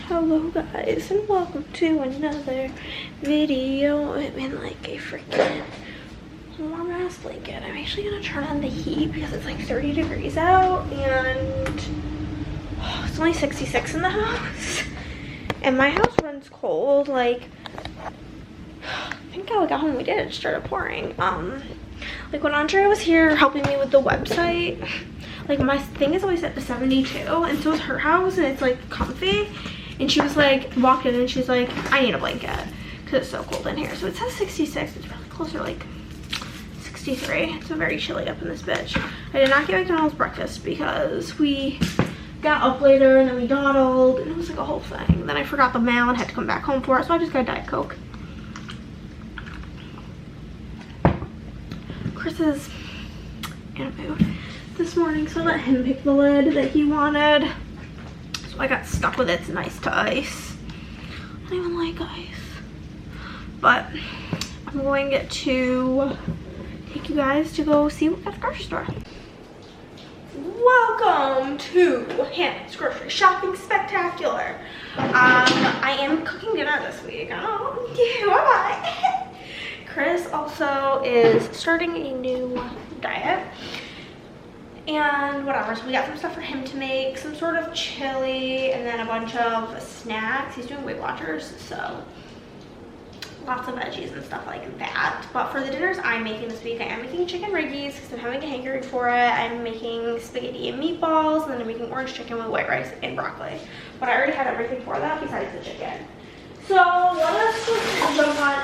Hello guys, and welcome to another video. I'm in like a freaking warm ass blanket. I'm actually gonna turn on the heat because it's like 30 degrees out and it's only 66 in the house. And my house runs cold. Like, thank God we got home, we did. It started pouring. Like when Andre was here helping me with the website, like my thing is always set to 72 and so is her house, and it's like comfy. And she was like, walked in and she's like, I need a blanket because it's so cold in here. So it says 66, it's probably closer to like 63. It's very chilly up in this bitch. I did not get McDonald's breakfast because we got up later and then we dawdled and it was like a whole thing. Then I forgot the mail and had to come back home for it, so I just got Diet Coke. Chris is in a mood this morning, so I let him pick the lid that he wanted. So I got stuck with it. It's nice to ice. I don't even like ice. But I'm going to take you guys to go see what we got at the grocery store. Welcome to Hannah's Grocery Shopping Spectacular. I am cooking dinner this week. I don't know. Who am I? Chris also is starting a new diet and whatever, so we got some stuff for him to make, some sort of chili and then a bunch of snacks. He's doing Weight Watchers, so lots of veggies and stuff like that. But for the dinners I'm making this week, I am making chicken riggies because I'm having a hankering for it. I'm making spaghetti and meatballs, and then I'm making orange chicken with white rice and broccoli. But I already had everything for that besides the chicken. So let us jump on.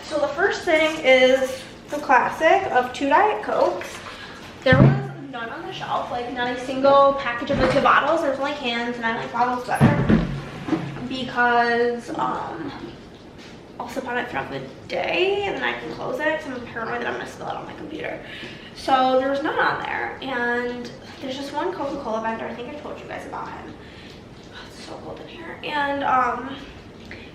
So the first thing is the classic of 2 Diet Cokes. There was none on the shelf, like not a single package of the 2 bottles. There's only cans, and I like bottles better because I'll sip on it throughout the day and then I can close it because I'm paranoid that I'm gonna spill it on my computer. So there was none on there, and there's just one Coca-Cola vendor. I think I told you guys about him. Oh, it's so cold in here. And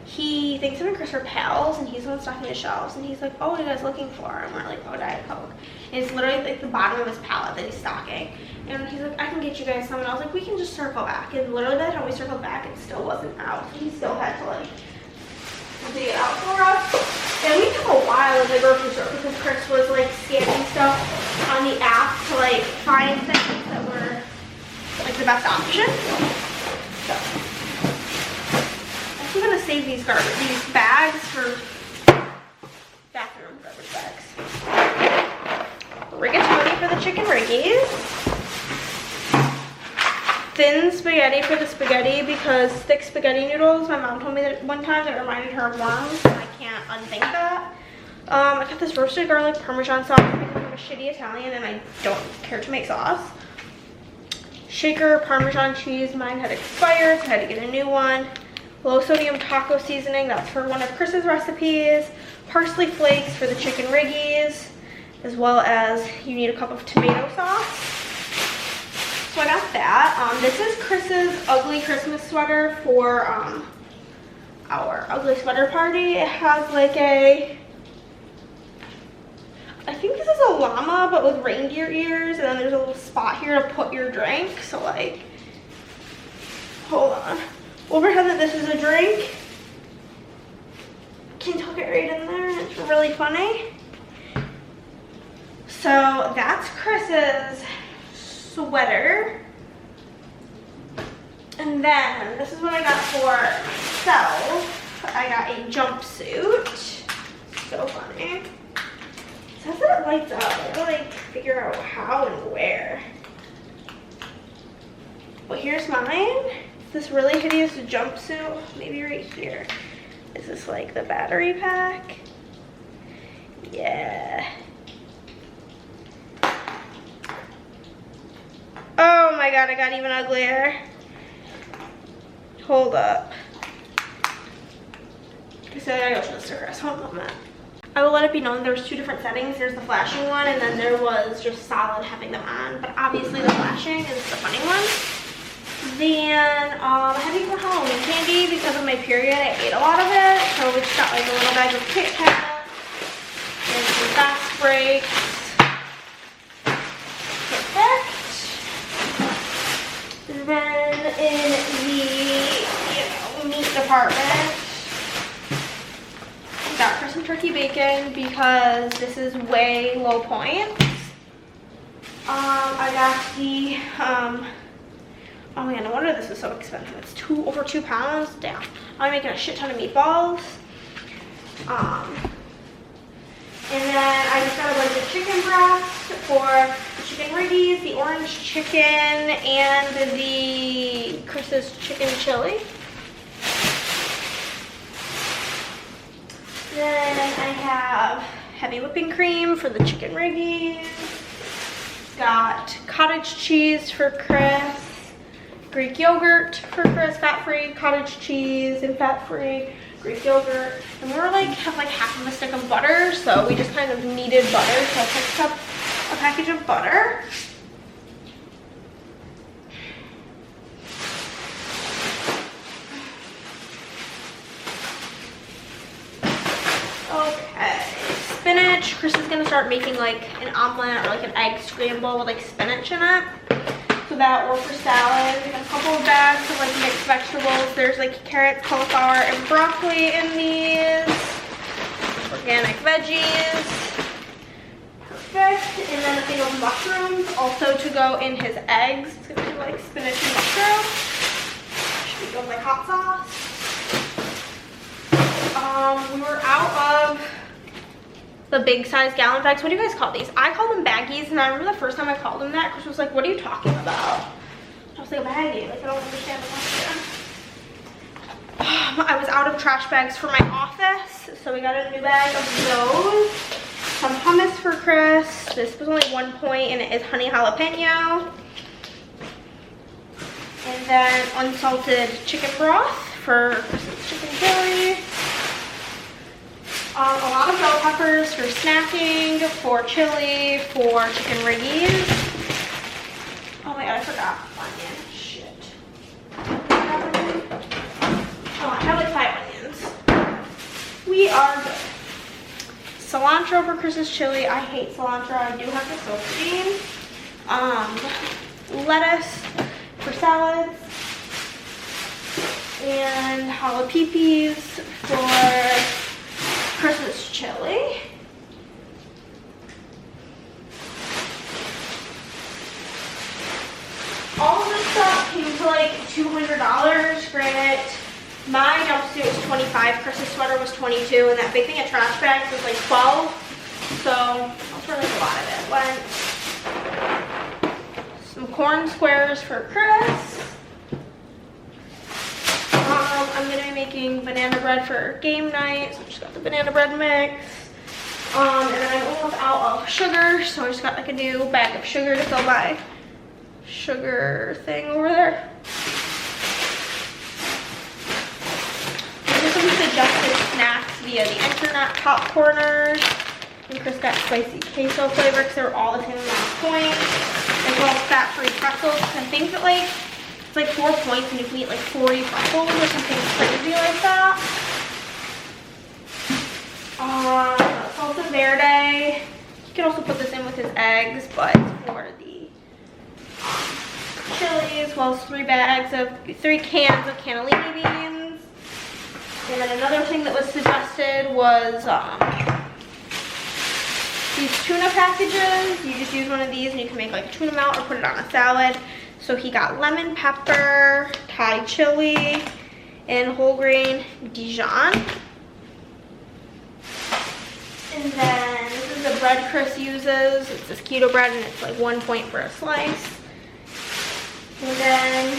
he thinks him and Chris are pals, and he's the one stocking the shelves, and he's like, oh, what are you guys looking for? And we're like, oh, Diet Coke. And it's literally like the bottom of his palette that he's stocking. And he's like, I can get you guys some. And I was like, we can just circle back. And literally by the time we circled back, it still wasn't out. So he still had to like dig it out for us. And we took a while at the grocery store because Chris was like scanning stuff on the app to like find things that were like the best option. So I'm gonna save these bags for bathroom garbage bags. Rigatoni for the chicken riggies. Thin spaghetti for the spaghetti because thick spaghetti noodles, my mom told me that one time that reminded her of worms, and I can't unthink that. I got this roasted garlic parmesan sauce because I'm a shitty Italian and I don't care to make sauce. Shaker Parmesan cheese, mine had expired, so I had to get a new one. Low sodium taco seasoning, that's for one of Chris's recipes. Parsley flakes for the chicken riggies, as well as you need a cup of tomato sauce. So I got that. This is Chris's ugly Christmas sweater for our ugly sweater party. It has like a, I think this is a llama but with reindeer ears, and then there's a little spot here to put your drink. So like, hold on. We'll pretend that this is a drink. Can tuck it right in there, and it's really funny. So that's Chris's sweater. And then this is what I got for myself. I got a jumpsuit. So funny. It says that it lights up. I gotta like figure out how and where. But here's mine. This really hideous jumpsuit, maybe right here. Is this like the battery pack? Yeah. Oh my God, it got even uglier. Hold up. So I gotta go to the stickers. Hold on a moment. I will let it be known there's 2 different settings. There's the flashing one, and then there was just solid having them on. But obviously the flashing is the funny one. Then I had to get some Halloween candy because of my period. I ate a lot of it. So we just got like a little bag of Kit Kats and some fast breaks. Perfect. And then in the department. Got her some turkey bacon because this is way low points. I got the, oh man, no wonder this is so expensive. It's over 2 pounds. Damn. I'm making a shit ton of meatballs. And then I just got a bunch of chicken breast for the chicken riggies, the orange chicken, and the Chris's chicken chili. Then I have heavy whipping cream for the chicken riggies. Got cottage cheese for Chris. Greek yogurt for Chris, fat-free cottage cheese and fat-free Greek yogurt. And we were like, have like half of a stick of butter, so we just kind of needed butter, so I picked up a package of butter. Okay, spinach. Chris is gonna start making like an omelet or like an egg scramble with like spinach in it. So that, or for salad. We got a couple of bags of like mixed vegetables. There's like carrots, cauliflower, and broccoli in these. Organic veggies. Perfect. And then a thing of mushrooms also to go in his eggs. It's gonna be like spinach and mushroom. Should be good like hot sauce. We were out of the big size gallon bags. What do you guys call these? I call them baggies, and I remember the first time I called them that, Chris was like, what are you talking about? I was like, a baggie, like I don't understand the question. I was out of trash bags for my office, so we got a new bag of those. Some hummus for Chris. This was only 1 point, and it is honey jalapeno. And then unsalted chicken broth for Chris's chicken chili. A lot of bell peppers for snacking, for chili, for chicken riggies. Oh my god, I forgot onion. Shit. Oh, I have like 5 onions. We are good. Cilantro for Chris's chili. I hate cilantro. I do have to soak it. Lettuce for salads. And jalapenos for Chris's chili. All of this stuff came to like $200. Granted, my jumpsuit was $25, Chris's sweater was $22, and that big thing of trash bags was like $12. So that's where like a lot of it went. Some corn squares for Chris. I'm gonna be making banana bread for game night, so I just got the banana bread mix. And then I'm almost out of sugar, so I just got like a new bag of sugar to fill my sugar thing over there. These are some suggested snacks via the internet. Popcorners, and Chris got spicy queso flavor because they were all the same amount of points, as well as fat-free pretzels. I think that like it's like 4 points and you can eat like 40 pretzels or something crazy like that. Salsa verde. You can also put this in with his eggs, but for the chili, as well as 3 cans of cannellini beans. And then another thing that was suggested was these tuna packages. You just use one of these and you can make like a tuna melt or put it on a salad. So he got lemon pepper, Thai chili, and whole grain Dijon. And then this is the bread Chris uses. It's this keto bread and it's like 1 point for a slice. And then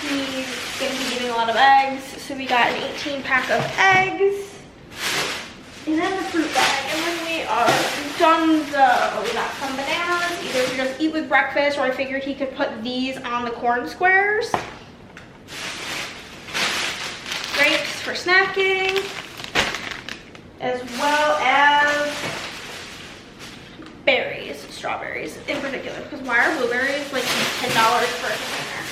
he's gonna be eating a lot of eggs. So we got an 18-pack of eggs. And then the fruit bag. And then we are done. We got some bananas. Either we just eat with breakfast, or I figured he could put these on the corn squares. Grapes for snacking, as well as berries, strawberries in particular. Because why are blueberries like $10 for a container?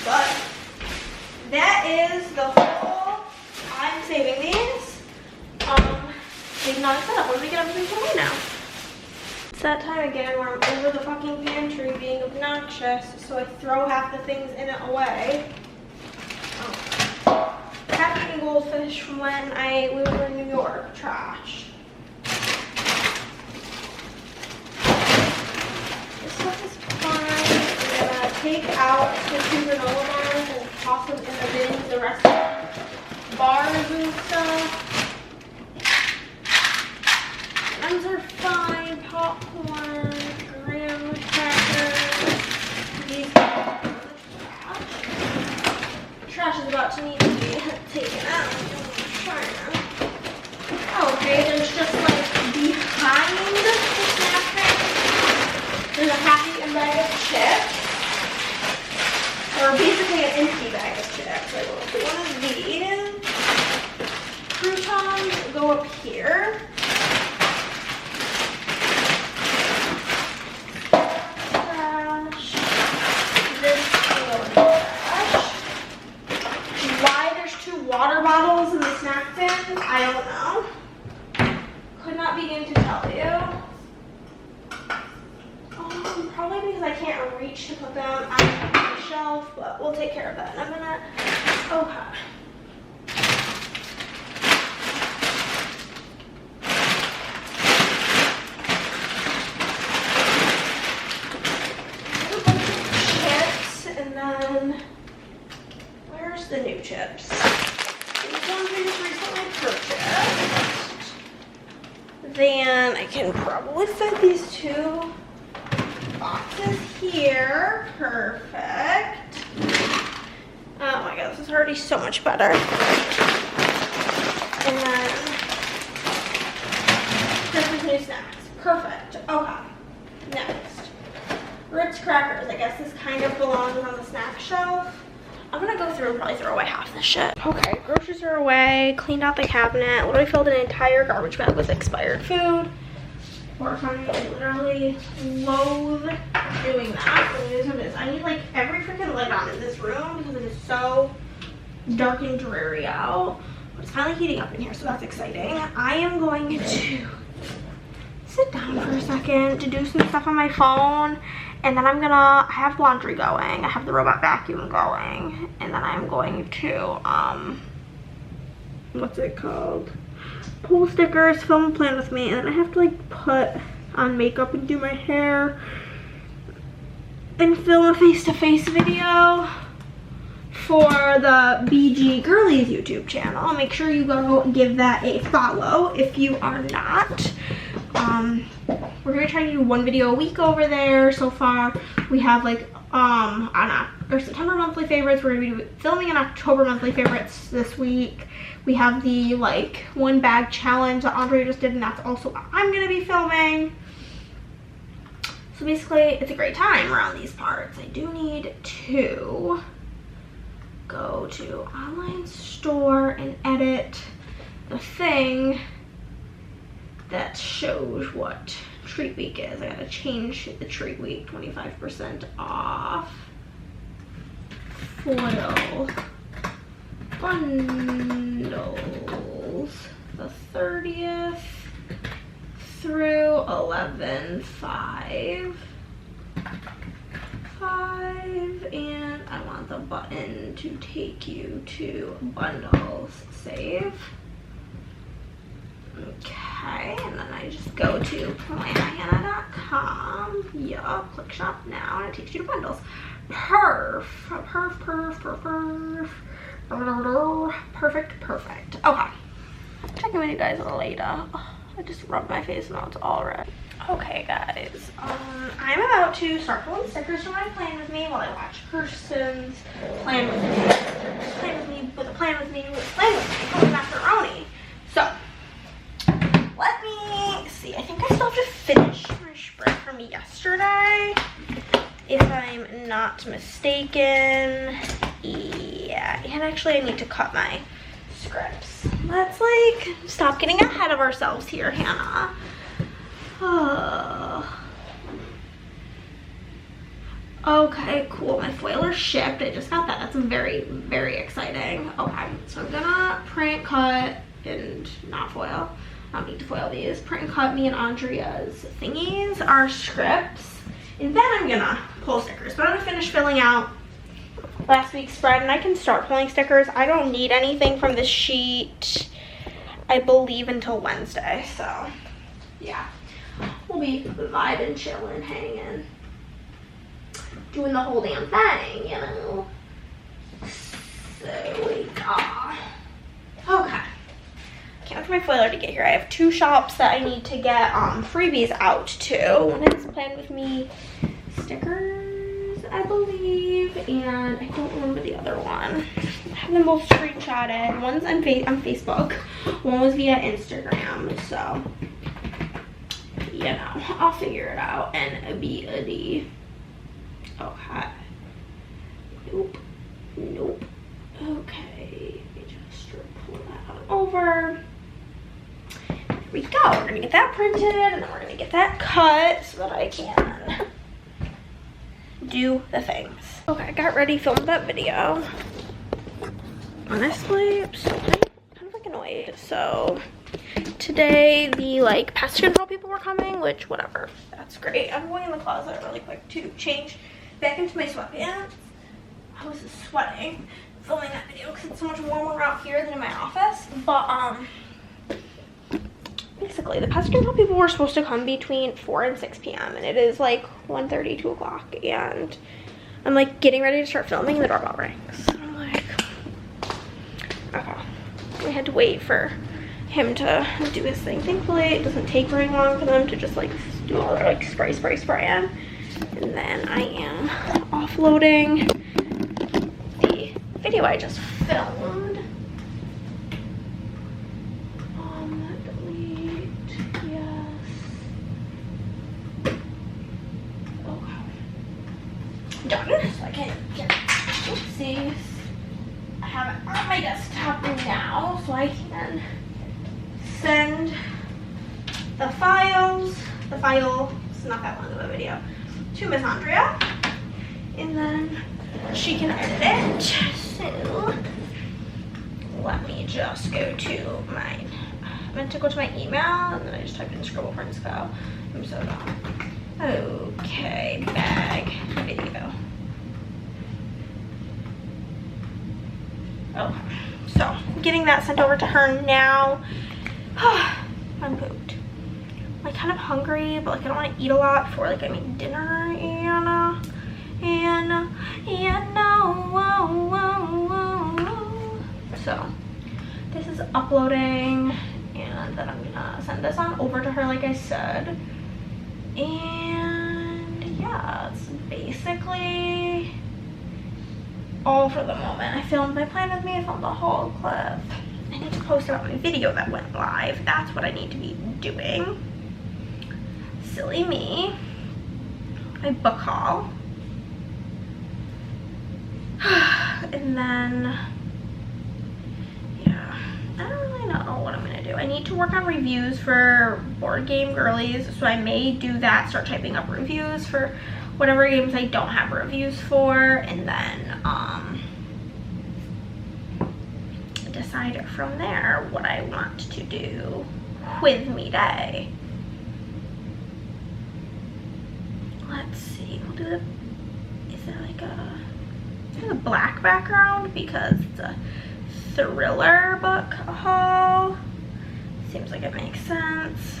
But that is the whole. I'm saving these. Maybe not set up. Let me get everything away now. It's that time again where I'm over the fucking pantry being obnoxious, so I throw half the things in it away. vintage from when we were in New York. Trash. This stuff is fine. I'm gonna take out the 2 granola bars and toss them in the bins. The rest of the bars and stuff. Those are fine. Popcorn, graham crackers. These are trash. Trash is about to need to be taken out. Okay, there's just like behind the snack bag, there's a happy and bag of chips. Or basically an empty bag of chips. Like one of these. Croutons go up here. Trash. This will go in the trash. Why there's 2 water bottles in the snack bin, I don't know. Could not begin to tell you. Probably because I can't reach to put them on the shelf, but we'll take care of that in a minute. Okay. A bunch of chips, and then where's the new chips? These ones we just recently purchased. Then I can probably fit these 2 boxes here. Perfect. Oh my god, this is already so much better. And then Christmas new snacks. Perfect. Okay. Next. Ritz crackers. I guess this kind of belongs on the snack shelf. I'm gonna go through and probably throw away half this shit. Okay, groceries are away. Cleaned out the cabinet. Literally filled an entire garbage bag with expired food. Horrifying. I literally loathe doing that. But it is what it is. I need like every freaking light on in this room because it is so dark and dreary out. But it's finally heating up in here, so that's exciting. I am going to sit down for a second to do some stuff on my phone. And then I have laundry going. I have the robot vacuum going. And then I'm going to, what's it called? Pull stickers, film and plan with me. And then I have to like put on makeup and do my hair. And film a face-to-face video for the BG Girlies YouTube channel. Make sure you go give that a follow if you are not. We're gonna try to do 1 video a week over there. So far we have like on our September monthly favorites. We're gonna be filming an October monthly favorites this week. We have the like 1 bag challenge that Andre just did, and that's also what I'm gonna be filming. So basically it's a great time around these parts. I do need to go to online store and edit the thing that shows what treat week is. I gotta change the treat week. 25% off. Foil bundles the 30th through 11/5. And I want the button to take you to bundles. Save. Okay, and then I just go to Plannahannah.com. Yup, click shop now, and it takes you to bundles. Perfect. Okay, checking with you guys later. I just rubbed my face and now it's all red. Okay, guys, I'm about to start pulling stickers from my Plan With Me while I watch Kirsten's Plan With Me. Plan with me, cooking macaroni. So, let me see. I think I still have to finish my spread from yesterday, if I'm not mistaken. Yeah, and actually I need to cut my scripts. Let's like stop getting ahead of ourselves here, Hannah. Okay, cool. My foiler shipped. I just got that. That's very, very exciting. Okay, so I'm gonna print, cut, and not foil. I don't need to foil these. Print and cut me and Andrea's thingies, our scripts, and then I'm gonna pull stickers. But I'm gonna finish filling out last week's spread, and I can start pulling stickers. I don't need anything from this sheet, I believe, until Wednesday. So yeah, we'll be vibing, chilling, hanging, doing the whole damn thing, you know. So yeah. Okay. Can't wait for my foiler to get here. I have 2 shops that I need to get freebies out to. One is Plan With Me stickers, I believe, and I don't remember the other one. I have them both screenshotted. One's on Facebook, one was via Instagram, so you know, I'll figure it out and be a D. Okay. Nope. Nope. Okay. Let me just pull that on over. There we go. We're gonna get that printed, and then we're gonna get that cut so that I can do the things. Okay, I got ready, filmed that video. Honestly, I'm so kind of like annoyed. So today the like pest control people were coming, which whatever, that's great. I'm going in the closet really quick to change back into my sweatpants. I was sweating filming that video because it's so much warmer out here than in my office. But basically the pest control people were supposed to come between 4 and 6 p.m. and it is like 1:30, 2 o'clock, and I'm like getting ready to start filming and the doorbell rings. I'm like, okay. We had to wait for him to do his thing. Thankfully it doesn't take very long for them to just like do all their like spray in. And then I am offloading the video I just filmed. Delete, yes. Okay. Done. So I can get, oopsies. I have it on my desktop now, so I can send the files, it's not that long of a video, to Miss Andrea, and then she can edit it. So let me just go to my, I meant to go to my email, and then I just typed in Scribble Prints Go. I'm so dumb. Okay, bag video. Oh, so getting that sent over to her now. I'm pooped. I'm like kind of hungry, but like I don't want to eat a lot before like I make dinner, so this is uploading, and then I'm gonna send this on over to her like I said. And yeah, it's basically all for the moment. I filmed my Plan With Me, I filmed the haul clip. I need to post about my video that went live. That's what I need to be doing. Silly me. My book haul. And then, yeah, I don't really know what I'm gonna do. I need to work on reviews for Board Game Girlies, so I may do that, start typing up reviews for whatever games I don't have reviews for, and then decide from there what I want to do with me day. Let's see, we'll do the, is there like a black background because it's a thriller book haul. Seems like it makes sense.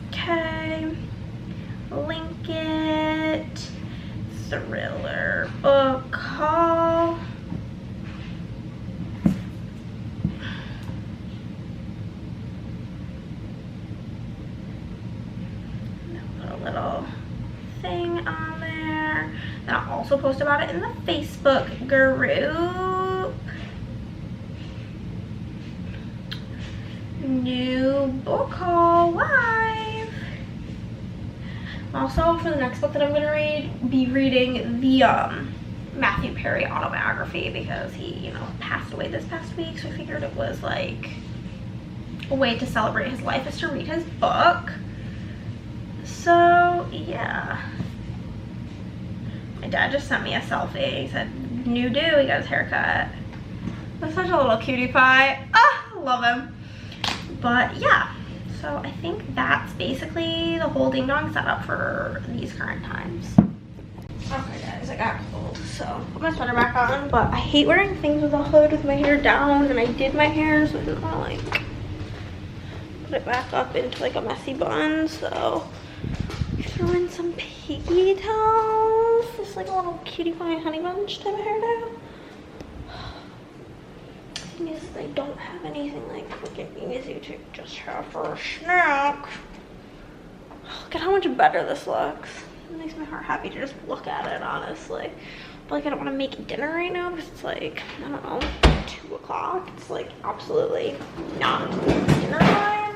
Okay, link it, thriller book haul. Little thing on there. Then I'll also post about it in the Facebook group. New book haul live. Also, for the next book that I'm gonna read, be reading the Matthew Perry autobiography because he, you know, passed away this past week, so I figured it was like a way to celebrate his life is to read his book. So yeah, my dad just sent me a selfie. He said, new dude, he got his haircut. That's such a little cutie pie. Ah, I love him. But yeah, so I think that's basically the whole ding dong setup for these current times. Okay guys, I got cold, so put my sweater back on, but I hate wearing things with a hood with my hair down, and I did my hair, so I didn't want to like put it back up into like a messy bun, so throw in some piggy towels. Just like a little cutie pie honey bunch type of hairdo. Thing is, I don't have anything like freaking easy to just have for a snack. Look at how much better this looks. It makes my heart happy to just look at it, honestly. But like I don't want to make dinner right now because it's like, I don't know, 2 o'clock. It's like absolutely not dinner time.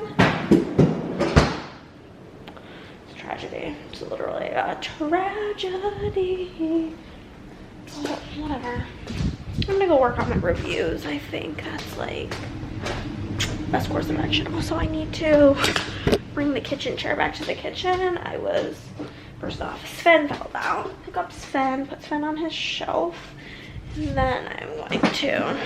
It's a tragedy. It's literally a tragedy. But whatever. I'm gonna go work on my reviews. I think that's like best course of action. Also, I need to bring the kitchen chair back to the kitchen. I was, first off, Sven fell down. Pick up Sven, put Sven on his shelf, and then I'm going to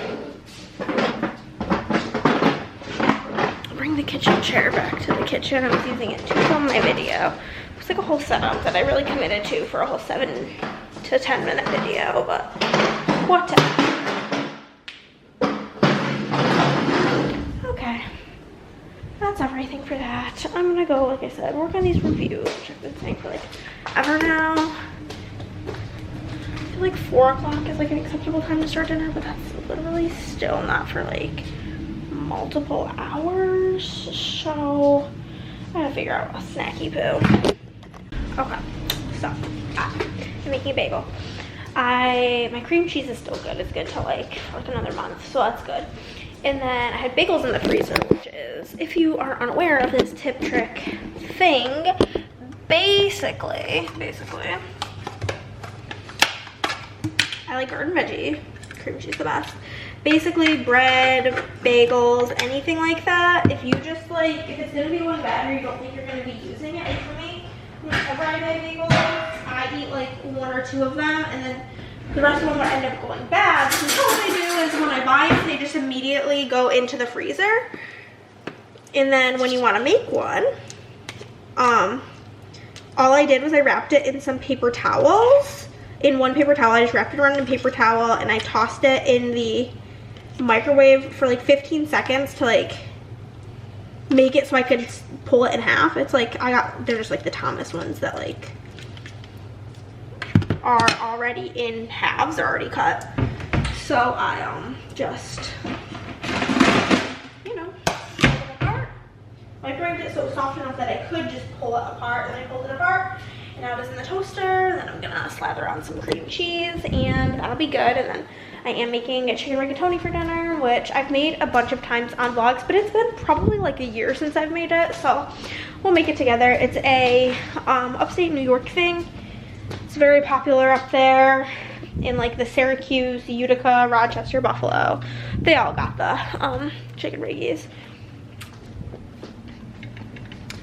bring the kitchen chair back to the kitchen. I was using it to film my video. It's like a whole setup that I really committed to for a whole 7 to 10 minute video, but whatever. Okay. That's everything for that. I'm gonna go, like I said, work on these reviews, which I've been saying for like ever now. I feel like 4 o'clock is like an acceptable time to start dinner, but that's literally still not for like multiple hours. So I gotta figure out a snacky poo. Okay, so I'm making a bagel. My cream cheese is still good. It's good till like another month, so that's good. And then I had bagels in the freezer, which is, if you are unaware of this tip trick thing, basically, I like garden veggie, cream cheese the best. Basically, bread, bagels, anything like that, if you just like, if it's gonna be one bad or you don't think you're gonna be using it, like for me, whenever I buy bagels, I eat like 1 or 2 of them, and then the rest of them would end up going bad. So what I do is when I buy them, they just immediately go into the freezer. And then when you want to make one, all I did was I wrapped it in some paper towels. In one paper towel, I just wrapped it around in a paper towel, and I tossed it in the microwave for like 15 seconds to like make it so I could pull it in half. It's like, they're just like the Thomas ones that like are already in halves, they're already cut. So I just, you know, pulled it apart. Microwaved it so it was soft enough that I could just pull it apart, and I pulled it apart. And now it is in the toaster. Then I'm gonna slather on some cream cheese, and that'll be good. And then I am making a chicken rigatoni for dinner, which I've made a bunch of times on vlogs, but it's been probably like a year since I've made it, so we'll make it together. It's a upstate New York thing. It's very popular up there in like the Syracuse, Utica, Rochester, Buffalo. They all got the chicken riggies.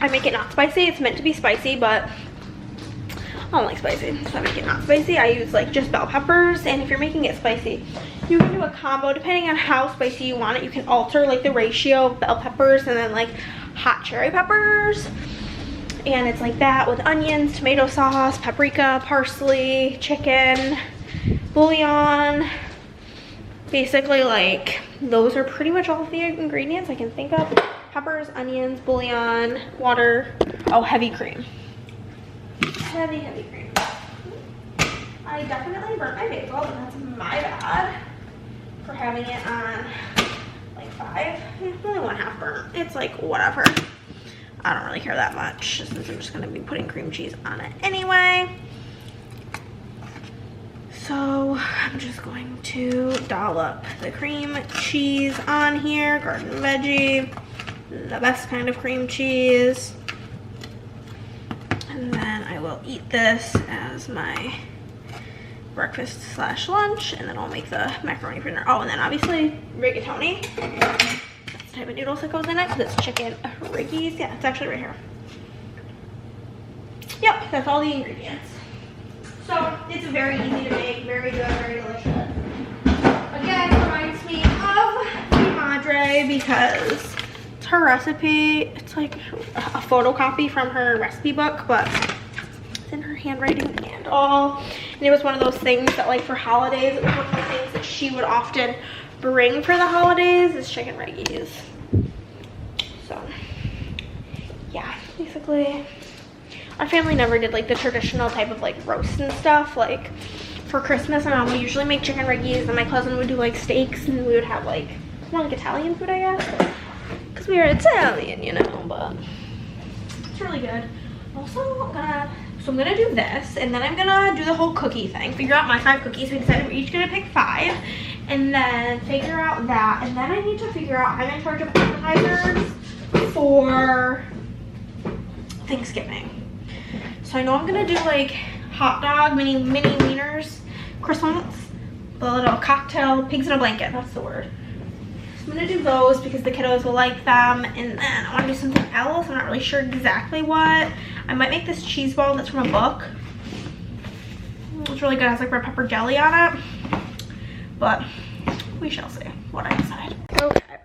I make it not spicy. It's meant to be spicy, but I don't like spicy, so I make it not spicy. I use like just bell peppers, and if you're making it spicy, you can do a combo. Depending on how spicy you want it, you can alter like the ratio of bell peppers and then like hot cherry peppers. And it's like that with onions, tomato sauce, paprika, parsley, chicken, bouillon. Basically, like, those are pretty much all of the ingredients I can think of. Peppers, onions, bouillon, water. Oh, heavy cream. Heavy cream. I definitely burnt my bagel, and that's my bad for having it on like 5. Only 1/2 burnt. It's like whatever. I don't really care that much since I'm just gonna be putting cream cheese on it anyway. So I'm just going to dollop the cream cheese on here. Garden veggie, the best kind of cream cheese. And then I will eat this as my breakfast / lunch, and then I'll make the macaroni for dinner. Oh, and then obviously rigatoni. That's the type of noodles that goes in it. This chicken riggies. Yeah, it's actually right here. Yep, that's all the ingredients. So it's very easy to make, very good, very delicious. Again, reminds me of the Madre because it's her recipe. It's like a photocopy from her recipe book, but it's in her handwriting and all. And it was one of those things that, like, for holidays, it was one of the things that she would often bring for the holidays is chicken reggies. So, yeah, basically, our family never did, like, the traditional type of, like, roast and stuff. Like, for Christmas, my mom would usually make chicken reggies, and my cousin would do, like, steaks, and we would have, like, more like Italian food, I guess. Because we were Italian, you know, but it's really good. Also, I'm gonna do this, and then I'm gonna do the whole cookie thing. Figure out my 5 cookies. We decided we're each gonna pick 5, and then figure out that. And then I need to figure out, I'm in charge of appetizers for Thanksgiving. So I know I'm gonna do like hot dog, mini wieners, croissants, the little cocktail, pigs in a blanket, that's the word. I'm gonna do those because the kiddos will like them, and then I want to do something else. I'm not really sure exactly what. I might make this cheese ball that's from a book. It's really good. It has like red pepper jelly on it, but we shall see what I decide. Okay,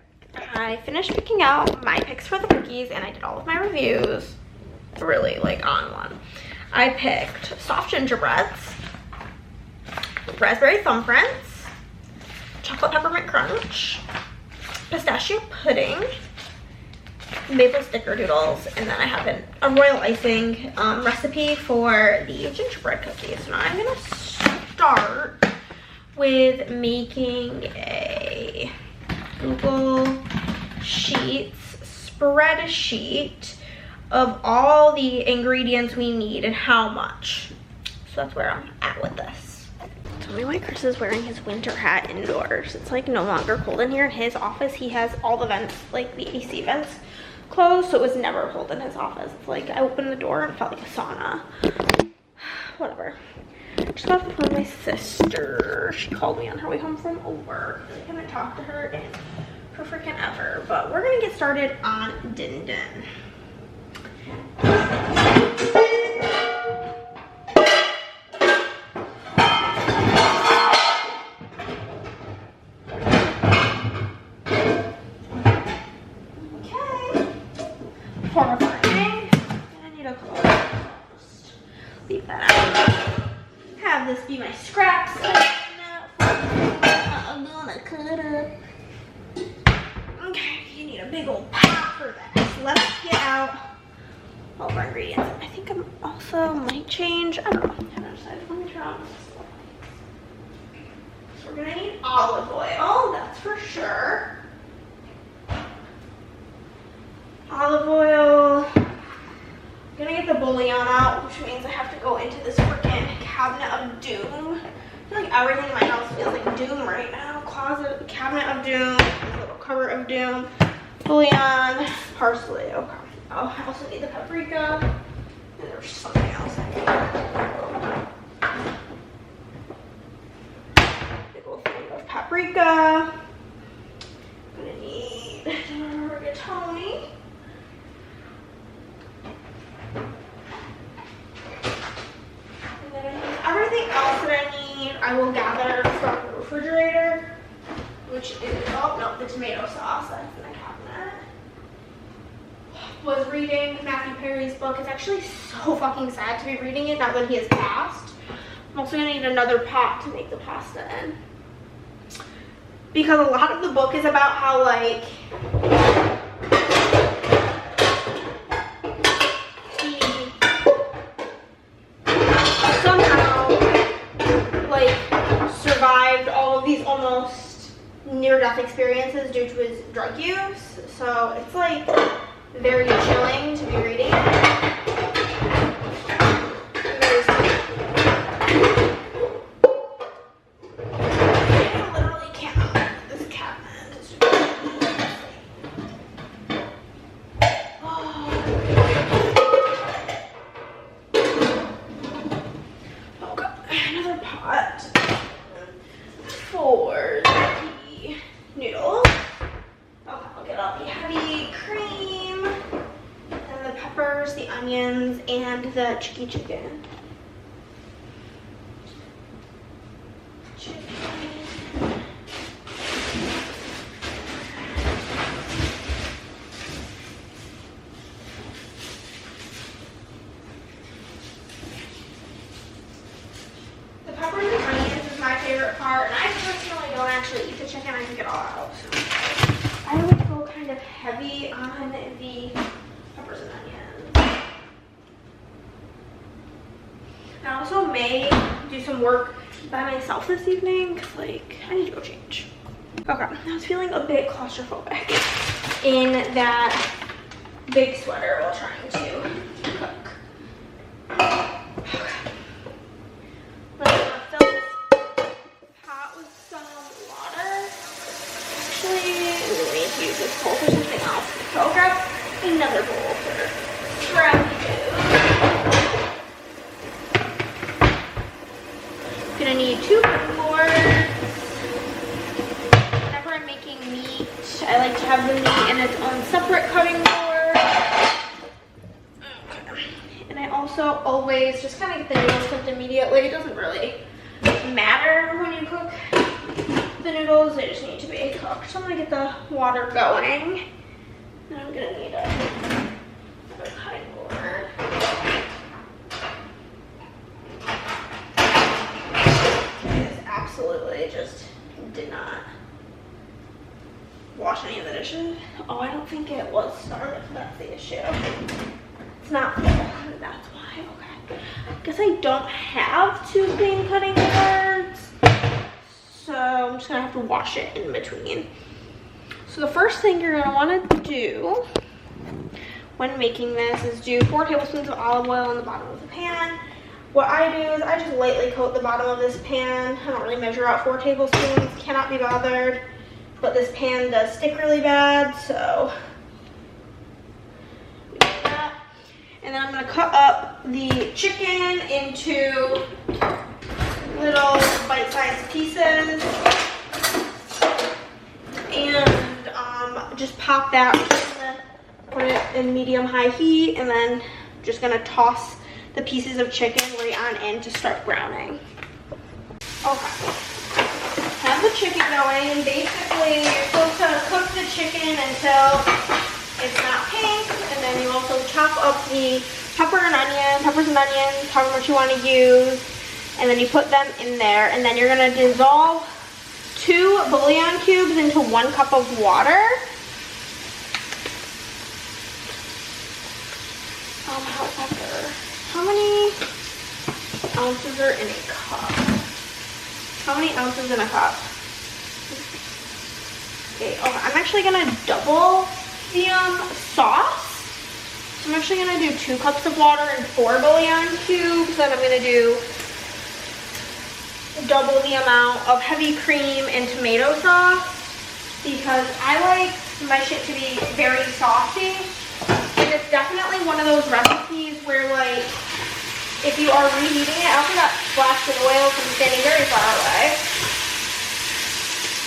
I finished picking out my picks for the cookies, and I did all of my reviews really like on one. I picked soft gingerbreads, raspberry thumbprints, chocolate peppermint crunch, pistachio pudding, maple snickerdoodles, and then I have a royal icing recipe for the gingerbread cookies. So now I'm gonna start with making a Google Sheets spreadsheet of all the ingredients we need and how much. So that's where I'm at with this. Tell me why Chris is wearing his winter hat indoors. It's like no longer cold in here. In his office, he has all the vents, like the AC vents closed, so it was never cold in his office. It's like I opened the door and it felt like a sauna. Whatever. Just got off the phone with my sister. She called me on her way home from work. I haven't talked to her in for freaking ever, but we're gonna get started on Din Din. Leave that out. Have this be my scraps. I'm gonna cut up. Okay, you need a big old pot for that. So let's get out all of our ingredients. I think I'm also might change. I don't know. I haven't decided. Let me try on this. So we're gonna need olive oil. That's for sure. Olive oil. I'm gonna get the bouillon out, which means I have to go into this freaking cabinet of doom. I feel like everything in my house feels like doom right now. Closet, cabinet of doom, a little cupboard of doom, bouillon, parsley. Okay. Oh, I also need the paprika. And there's something else I need. Big old thing of paprika. I'm gonna need rigatoni. Everything else that I need, I will gather from the refrigerator, which is, oh no, the tomato sauce, that's in the cabinet. Was reading Matthew Perry's book. It's actually so fucking sad to be reading it now that he has passed. I'm also gonna need another pot to make the pasta in. Because a lot of the book is about how, like, survived all of these almost near-death experiences due to his drug use. So it's like very chilling to be reading it. I literally can't open this cabinet. It's okay, another pot for the noodles. Okay, I'll get all the heavy cream, and the peppers, the onions, and the chicken. The actually eat the chicken, I took it all out. So I would go kind of heavy on the peppers and onions. I also may do some work by myself this evening because, like, I need to go change. Okay, I was feeling a bit claustrophobic in that big sweater while trying to cook. Okay. I'm gonna fill this pot with some water. Actually, we need to use this bowl for something else. So I'll grab another bowl for scrappy food. Gonna need 2 cutting boards. Whenever I'm making meat, I like to have the meat in its own separate cutting board. Okay. And I also always just kind of get the noodles cooked immediately. It doesn't really matter when you cook the noodles, they just need to be cooked. So I'm gonna get the water going. And I'm gonna need another cutting board. Absolutely just did not wash any of the dishes. Oh, I don't think it was started. That's the issue. It's not full. That's why. Okay. Guess I don't have 2 clean cutting boards, so I'm just gonna have to wash it in between. So the first thing you're gonna want to do when making this is do 4 tablespoons of olive oil in the bottom of the pan. What I do is I just lightly coat the bottom of this pan. I don't really measure out 4 tablespoons, cannot be bothered. But this pan does stick really bad, so we do that. And then I'm gonna cut up the chicken into little bite-sized pieces. And just pop that, put it in medium-high heat, and then just gonna toss the pieces of chicken right on in to start browning. Okay. Have the chicken going, and basically you're supposed to cook the chicken until it's not pink, and then you also chop up the peppers and onions, however much you want to use, and then you put them in there, and then you're gonna dissolve 2 bouillon cubes into 1 cup of water. However, how many ounces are in a cup? How many ounces in a cup? Okay, I'm actually gonna double the sauce. So I'm actually gonna do 2 cups of water and 4 bouillon cubes. Then I'm gonna do double the amount of heavy cream and tomato sauce because I like my shit to be very saucy. And it's definitely one of those recipes where, like, if you are reheating it, I also got splashed with oil from standing very far away.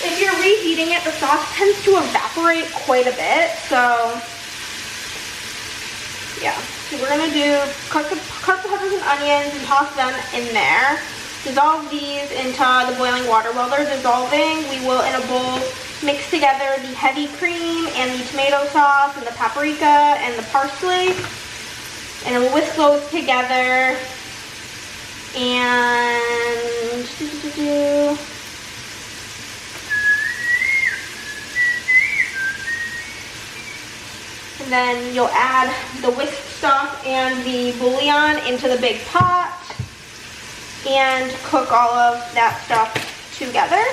If you're reheating it, the sauce tends to evaporate quite a bit. So, yeah. So we're gonna cut the peppers and onions and toss them in there. Dissolve these into the boiling water. While they're dissolving, we will, in a bowl, mix together the heavy cream and the tomato sauce and the paprika and the parsley. And then we'll whisk those together. And then you'll add the whisk stuff and the bouillon into the big pot and cook all of that stuff together.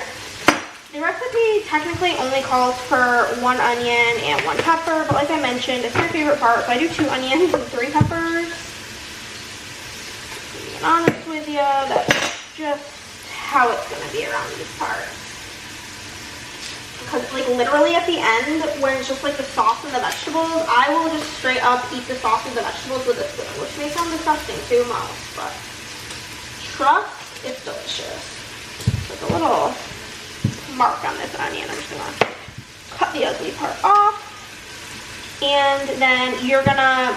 The recipe technically only calls for 1 onion and 1 pepper, but like I mentioned, it's my favorite part, so I do 2 onions and 3 peppers. Being honest with you, that's just how it's gonna be around this part. Because, like, literally at the end, when it's just like the sauce and the vegetables, I will just straight up eat the sauce and the vegetables with a spoon, which may sound disgusting to most, but trust, it's delicious. There's a little mark on this onion. I'm just gonna cut the ugly part off, and then you're gonna,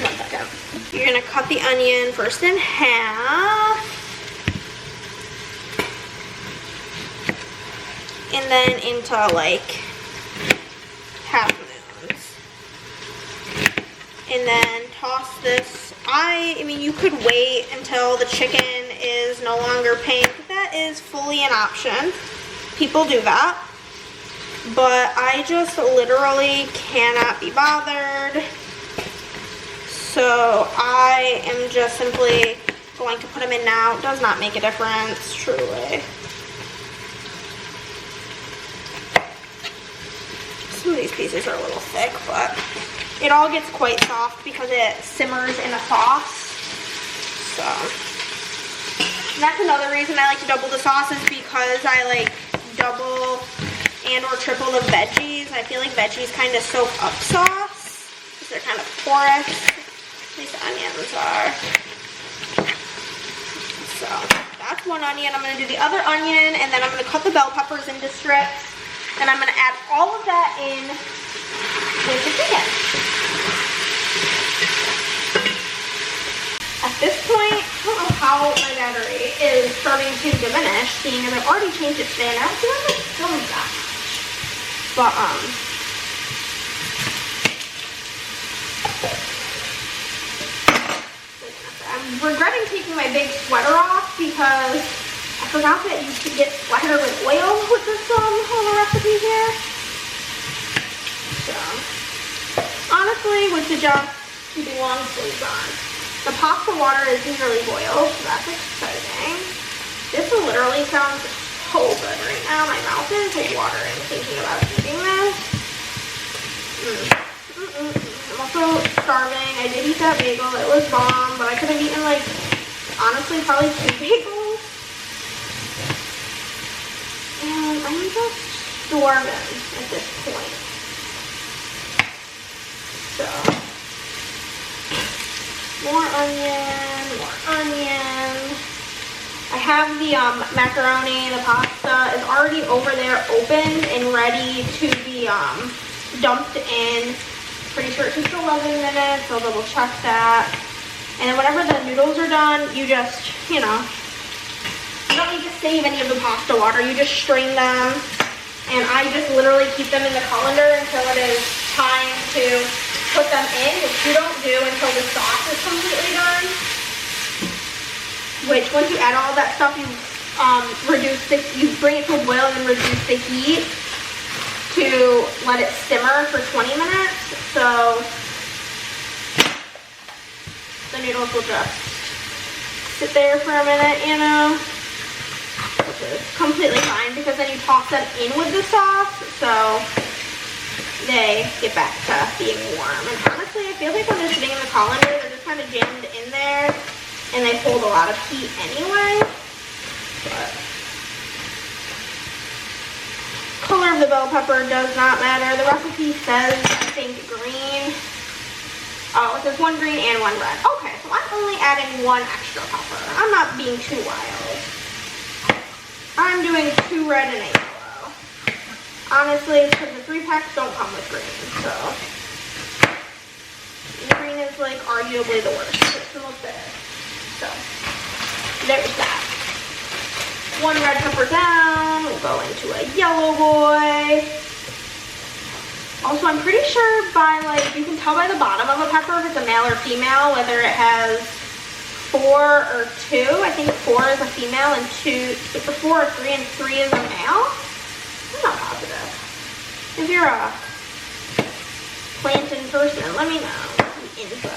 1 second, you're gonna cut the onion first in half, and then into like half moons, and then toss this. I mean, you could wait until the chicken is no longer pink. That is fully an option. people do that. But I just literally cannot be bothered. So I am just simply going to put them in now. It does not make a difference, truly. Some of these pieces are a little thick, but it all gets quite soft because it simmers in the sauce. So and that's another reason I like to double the sauce, is because I like double and or triple the veggies. I feel like veggies kind of soak up sauce because they're kind of porous. At least the onions are. So that's one onion. I'm going to do the other onion, and then I'm going to cut the bell peppers into strips, and I'm going to add all of that in with the chicken. At this point, I don't know how my battery is starting to diminish, seeing as I've already changed it today, and I don't feel like it's filmed that much. But, I'm regretting taking my big sweater off because I forgot that you could get sweater with oil with this whole recipe here. So, honestly, would suggest keeping long sleeves on. The pasta water is nearly boiled, so that's exciting. This literally sounds so good right now. My mouth is watering thinking about eating this. I'm also starving. I did eat that bagel. It was bomb, but I could have eaten, like, honestly, probably 2 bagels. And I'm just starving at this point. So, more onion, more onion. I have the macaroni, the pasta is already over there opened and ready to be dumped in. Pretty sure it takes 11 minutes, I'll double check that. And then whenever the noodles are done, you just, you know, you don't need to save any of the pasta water, you just strain them. And I just literally keep them in the colander until it is time to put them in, which you don't do until the sauce is completely done. Which, once you add all that stuff, you you bring it to a boil and then reduce the heat to let it simmer for 20 minutes. So the noodles will just sit there for a minute, you know, which is completely fine because then you toss them in with the sauce, so they get back to being warm. And honestly, I feel like when they're sitting in the colander, they're just kind of jammed in there, and they hold a lot of heat anyway. But color of the bell pepper does not matter. The recipe says, I think, green. Oh, it says 1 green and 1 red. Okay, so I'm only adding 1 extra pepper. I'm not being too wild. I'm doing 2 red and a yellow. Honestly, it's because the 3-packs don't come with green, so. And green is, like, arguably the worst. It's the most bitter. So, there's that. 1 red pepper down. We'll go into a yellow boy. Also, I'm pretty sure by, like, you can tell by the bottom of a pepper if it's a male or female, whether it has 4 or 2. I think 4 is a female and 4 or 3 and 3 is a male. I'm not positive. If you're a plantain person, let me know some info.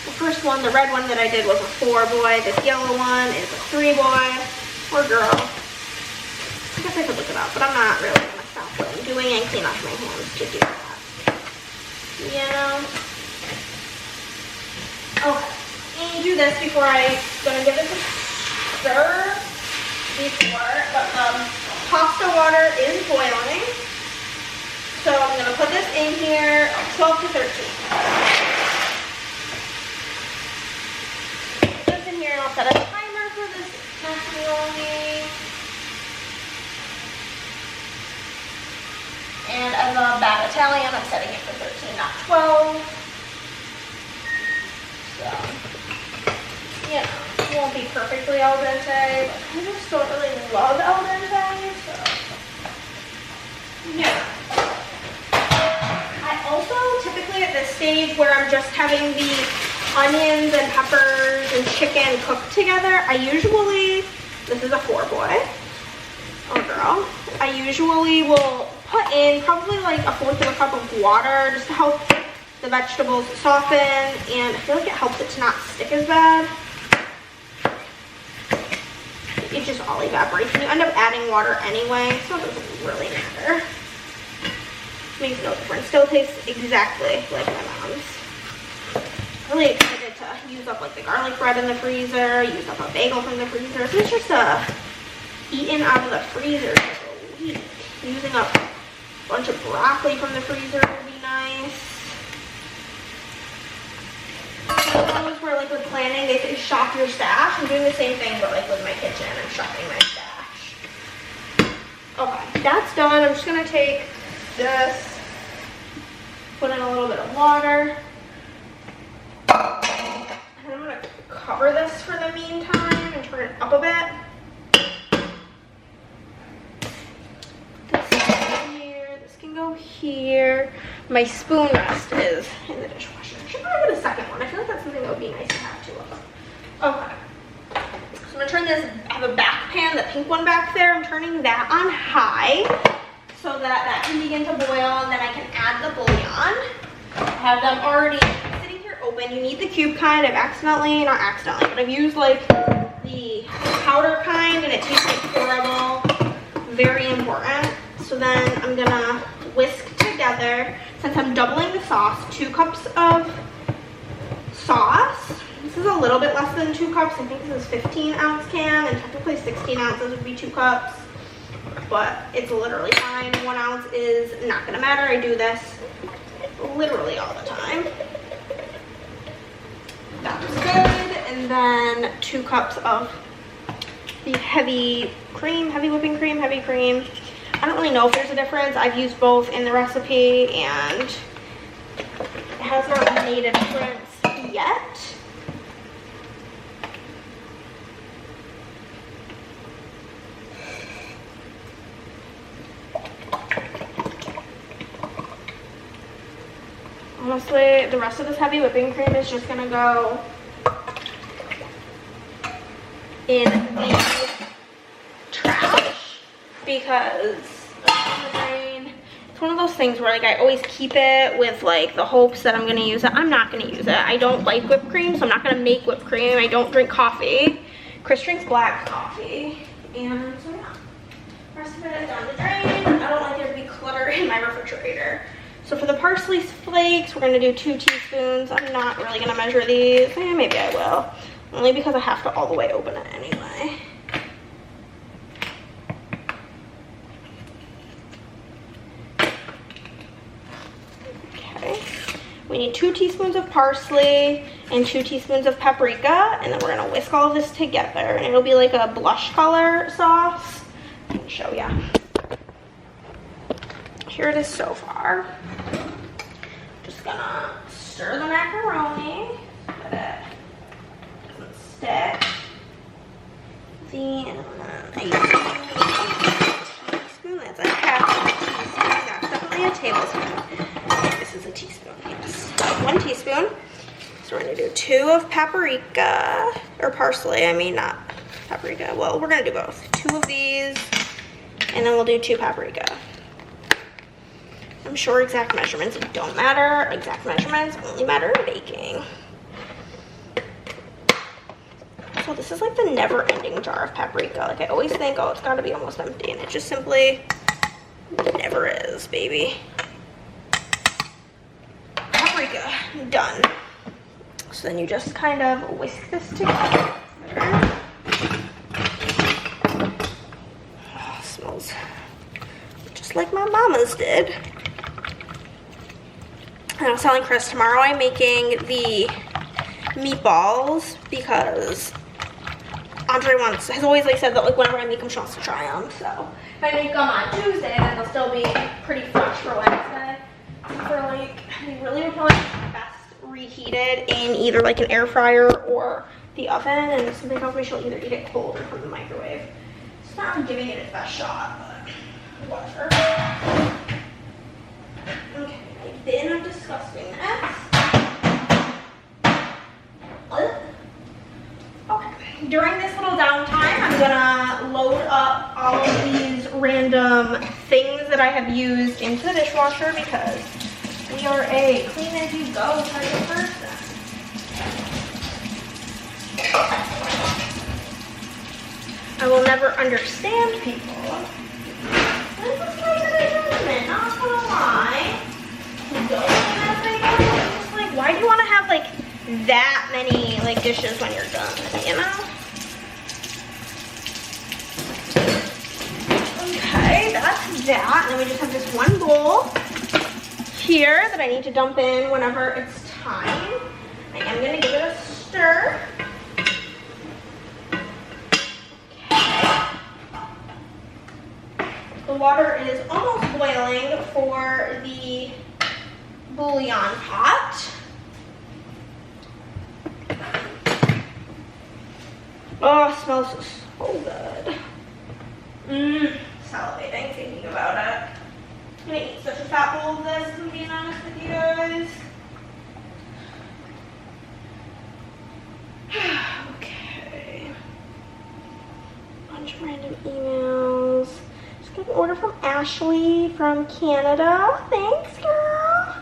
The first one, the red one that I did was a 4 boy. This yellow one is a 3 boy or girl. I guess I could look it up, but I'm not really going to stop what I'm doing and clean off my hands to do that. You know? Okay. And do this before I'm going to give this a stir but the pasta water is boiling. So I'm going to put this in here 12 to 13. Just in here, and I'll set a timer for this macaroni. And as a bad Italian, I'm setting it for 13, not 12. So, you know, it won't be perfectly al dente, but I just don't really love al dente, so, yeah. I also, typically at this stage where I'm just having the onions and peppers and chicken cooked together, I usually, this is a 4-boy or girl, I usually will put in probably like 1/4 of a cup of water just to help the vegetables soften, and I feel like it helps it to not stick as bad. It just all evaporates and you end up adding water anyway, so it doesn't really matter. Makes no difference. Still tastes exactly like my mom's. Really excited to use up like the garlic bread in the freezer, use up a bagel from the freezer. So it's just eating out of the freezer for a week. Using up a bunch of broccoli from the freezer would be nice. Those where like with planning, they say shop your stash. I'm doing the same thing but like with my kitchen. I'm shopping my stash. Okay, that's done. I'm just gonna take this, put in a little bit of water, and I'm gonna cover this for the meantime and turn it up a bit. This can go here, this can go here. My spoon rest is in the dishwasher. I should probably get a second one. I feel like that's something that would be nice to have two of. Okay. So I'm gonna turn this, I have a back pan, the pink one back there. I'm turning that on high, so that can begin to boil, and then I can add the bouillon. I have them already sitting here open. You need the cube kind. I've but I've used like the powder kind, and it tastes like horrible. Very important. So then I'm gonna whisk together, since I'm doubling the sauce, 2 cups of sauce. This is a little bit less than 2 cups. I think this is 15-ounce can, and technically 16 ounces would be 2 cups. But it's literally fine. 1 ounce is not gonna matter. I do this literally all the time. That was good. And then 2 cups of the heavy cream, heavy whipping cream, heavy cream. I don't really know if there's a difference. I've used both in the recipe and it has not made a difference yet. Honestly, the rest of this heavy whipping cream is just gonna go in the trash because it's one of those things where like I always keep it with like the hopes that I'm gonna use it. I'm not gonna use it. I don't like whipped cream, so I'm not gonna make whipped cream. I don't drink coffee. Chris drinks black coffee, and so yeah. The rest of it is down the drain. I don't like there to be clutter in my refrigerator. So for the parsley flakes, we're gonna do 2 teaspoons. I'm not really gonna measure these. Maybe I will. Only because I have to all the way open it anyway. Okay. We need 2 teaspoons of parsley and 2 teaspoons of paprika, and then we're gonna whisk all of this together, and it'll be like a blush color sauce. I'll show ya. Here it is so far. Just gonna stir the macaroni so that it doesn't stick. Then I use a teaspoon. That's a half teaspoon. That's definitely a tablespoon. This is a teaspoon, yes. 1 teaspoon. So we're gonna do 2 of paprika, or parsley, I mean not paprika. Well, we're gonna do both. 2 of these, and then we'll do 2 paprika. I'm sure exact measurements don't matter. Exact measurements only matter in baking. So this is like the never-ending jar of paprika. Like I always think, oh, it's gotta be almost empty, and it just simply never is, baby. Paprika, done. So then you just kind of whisk this together. Oh, smells just like my mama's did. And I was telling Chris, tomorrow I'm making the meatballs because Andre has always like said that like whenever I make them, she wants to try them. So if I make them on Tuesday, then they'll still be pretty fresh for Wednesday. For like, they really would probably be best reheated in either like an air fryer or the oven. And something tells me she'll either eat it cold or from the microwave. So now I'm giving it its best shot, but whatever. Okay. Bin of disgustingness. during this little downtime, I'm gonna load up all of these random things that I have used into the dishwasher because we are a clean as you go type of person. I will never understand people. This is like a judgment, not gonna lie. Just like, why do you want to have like that many like dishes when you're done, you know? Okay, that's that. And then we just have this one bowl here that I need to dump in whenever it's time. I am gonna give it a stir. The water is almost boiling for the bouillon pot. Oh, it smells so good. Salivating thinking about it. I'm gonna eat such a fat bowl of this, if I'm being honest with you guys. Okay. Bunch of random emails. Just got an order from Ashley from Canada. Thanks, girl.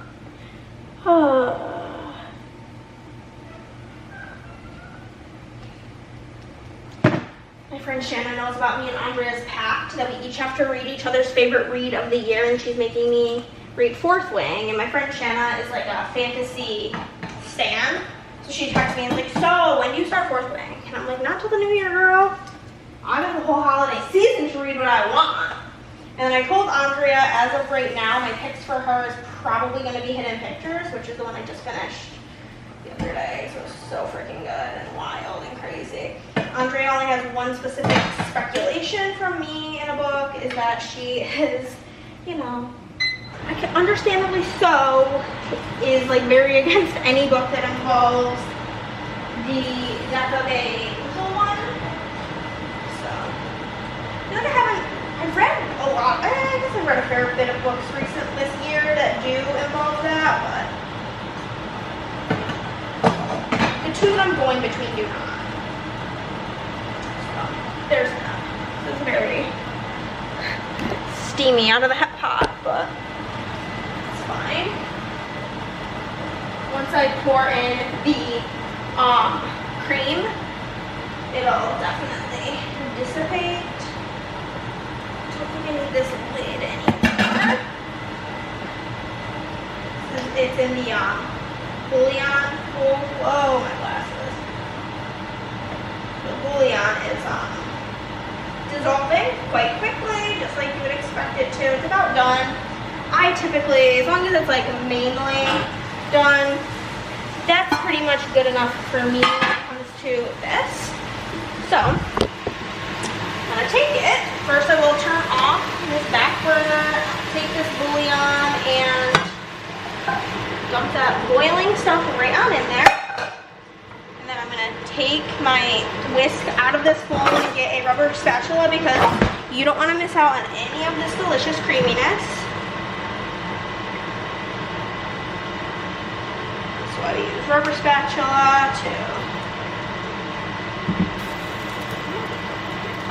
My friend Shannon knows about me and Andrea's pact that we each have to read each other's favorite read of the year, and she's making me read Fourth Wing. And my friend Shanna is like a fantasy stan. So she texted me and was like, so when do you start Fourth Wing? And I'm like, not till the new year, girl. I have the whole holiday season to read what I want. And then I told Andrea, as of right now, my picks for her is probably going to be Hidden Pictures, which is the one I just finished the other day. So it's so freaking good and wild and crazy. Andrea only has one specific speculation from me in a book, is that she is, you know, I can understandably so, is like very against any book that involves the death of a little one. So, I feel like I've read a lot, I guess I've read a fair bit of books this year that do involve that, but the two that I'm going between do not. There's that. This is very steamy out of the hot pot, but it's fine. Once I pour in the cream, it'll definitely dissipate. I don't think I need this lid anymore. It's in the bouillon bowl. Whoa, my glasses. The bouillon is dissolving quite quickly, just like you would expect it to. It's about done. I typically, as long as it's like mainly done, that's pretty much good enough for me when it comes to this. So, I'm gonna take it. First I will turn off this back burner, take this bouillon and dump that boiling stuff right on in there. And then I'm gonna take my whisk out of this bowl and get a rubber spatula because you don't wanna miss out on any of this delicious creaminess. So I use rubber spatula to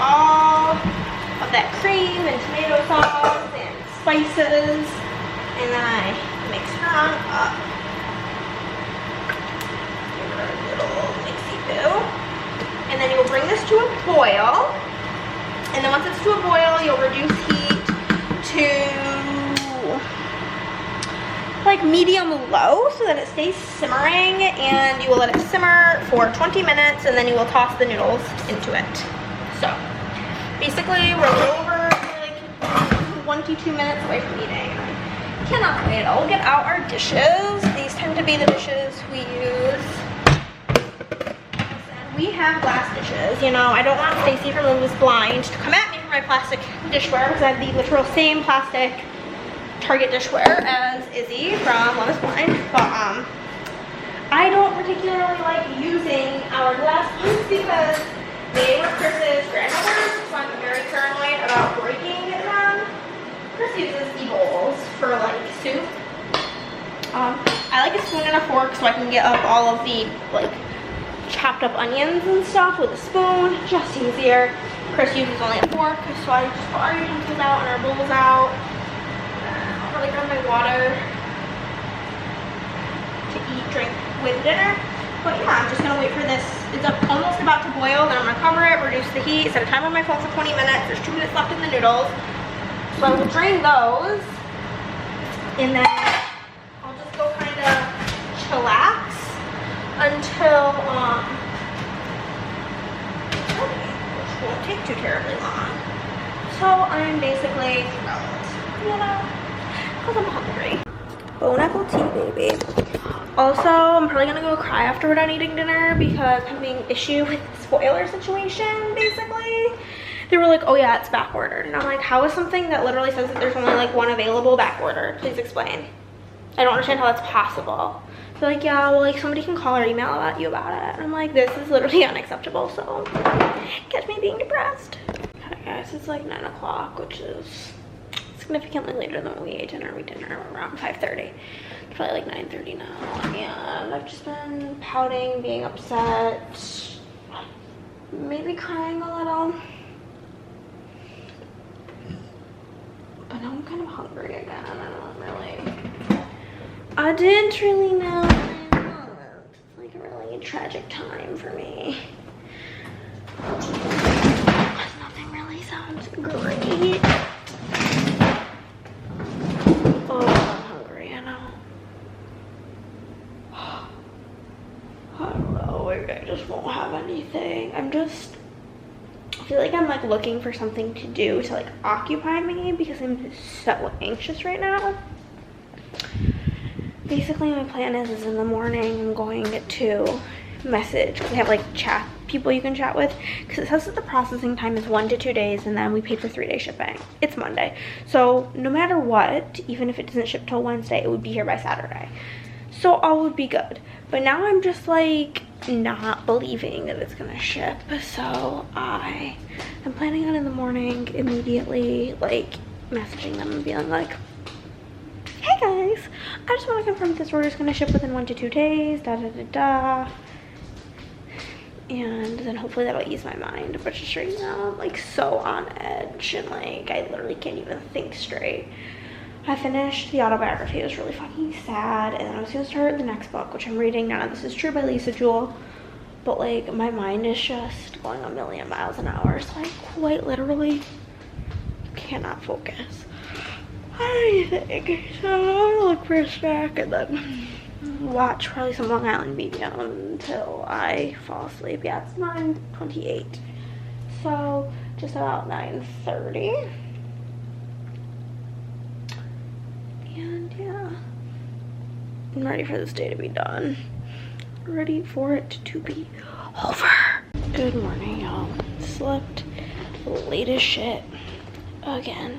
all of that cream and tomato sauce and spices, and then I mix her on up. Give her a little mixy-boo. And then you'll bring this to a boil. And then once it's to a boil, you'll reduce heat to like medium low so that it stays simmering, and you will let it simmer for 20 minutes and then you will toss the noodles into it. So basically we're a little over like 22 minutes away from eating. I cannot wait. I'll get out our dishes. These tend to be the dishes we use. We have glass dishes. You know, I don't want Stacy from Love Is Blind to come at me for my plastic dishware because I have the literal same plastic Target dishware as Izzy from Love Is Blind. But I don't particularly like using our glass ones because they were Chris's grandmother's, so I'm very paranoid about breaking them. Chris uses the bowls for like soup. I like a spoon and a fork so I can get up all of the like chopped up onions and stuff with a spoon, just easier. Chris uses only a fork, so I just put our utensils out and our bowls out. I'll probably grab my water to eat, drink with dinner. But yeah, I'm just gonna wait for this. It's almost about to boil, then I'm gonna cover it, reduce the heat, set a timer on my phone for 20 minutes. There's 2 minutes left in the noodles. So I will drain those, and then I'll just go kind of chillax until, which won't take too terribly long. So I'm basically thrilled, you know, because I'm hungry. Bon apple tea, baby. Also, I'm probably gonna go cry after we're done eating dinner because I'm having an issue with the spoiler situation, basically. They were like, oh yeah, it's back ordered. And I'm like, how is something that literally says that there's only like 1 available back ordered? Please explain. I don't understand how that's possible. They're like, yeah, well, like somebody can call or email you about it. And I'm like, this is literally unacceptable. So catch me being depressed. Okay guys, it's like 9 o'clock, which is significantly later than when we ate dinner. We dinner around 5:30. It's probably like 9:30 now. And I've just been pouting, being upset, maybe crying a little. But now I'm kind of hungry again. I didn't really know. It's like a really tragic time for me. Nothing really sounds great. Oh, I'm hungry, I know. I don't know, maybe I just won't have anything. I feel like I'm like looking for something to do to like occupy me because I'm so anxious right now. Basically my plan is in the morning I'm going to message, because they have like chat people you can chat with, because it says that the processing time is 1 to 2 days, and then we paid for 3-day shipping. It's Monday, so no matter what, even if it doesn't ship till Wednesday, it would be here by Saturday, so all would be good. But now I'm just like not believing that it's gonna ship, so I'm planning on in the morning immediately like messaging them and being like, hey guys, I just want to confirm that this order is going to ship within 1 to 2 days, and then hopefully that'll ease my mind. But just right now I'm like so on edge and like I literally can't even think straight. I finished the autobiography. It was really fucking sad, and then I was going to start the next book, which I'm reading now. This Is True by Lisa Jewell, but like my mind is just going a million miles an hour, so I quite literally cannot focus on anything. So I'm gonna look for a snack and then watch probably some Long Island Medium until I fall asleep. Yeah, it's 9:28, so just about 9:30. And yeah, I'm ready for this day to be done. Ready for it to be over. Good morning, y'all. Slept late as shit again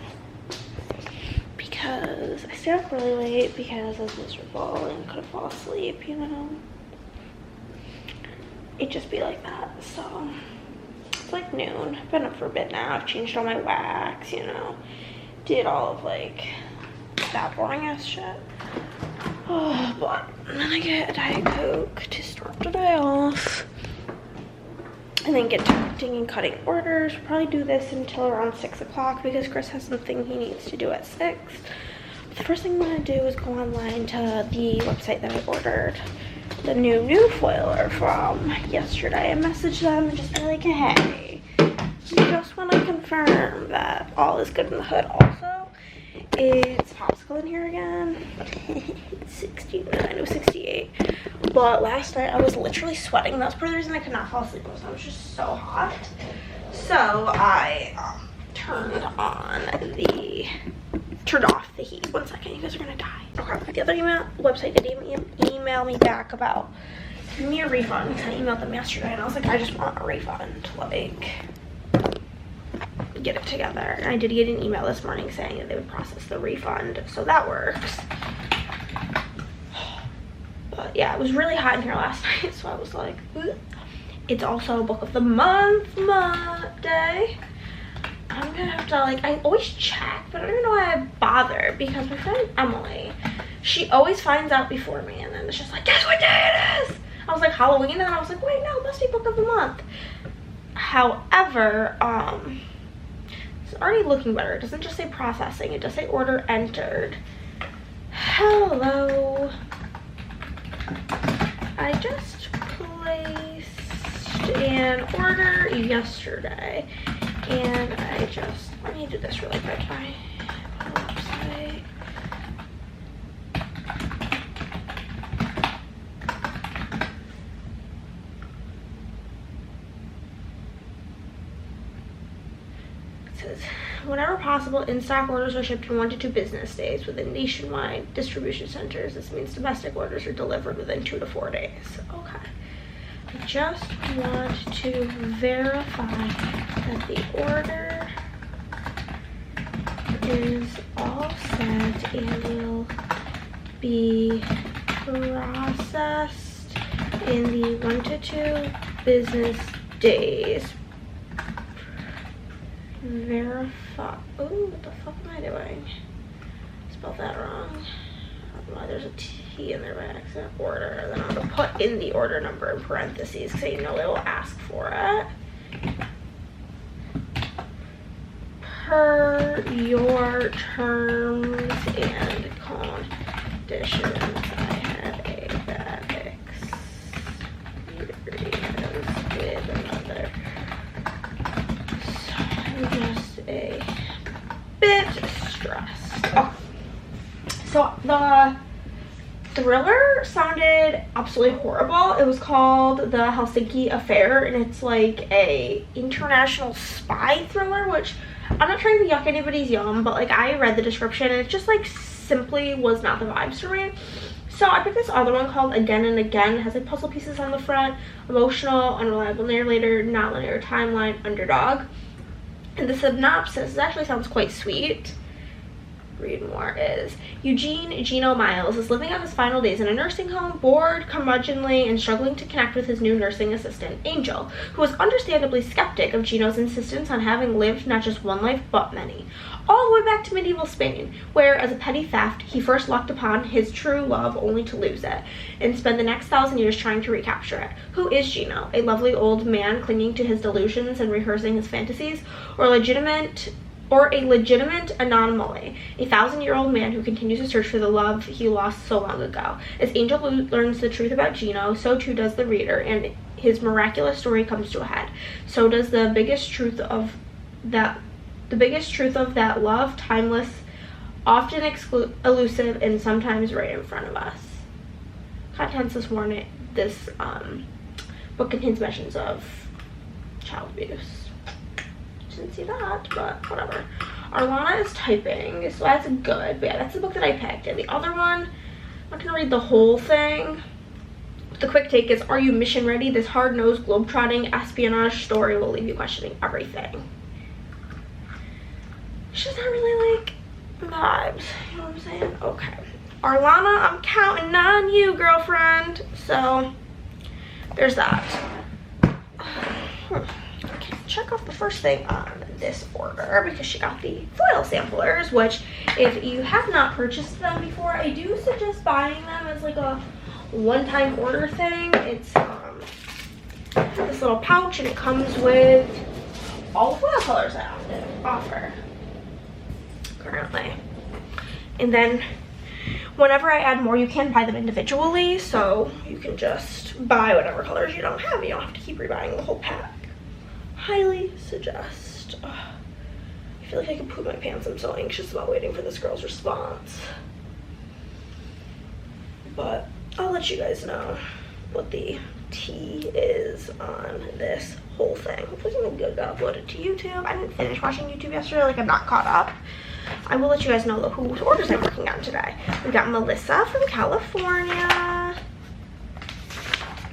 because I stayed up really late because I was miserable and couldn't fall asleep, you know. It'd just be like that. So it's like noon. I've been up for a bit now. I've changed all my wax, you know, did all of like that boring ass shit. Oh, but then I get a Diet Coke to start the day off, and then get to cutting and cutting orders. We'll probably do this until around 6 o'clock because Chris has something he needs to do at 6. The first thing I'm gonna do is go online to the website that I ordered the new foiler from yesterday and message them and just be like, hey, just want to confirm that all is good in the hood. Also, it's popsicle in here again. 69, it was 68. But last night I was literally sweating. That's part of the reason I could not fall asleep, because I was just so hot. So I turned off the heat. 1 second, you guys are gonna die. Okay, the other website did email me back about giving me a refund, because I emailed them yesterday and I was like, I just want a refund, like get it together. And I did get an email this morning saying that they would process the refund, so that works. But yeah, it was really hot in here last night, so I was like, ooh. It's also book of the month day. I'm gonna have to, like, I always check, but I don't even know why I bother, because my friend Emily, she always finds out before me, and then it's just like, guess what day it is? I was like Halloween, and then I was like, wait, no, it must be book of the month. However, it's already looking better. It doesn't just say processing, it does say order entered. Hello. I just placed an order yesterday, and let me do this really quick. My website. Whenever possible, in-stock orders are shipped in 1 to 2 business days within nationwide distribution centers. This means domestic orders are delivered within 2 to 4 days. Okay. I just want to verify that the order is all set and will be processed in the 1 to 2 business days. Verify. Oh, what the fuck am I doing? Spelled that wrong. I don't know why there's a T in there by accident. Order. Then I'm gonna put in the order number in parentheses because I know it will ask for it. Per your terms and conditions, I had a bad experience with another. Just a bit stressed. Oh. So the thriller sounded absolutely horrible. It was called The Helsinki Affair, and it's like a international spy thriller, which I'm not trying to yuck anybody's yum, but like I read the description and it just like simply was not the vibes for me. So I picked this other one called Again and Again. It has like puzzle pieces on the front, emotional, unreliable narrator, not linear timeline, underdog. And the synopsis actually sounds quite sweet. Read more is Eugene Gino Miles is living out his final days in a nursing home, bored, curmudgeonly, and struggling to connect with his new nursing assistant, Angel, who was understandably skeptic of Gino's insistence on having lived not just one life, but many. All the way back to medieval Spain, where, as a petty theft, he first lucked upon his true love only to lose it, and spend the next 1,000 years trying to recapture it. Who is Gino? A lovely old man clinging to his delusions and rehearsing his fantasies, or a legitimate anomaly, a 1,000-year-old man who continues to search for the love he lost so long ago? As Angel learns the truth about Gino, so too does the reader, and his miraculous story comes to a head. So does the biggest truth of that love, timeless, often elusive, and sometimes right in front of us. Contents this morning. This book contains mentions of child abuse. Didn't see that, but whatever. Arlana is typing, so that's good. But yeah, that's the book that I picked. And the other one, I'm not gonna read the whole thing. The quick take is, are you mission ready? This hard-nosed, globe-trotting espionage story will leave you questioning everything. It's just not really like vibes, you know what I'm saying? Okay. Arlana, I'm counting on you, girlfriend. So there's that. Okay, check off the first thing on this order because she got the foil samplers, which if you have not purchased them before, I do suggest buying them as like a one-time order thing. It's this little pouch, and it comes with all the foil colors I offer currently. And then whenever I add more, you can buy them individually, so you can just buy whatever colors you don't have. You don't have to keep rebuying the whole pack. Highly suggest. I feel like I could poop my pants. I'm so anxious about waiting for this girl's response. But I'll let you guys know what the tea is on this whole thing. Hopefully something good got uploaded to YouTube. I didn't finish watching YouTube yesterday, like I'm not caught up. I will let you guys know whose orders I'm working on today. We got Melissa from California,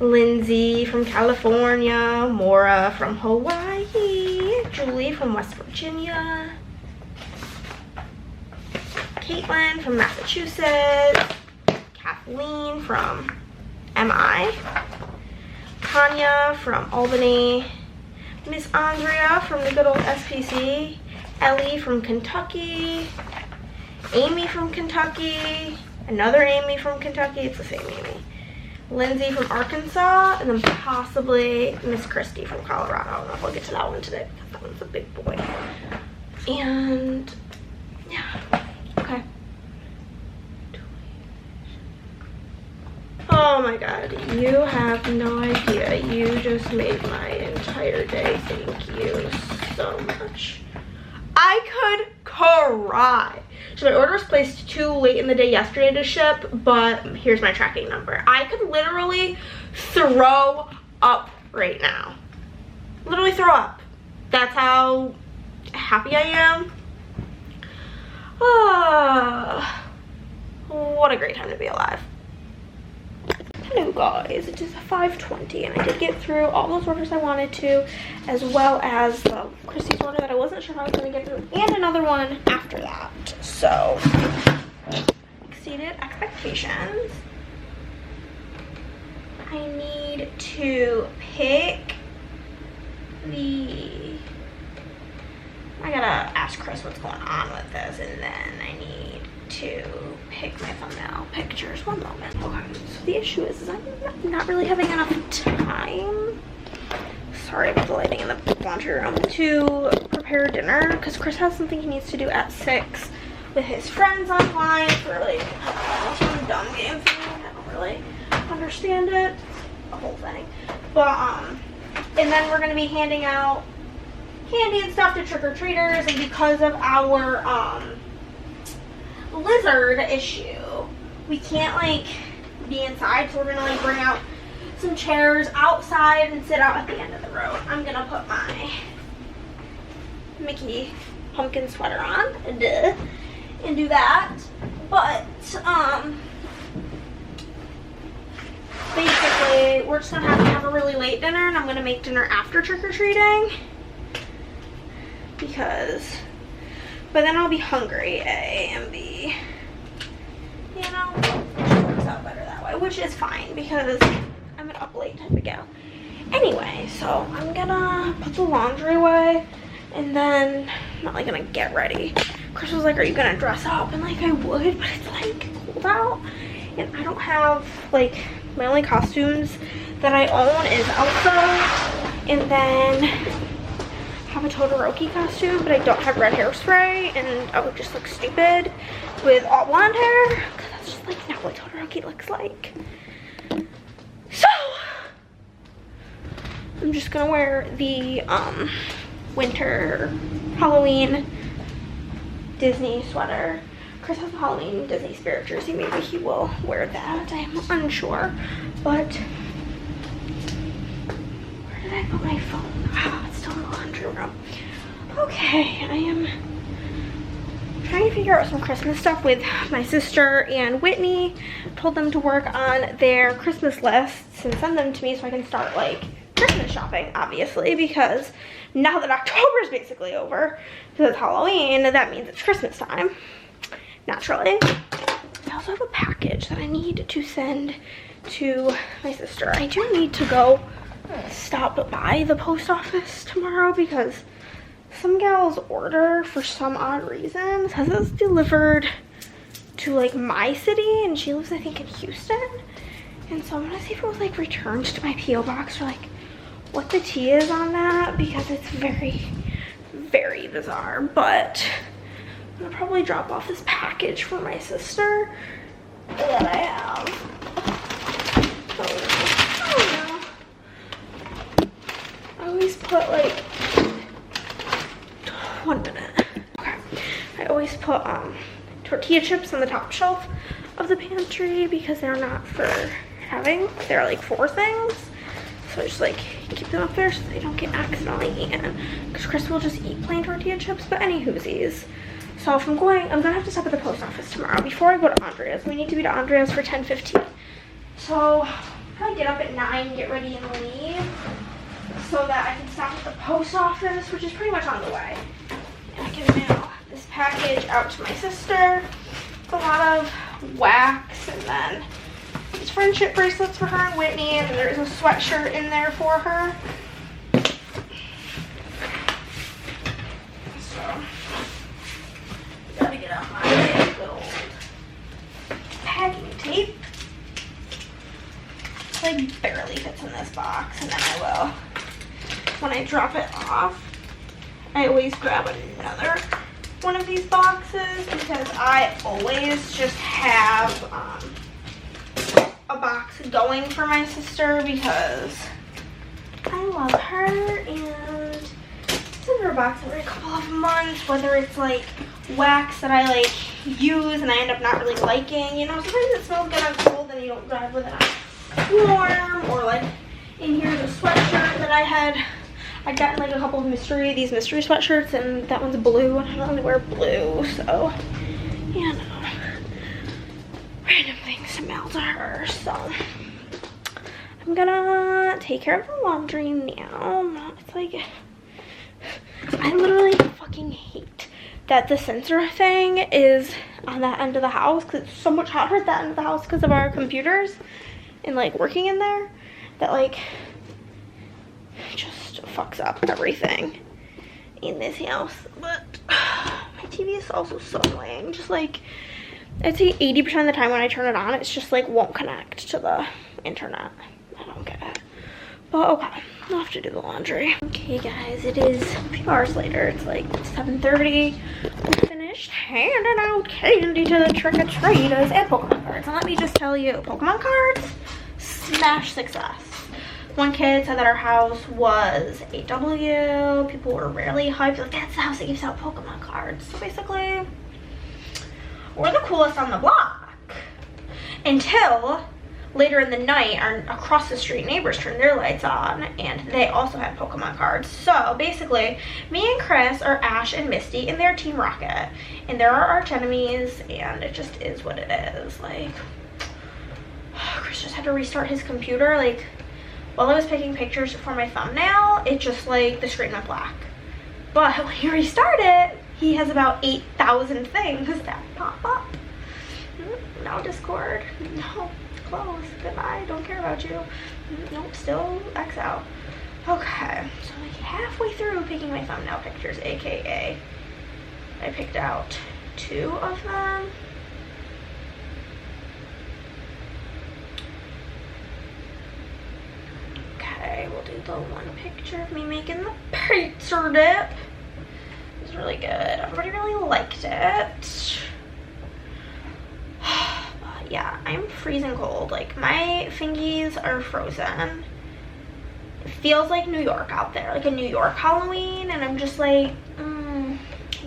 Lindsay from California, Maura from Hawaii, Julie from West Virginia, Caitlin from Massachusetts, Kathleen from MI, Tanya from Albany, Miss Andrea from the good old SPC, Ellie from Kentucky, Amy from Kentucky, another Amy from Kentucky, it's the same Amy, Lindsay from Arkansas, and then possibly Miss Christie from Colorado. I don't know if I'll get to that one today because that one's a big boy. And yeah, okay. Oh my god, you have no idea. You just made my entire day. Thank you so much. I could cry. So my order was placed too late in the day yesterday to ship, but here's my tracking number. I could literally throw up right now. Literally throw up. That's how happy I am. What a great time to be alive. Hello guys, it is 5:20 and I did get through all those orders I wanted to, as well as the Christie's order that I wasn't sure how I was going to get through, and another one after that. So, exceeded expectations. I need to pick the... I gotta ask Chris what's going on with this, and then I need to pick my thumbnail pictures. One moment. Okay, so the issue is I'm not really having enough time. Sorry about the lighting in the laundry room. To prepare dinner, because Chris has something he needs to do at 6 with his friends online for like some dumb game thing. I don't really understand it, the whole thing. But and then we're gonna be handing out candy and stuff to trick-or-treaters, and because of our lizard issue, we can't like be inside, so we're gonna like bring out some chairs outside and sit out at the end of the road. I'm gonna put my Mickey pumpkin sweater on, and do that. But basically we're just gonna have a really late dinner, and I'm gonna make dinner after trick-or-treating because but then I'll be hungry, A, and B, you know, it just works out better that way, which is fine because I'm an up late type of gal. Anyway, so I'm gonna put the laundry away, and then I'm not like gonna get ready. Chris was like, are you gonna dress up? And like, I would, but it's like cold out, and I don't have, like, my only costumes that I own is Elsa, and then have a Todoroki costume, but I don't have red hairspray, and I would just look stupid with all blonde hair, because that's just like not what Todoroki looks like. So I'm just gonna wear the winter Halloween Disney sweater. Chris has a Halloween Disney Spirit jersey. Maybe he will wear that. I am unsure, but where did I put my phone? Oh, it's still in the laundry room. Okay, I am trying to figure out some Christmas stuff with my sister and Whitney. Told them to work on their Christmas lists and send them to me so I can start like Christmas shopping, obviously, because now that October is basically over, because it's Halloween, that means it's Christmas time, naturally. I also have a package that I need to send to my sister. I do need to go stop by the post office tomorrow because some gal's order, for some odd reason, says it's delivered to like my city, and she lives I think in Houston, and so I'm gonna see if it was like returned to my P.O. box, or like what the tea is on that, because it's very, very bizarre. But I'm gonna probably drop off this package for my sister that I have. I don't know. I always put like, 1 minute. Okay. I always put tortilla chips on the top shelf of the pantry because they're not for having. They're like for things. So I just like keep them up there so they don't get accidentally eaten. Because Chris will just eat plain tortilla chips, but any whoosies. So if I'm gonna have to stop at the post office tomorrow before I go to Andrea's. We need to be to Andrea's for 10:15. So I'll probably get up at 9, get ready and leave, so that I can stop at the post office, which is pretty much on the way. And I can mail this package out to my sister. A lot of wax, and then these friendship bracelets for her and Whitney, and there's a sweatshirt in there for her. So, gotta get out my good old packing tape. box, and then I will, when I drop it off, I always grab another one of these boxes because I always just have a box going for my sister because I love her, and send her a box every couple of months, whether it's like wax that I like use and I end up not really liking. You know, sometimes it smells good on cold and you don't drive with it on warm, or like in here's a sweatshirt that I'd gotten like a couple of these mystery sweatshirts, and that one's blue and I don't really wear blue, so you know, random things smell to her. So I'm gonna take care of the laundry now. It's like, I literally fucking hate that the sensor thing is on that end of the house, because it's so much hotter at that end of the house because of our computers and like working in there, that like just fucks up everything in this house. But my TV is also so annoying. Just like, I'd say 80% of the time when I turn it on, it's just like won't connect to the internet. I don't get it. But okay, I'll have to do the laundry. Okay guys, it is a few hours later. It's like 7:30. I finished handing out candy to the trick-or-treaters and Pokemon cards. And let me just tell you, Pokemon cards, smash success. One kid said that our house was a W. People were really hyped. Like, that's the house that gives out Pokemon cards. So basically, we're the coolest on the block. Until later in the night, our across the street neighbors turned their lights on and they also had Pokemon cards. So basically, me and Chris are Ash and Misty and they're Team Rocket. And they're our arch enemies, and it just is what it is. Like, Chris just had to restart his computer. Like, while I was picking pictures for my thumbnail, it just like, the screen went black. But when you restart it, he has about 8,000 things that pop up. No Discord, no. Close. Goodbye. Don't care about you. Nope. Still X out. Okay. So I'm like halfway through picking my thumbnail pictures, aka I picked out 2 of them. Okay, we'll do the one picture of me making the pizza dip. It was really good. Everybody really liked it. Yeah, I'm freezing cold. Like, my fingies are frozen. It feels like New York out there, like a New York Halloween, and I'm just like,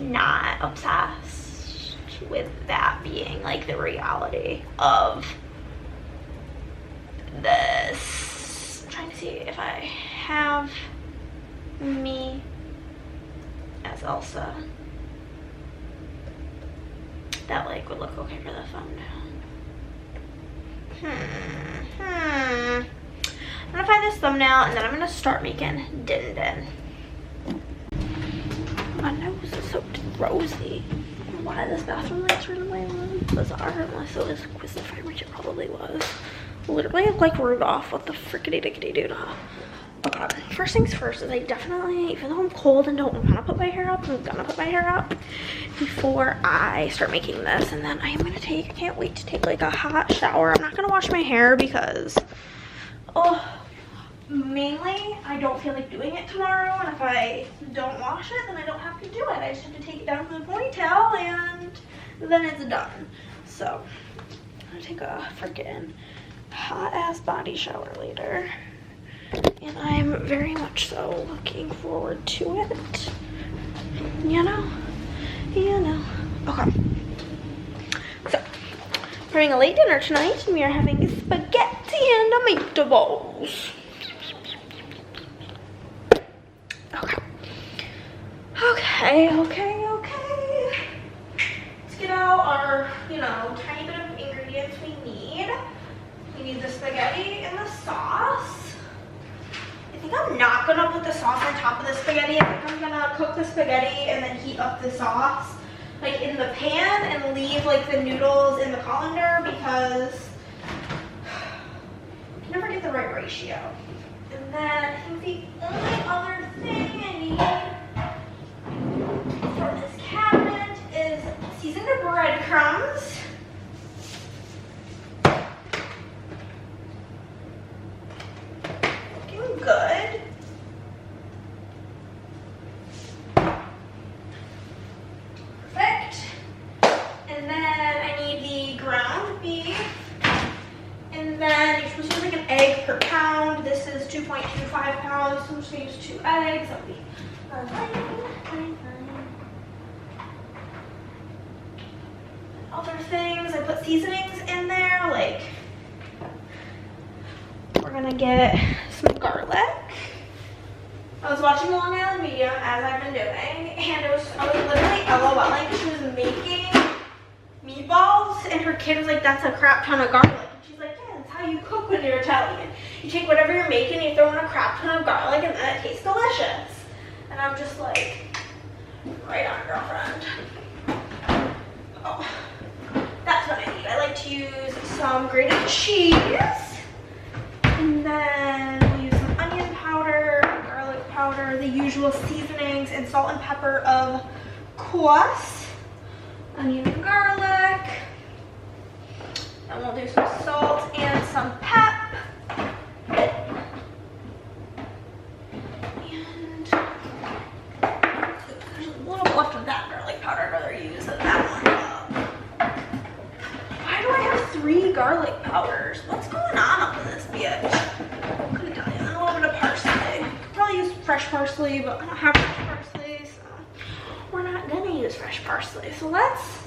not obsessed with that being like the reality of this. I'm trying to see if I have me as Elsa. That like would look okay for the thumbnail. I'm gonna find this thumbnail and then I'm gonna start making Din Din. My nose is so rosy. Why this bathroom lights are in my room? Bizarre, unless it was Quizified, which it probably was. Literally like Rudolph. What the frickety dickety doo dah. Okay, first things first is I definitely, even though I'm cold and don't want to put my hair up, I'm gonna put my hair up before I start making this. And then I am gonna take, I can't wait to take like a hot shower. I'm not gonna wash my hair because, mainly I don't feel like doing it tomorrow. And if I don't wash it, then I don't have to do it. I just have to take it down from the ponytail and then it's done. So I'm gonna take a freaking hot ass body shower later. And I'm very much so looking forward to it. You know. Okay. So, we're having a late dinner tonight, and we are having spaghetti and meatballs. Okay. Let's get out our, tiny bit of ingredients we need. We need the spaghetti and the sauce. I think I'm not gonna put the sauce on top of the spaghetti. I think I'm gonna cook the spaghetti and then heat up the sauce like in the pan and leave like the noodles in the colander because I can never get the right ratio. And then I think the only other thing I need from this cabinet is seasoned breadcrumbs. gonna use 2 eggs. That'll be fine. Other things, I put seasonings in there, like we're gonna get some garlic. I was watching Long Island Medium as I've been doing, and I was literally LOLing because she was making meatballs, and her kid was like, "That's a crap ton of garlic." And she's like, "Yeah, that's how you cook when you're Italian. You take whatever you're making, you throw in a crap ton of garlic, and then it tastes delicious." And I'm just like, right on, girlfriend. Oh, that's what I need. I like to use some grated cheese, and then we'll use some onion powder, garlic powder, the usual seasonings, and salt and pepper of course. Onion and garlic. And we'll do some salt and some pep. And there's a little bit left of that garlic powder. I'd rather use than that one. Why do I have 3 garlic powders? What's going on up in this bitch? Couldn't tell you. And a little bit of parsley. Could probably use fresh parsley, but I don't have fresh parsley, so we're not gonna use fresh parsley. So let's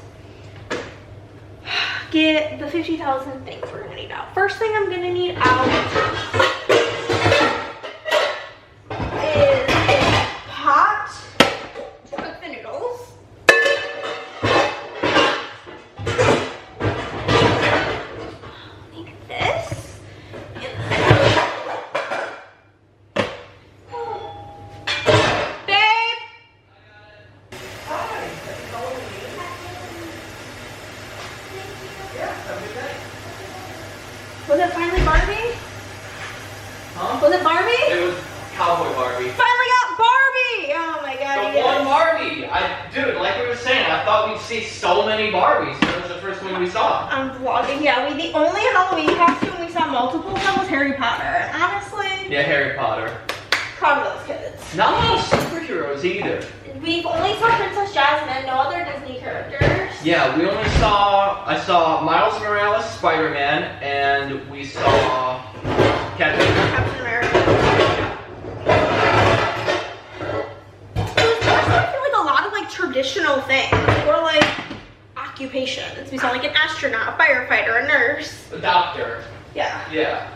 get the 50,000 things we're gonna need out. First thing I'm gonna need out is a pot to cook the noodles. Like this. Babe! Was it finally Barbie? Huh? Was it Barbie? It was Cowboy Barbie. Finally got Barbie! Oh my god. The one Barbie! Dude, like we were saying, I thought we'd see so many Barbies. That was the first one we saw. I'm vlogging. Yeah, the only Halloween costume we saw multiple of them was Harry Potter. And honestly, Yeah, Harry Potter. proud of those kids. Not a lot of superheroes either. We've only saw Princess Jasmine, no other Disney characters. Yeah, I saw Miles Morales, Spider-Man, and we saw Captain Captain America. It was also, I feel like, a lot of like traditional things. Or like occupations. We saw like an astronaut, a firefighter, a nurse. A doctor. Yeah. Yeah.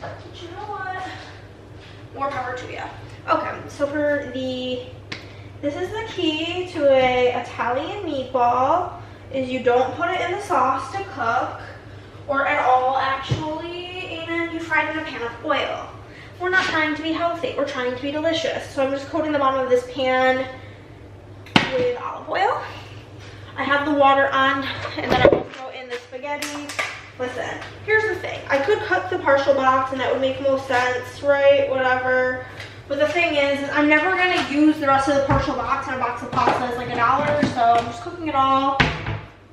But you know what? More power to you. Okay, so for this is the key to a Italian meatball, is you don't put it in the sauce to cook, or at all actually, and you fry it in a pan of oil. We're not trying to be healthy, we're trying to be delicious. So I'm just coating the bottom of this pan with olive oil. I have the water on, and then I will throw in the spaghetti. Listen, here's the thing. I could cut the partial box and that would make most sense, right? Whatever. But the thing is I'm never gonna use the rest of the partial box, and a box of pasta is like $1, so I'm just cooking it all.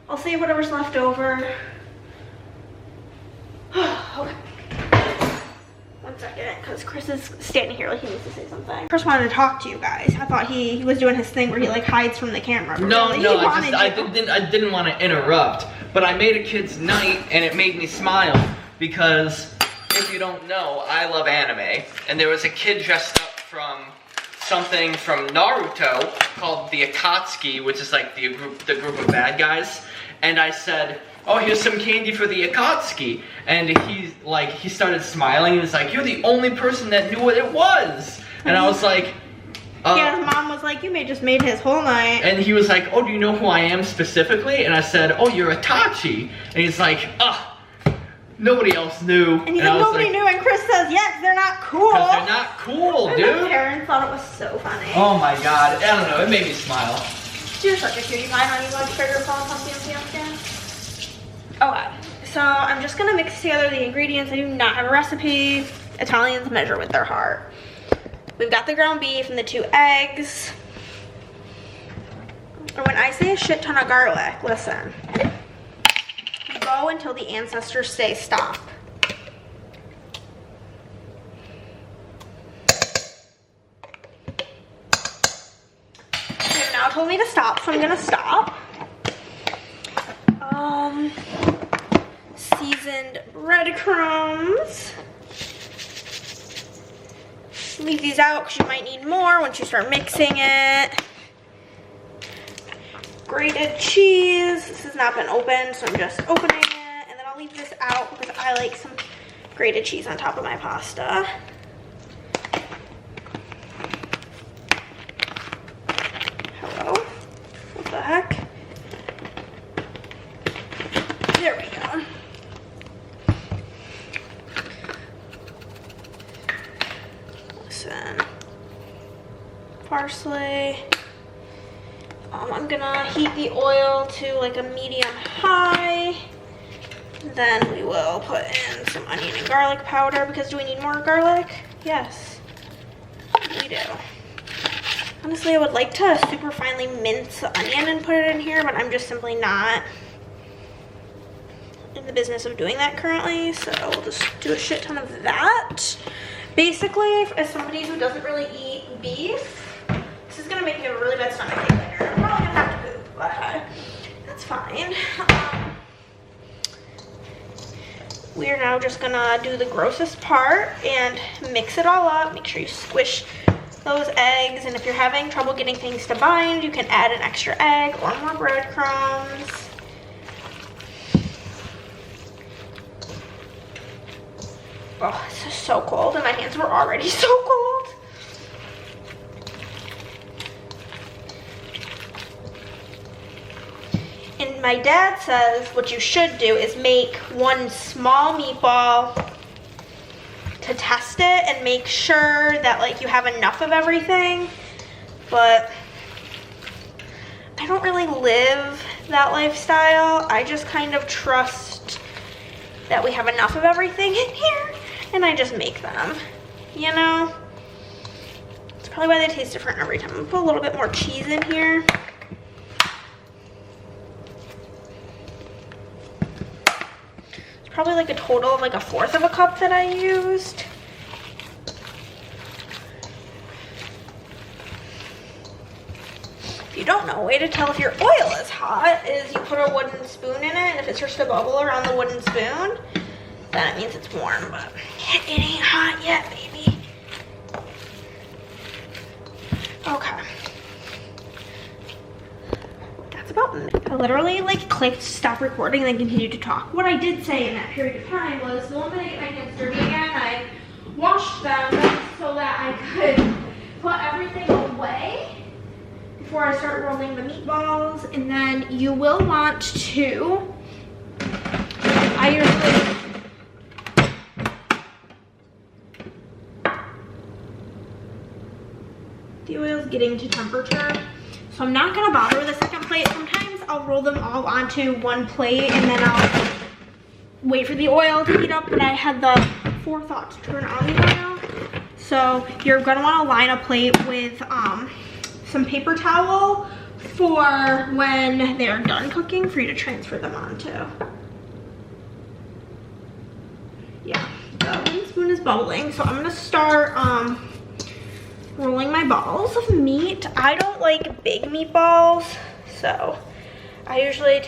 I'll save whatever's left over. Okay. 1 second, because Chris is standing here like he needs to say something. Chris wanted to talk to you guys. I thought he was doing his thing where he like hides from the camera. No, really, no, I didn't want to interrupt, but I made a kid's night and it made me smile because if you don't know, I love anime, and there was a kid dressed up from something from Naruto called the Akatsuki, which is like the group of bad guys, and I said, "Oh, here's some candy for the Akatsuki," and he started smiling and was like, "You're the only person that knew what it was," and I was like, yeah, his mom was like, "You just made his whole night." And he was like, "Oh, do you know who I am specifically?" And I said, "Oh, you're Itachi," and he's like, nobody else knew. And he's like, nobody knew, and Chris says, yes, they're not cool. Because they're not cool, and dude. My parents thought it was so funny. Oh my god, I don't know, it made me smile. You're such a cutie pie, honey bunch sugar plum pumpkin. Okay, so I'm just gonna mix together the ingredients. I do not have a recipe. Italians measure with their heart. We've got the ground beef and the 2 eggs. And when I say a shit ton of garlic, listen. Go until the ancestors say stop. They've now told me to stop, so I'm gonna stop. Seasoned breadcrumbs. Just leave these out because you might need more once you start mixing it. Grated cheese. This has not been opened, so I'm just opening it. And then I'll leave this out because I like some grated cheese on top of my pasta. Hello? What the heck? There we go. Listen. Parsley. I'm gonna heat the oil to like a medium high. Then we will put in some onion and garlic powder because do we need more garlic? Yes, we do. Honestly, I would like to super finely mince the onion and put it in here, but I'm just simply not in the business of doing that currently, so we'll just do a shit ton of that. Basically, as somebody who doesn't really eat beef, this is gonna make me a really bad stomach ache later. I'm probably gonna have to poop, but that's fine. We're now just gonna do the grossest part and mix it all up. Make sure you squish those eggs, and if you're having trouble getting things to bind, you can add an extra egg or more breadcrumbs. Oh, this is so cold, and my hands were already so cold. And my dad says what you should do is make one small meatball to test it and make sure that like you have enough of everything. But I don't really live that lifestyle. I just kind of trust that we have enough of everything in here, and I just make them, you know? It's probably why they taste different every time. I'm gonna put a little bit more cheese in here. Probably like a total of like 1/4 of a cup that I used. If you don't know, a way to tell if your oil is hot is you put a wooden spoon in it, and if it starts to bubble around the wooden spoon, then it means it's warm, but it ain't hot yet, baby. Okay. About me. I literally like clicked stop recording and then continued to talk. What I did say in that period of time was the moment I get my hands dirty again, I washed them so that I could put everything away before I start rolling the meatballs. And then you will want to, the oil's getting to temperature. So I'm not gonna bother with a second plate. Sometimes I'll roll them all onto one plate and then I'll wait for the oil to heat up, but I had the forethought to turn on the oil. So you're gonna wanna line a plate with some paper towel for when they're done cooking for you to transfer them onto. Yeah, the wooden spoon is bubbling, so I'm gonna start rolling my balls of meat. I don't like big meatballs, so I usually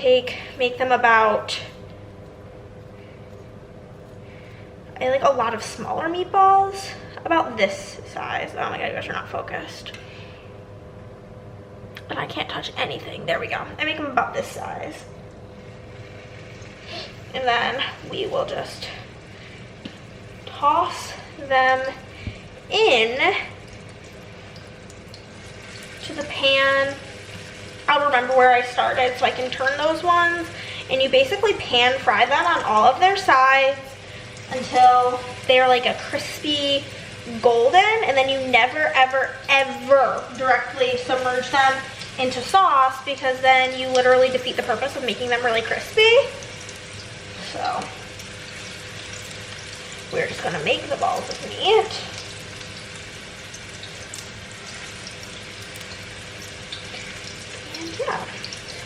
make them about, I like a lot of smaller meatballs, about this size. Oh my god, you guys are not focused. And I can't touch anything. There we go. I make them about this size. And then we will just toss them in to the pan. I'll remember where I started so I can turn those ones, and you basically pan fry them on all of their sides until they're like a crispy golden, and then you never ever ever directly submerge them into sauce because then you literally defeat the purpose of making them really crispy. So we're just gonna make the balls of meat. Yeah,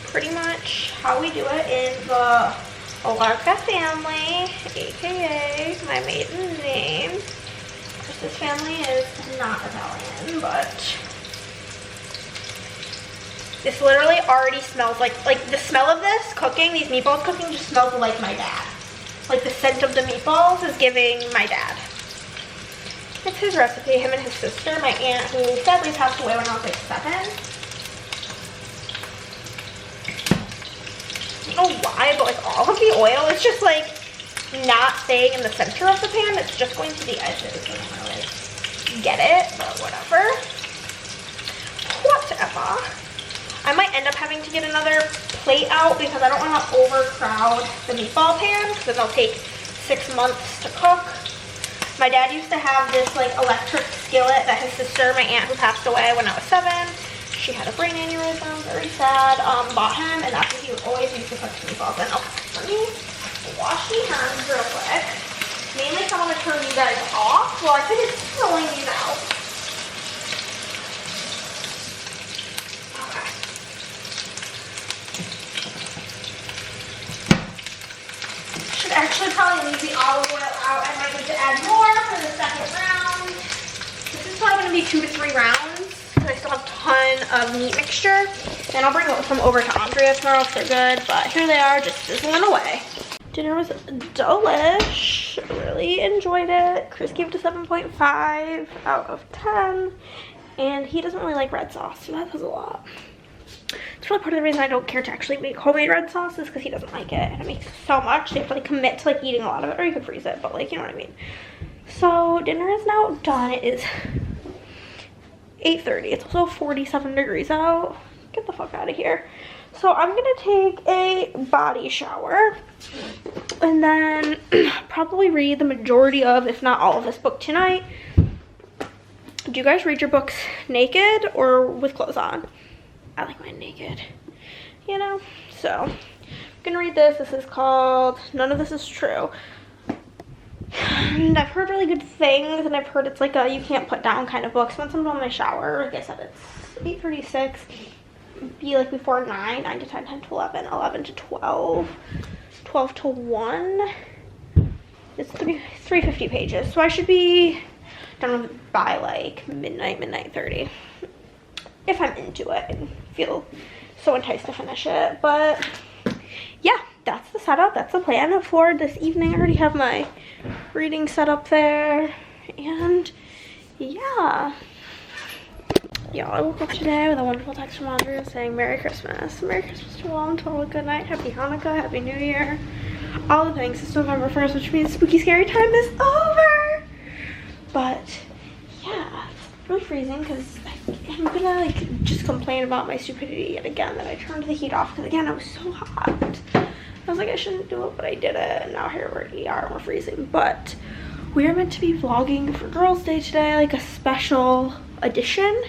pretty much how we do it in the Alarka family, aka my maiden name. Of course, this family is not Italian, but this literally already smells like the smell of this cooking, these meatballs cooking, just smells like my dad. Like the scent of the meatballs is giving my dad. It's his recipe, him and his sister, my aunt, who sadly passed away when I was like 7. I don't know why, but like all of the oil is just like not staying in the center of the pan. It's just going to the edges. I don't really get it, but whatever. Whatever. I might end up having to get another plate out because I don't want to overcrowd the meatball pan because it'll take 6 months to cook. My dad used to have this like electric skillet that his sister, my aunt who passed away when I was 7, she had a brain aneurysm, very sad, bought him, and that's what he would always use to cook meatballs in. Okay, let me wash my hands real quick. Mainly because I want to turn you guys off while I finish filling these out. Actually probably leave the olive oil out. I might need to add more for the second round. This is probably going to be 2 to 3 rounds because I still have a ton of meat mixture. And I'll bring some over to Andrea tomorrow for good. But here they are, just sizzling away. Dinner was delish. Really enjoyed it. Chris gave it a 7.5 out of 10. And he doesn't really like red sauce, so that was a lot. It's really part of the reason I don't care to actually make homemade red sauce is because he doesn't like it. And it makes so much. So you have to like commit to like eating a lot of it, or you could freeze it, but like, you know what I mean. So dinner is now done. It is 8:30. It's also 47 degrees out. Get the fuck out of here. So I'm gonna take a body shower and then probably read the majority of, if not all of this book tonight. Do you guys read your books naked or with clothes on? I like mine naked, you know? So, I'm gonna read this. This is called None of This Is True. And I've heard really good things, and I've heard it's like a you can't put down kind of book. So once I'm done my shower, like I said, it's 8:36. Be like before 9, 9 to 10, 10 to 11, 11 to 12, 12 to 1. It's 350 pages. So I should be done with it by like midnight 30. If I'm into it and feel so enticed to finish it. But yeah, that's the setup. That's the plan for this evening. I already have my reading set up there. And yeah. Y'all, I woke up today with a wonderful text from Andrea saying Merry Christmas. Merry Christmas to all and total good night. Happy Hanukkah. Happy New Year. All the things. It's November 1st, which means spooky scary time is over. But yeah, it's really freezing because I'm gonna like just complain about my stupidity yet again that I turned the heat off because again I was so hot. I was like I shouldn't do it, but I did it, and now here we are and we're freezing. But we are meant to be vlogging for Girls' Day today, like a special edition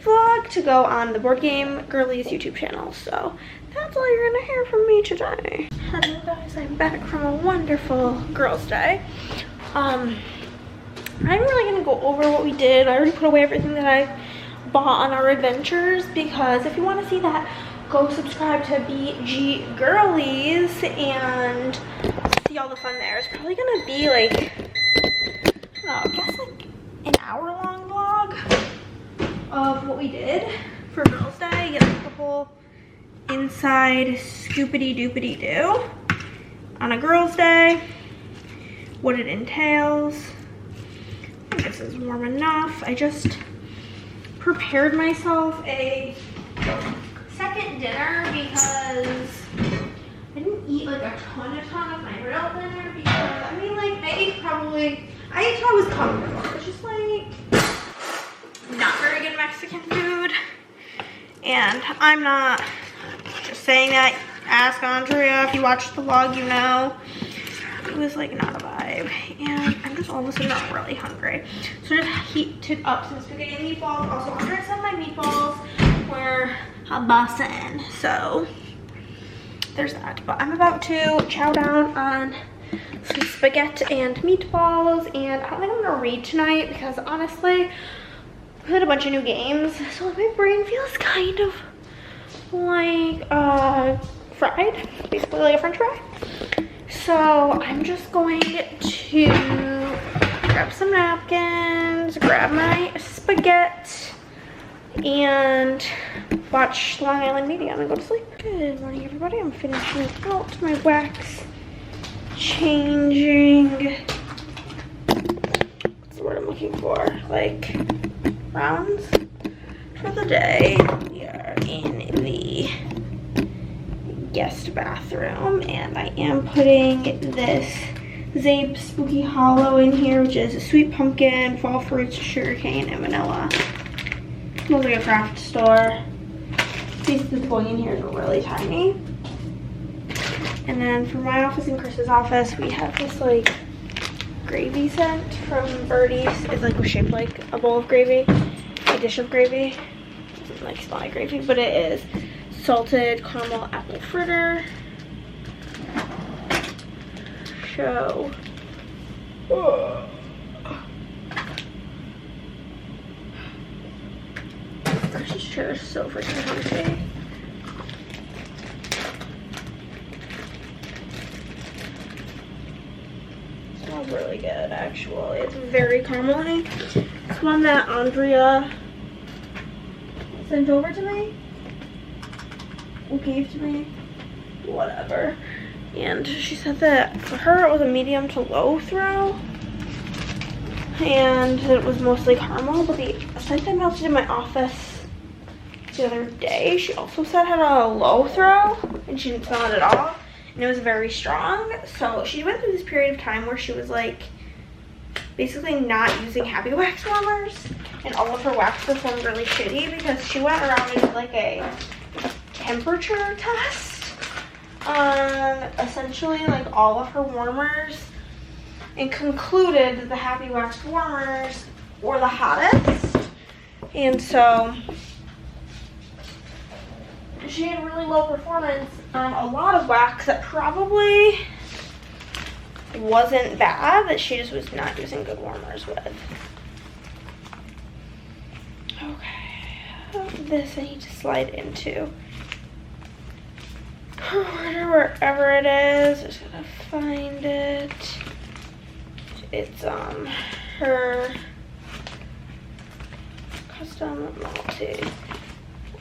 vlog to go on the Board Game Girlies YouTube channel. So that's all you're gonna hear from me today. Hello guys, I'm back from a wonderful Girls' Day. I'm really gonna go over what we did. I already put away everything that I bought on our adventures because if you want to see that, go subscribe to BG Girlies and see all the fun there. It's probably gonna be like, I don't know, I guess like an hour-long vlog of what we did for Girls' Day. Get like the whole inside scoopity-doopity-doo on a Girls' Day, what it entails. I think this is warm enough. I just prepared myself a second dinner because I didn't eat like a ton of my real dinner because I mean like I ate till I was comfortable. It's just like not very good Mexican food, and I'm not just saying that. Ask Andrea, if you watched the vlog, you know it was like not a vibe, and I'm just all of a sudden not really hungry. So I just heated up some spaghetti and meatballs. Also, Andrea said my meatballs were a bussin', so there's that. But I'm about to chow down on some spaghetti and meatballs, and I don't think I'm gonna read tonight because honestly, I played a bunch of new games, so my brain feels kind of like fried, basically like a french fry. So I'm just going to grab some napkins, grab my spaghetti, and watch Long Island Media and go to sleep. Good morning, everybody. I'm finishing out my wax changing. What's the word I'm looking looking for? Like rounds for the day. We are in the guest bathroom, and I am putting this Zabe Spooky Hollow in here, which is a sweet pumpkin, fall fruits, sugarcane, and vanilla. Smells like a craft store. These the toy in here is really tiny. And then for my office and Chris's office, we have this like gravy scent from Birdie's. It's like shaped like a bowl of gravy, a dish of gravy. It doesn't like smell like gravy, but it is salted caramel apple fritter. So, Chris's chair is so freaking comfy. Smells really good, actually. It's very caramely. It's one that Andrea sent over to me, gave to me, whatever. And she said that for her it was a medium to low throw, and that it was mostly caramel. But the scent I melted in my office the other day, she also said had a low throw, and she didn't smell it at all, and it was very strong. So she went through this period of time where she was like basically not using happy wax warmers, and all of her wax performed really shitty because she went around and did like a temperature test on essentially like all of her warmers, and concluded that the happy wax warmers were the hottest. And so she had really low performance on a lot of wax that probably wasn't bad, that she just was not using good warmers with. Okay, this I need to slide into wherever it is. I just gotta find it. It's her custom multi.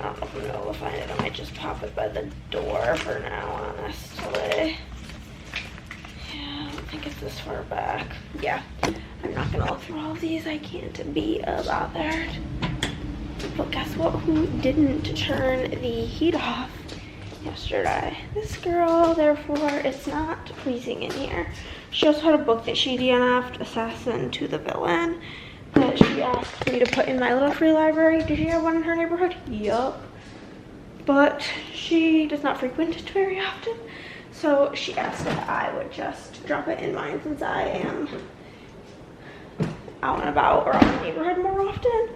I don't know if I'm gonna be able to find it. I might just pop it by the door for now, honestly. Yeah, I don't think it's this far back. Yeah, I'm not gonna look through all of these. I can't be bothered. But guess what? Who didn't turn the heat off yesterday? This girl. Therefore, it's not freezing in here. She also had a book that she DNF'd, Assassin to the Villain, that she asked me to put in my little free library. Did she have one in her neighborhood? Yup. But she does not frequent it very often, so she asked if I would just drop it in mine since I am out and about or out in the neighborhood more often.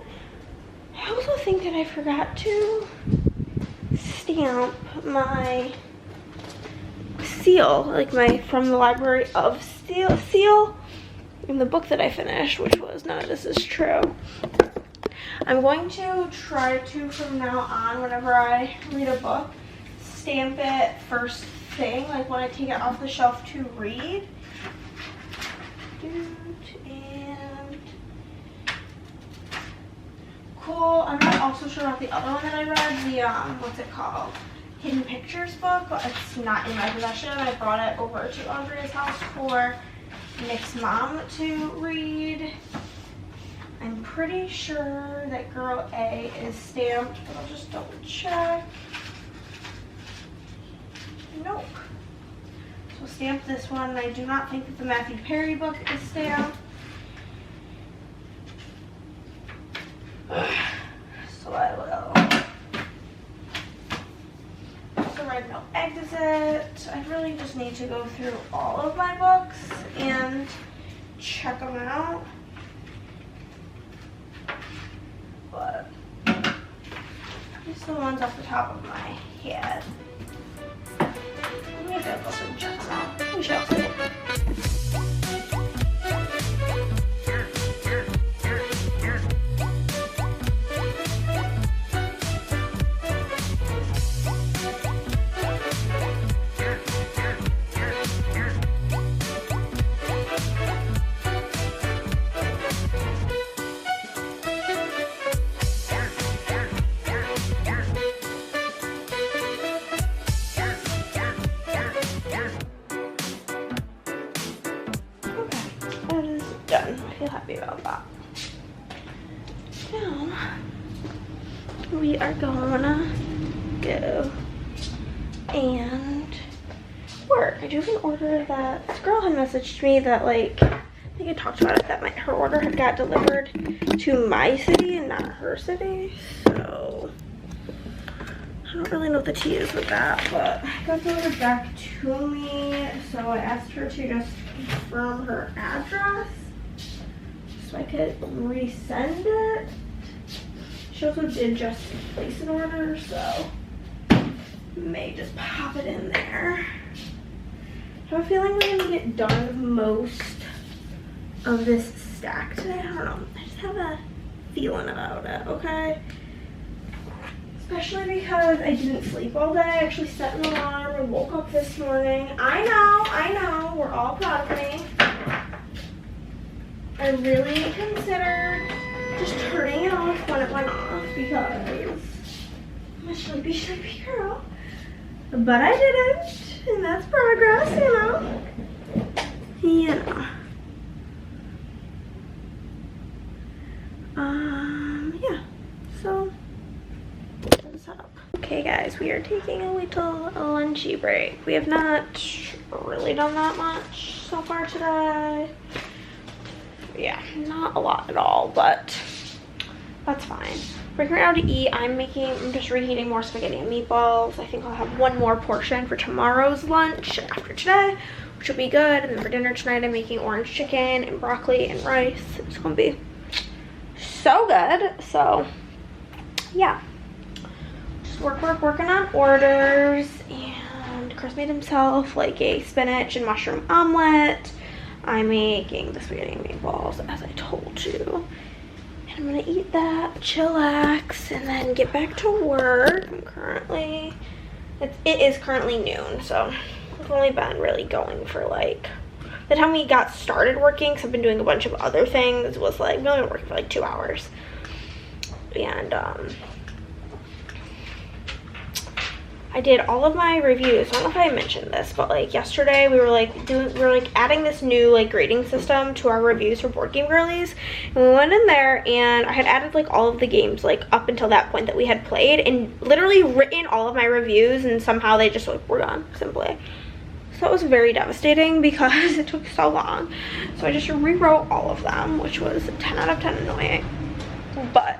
I also think that I forgot to stamp my seal, like my from the library of seal in the book that I finished, which was None of This Is True. I'm going to try to, from now on, whenever I read a book, stamp it first thing, like when I take it off the shelf to read. And cool. I'm not also sure about the other one that I read, the what's it called? Hidden Pictures book, but it's not in my possession. I brought it over to Andrea's house for Nick's mom to read. I'm pretty sure that Girl A is stamped, but I'll just double check. Nope. So we'll stamp this one. I do not think that the Matthew Perry book is stamped. So I will. So Red No Exit. I really just need to go through all of my books and check them out. But these are the ones off the top of my head. I'm gonna go and check them out. We shall see. we are gonna go and work. I do have an order that this girl had messaged me that, like, I think I talked about it, that her order had got delivered to my city and not her city. So I don't really know what the tea is with that, but it got delivered back to me. So I asked her to just confirm her address so I could resend it. She also did just place an order, so may just pop it in there. I have a feeling we're gonna get done with most of this stack today. I don't know. I just have a feeling about it, okay? Especially because I didn't sleep all day. I actually set an alarm and woke up this morning. I know, we're all proud of me. I really considered just turning it off when it went off because I'm a sleepy girl. But I didn't, and that's progress, you know. Yeah, so that's up. Okay guys, we are taking a little lunchy break. We have not really done that much so far today. Yeah, not a lot at all, but that's fine. Breaking right now to eat. I'm just reheating more spaghetti and meatballs. I think I'll have one more portion for tomorrow's lunch after today, which will be good. And then for dinner tonight, I'm making orange chicken and broccoli and rice. It's gonna be so good. So yeah, just working on orders. And Chris made himself like a spinach and mushroom omelet. I'm making the spaghetti and meatballs as I told you. And I'm gonna eat that, chillax, and then get back to work. It is currently noon, so I've only been really going for like, the time we got started working, because I've been doing a bunch of other things, was like, we've only been working for like 2 hours. And I did all of my reviews. I don't know if I mentioned this, but like yesterday we were adding this new like grading system to our reviews for Board Game Girlies. And we went in there and I had added like all of the games like up until that point that we had played and literally written all of my reviews, and somehow they just like were gone simply. So it was very devastating because it took so long. So I just rewrote all of them, which was 10 out of 10 annoying. But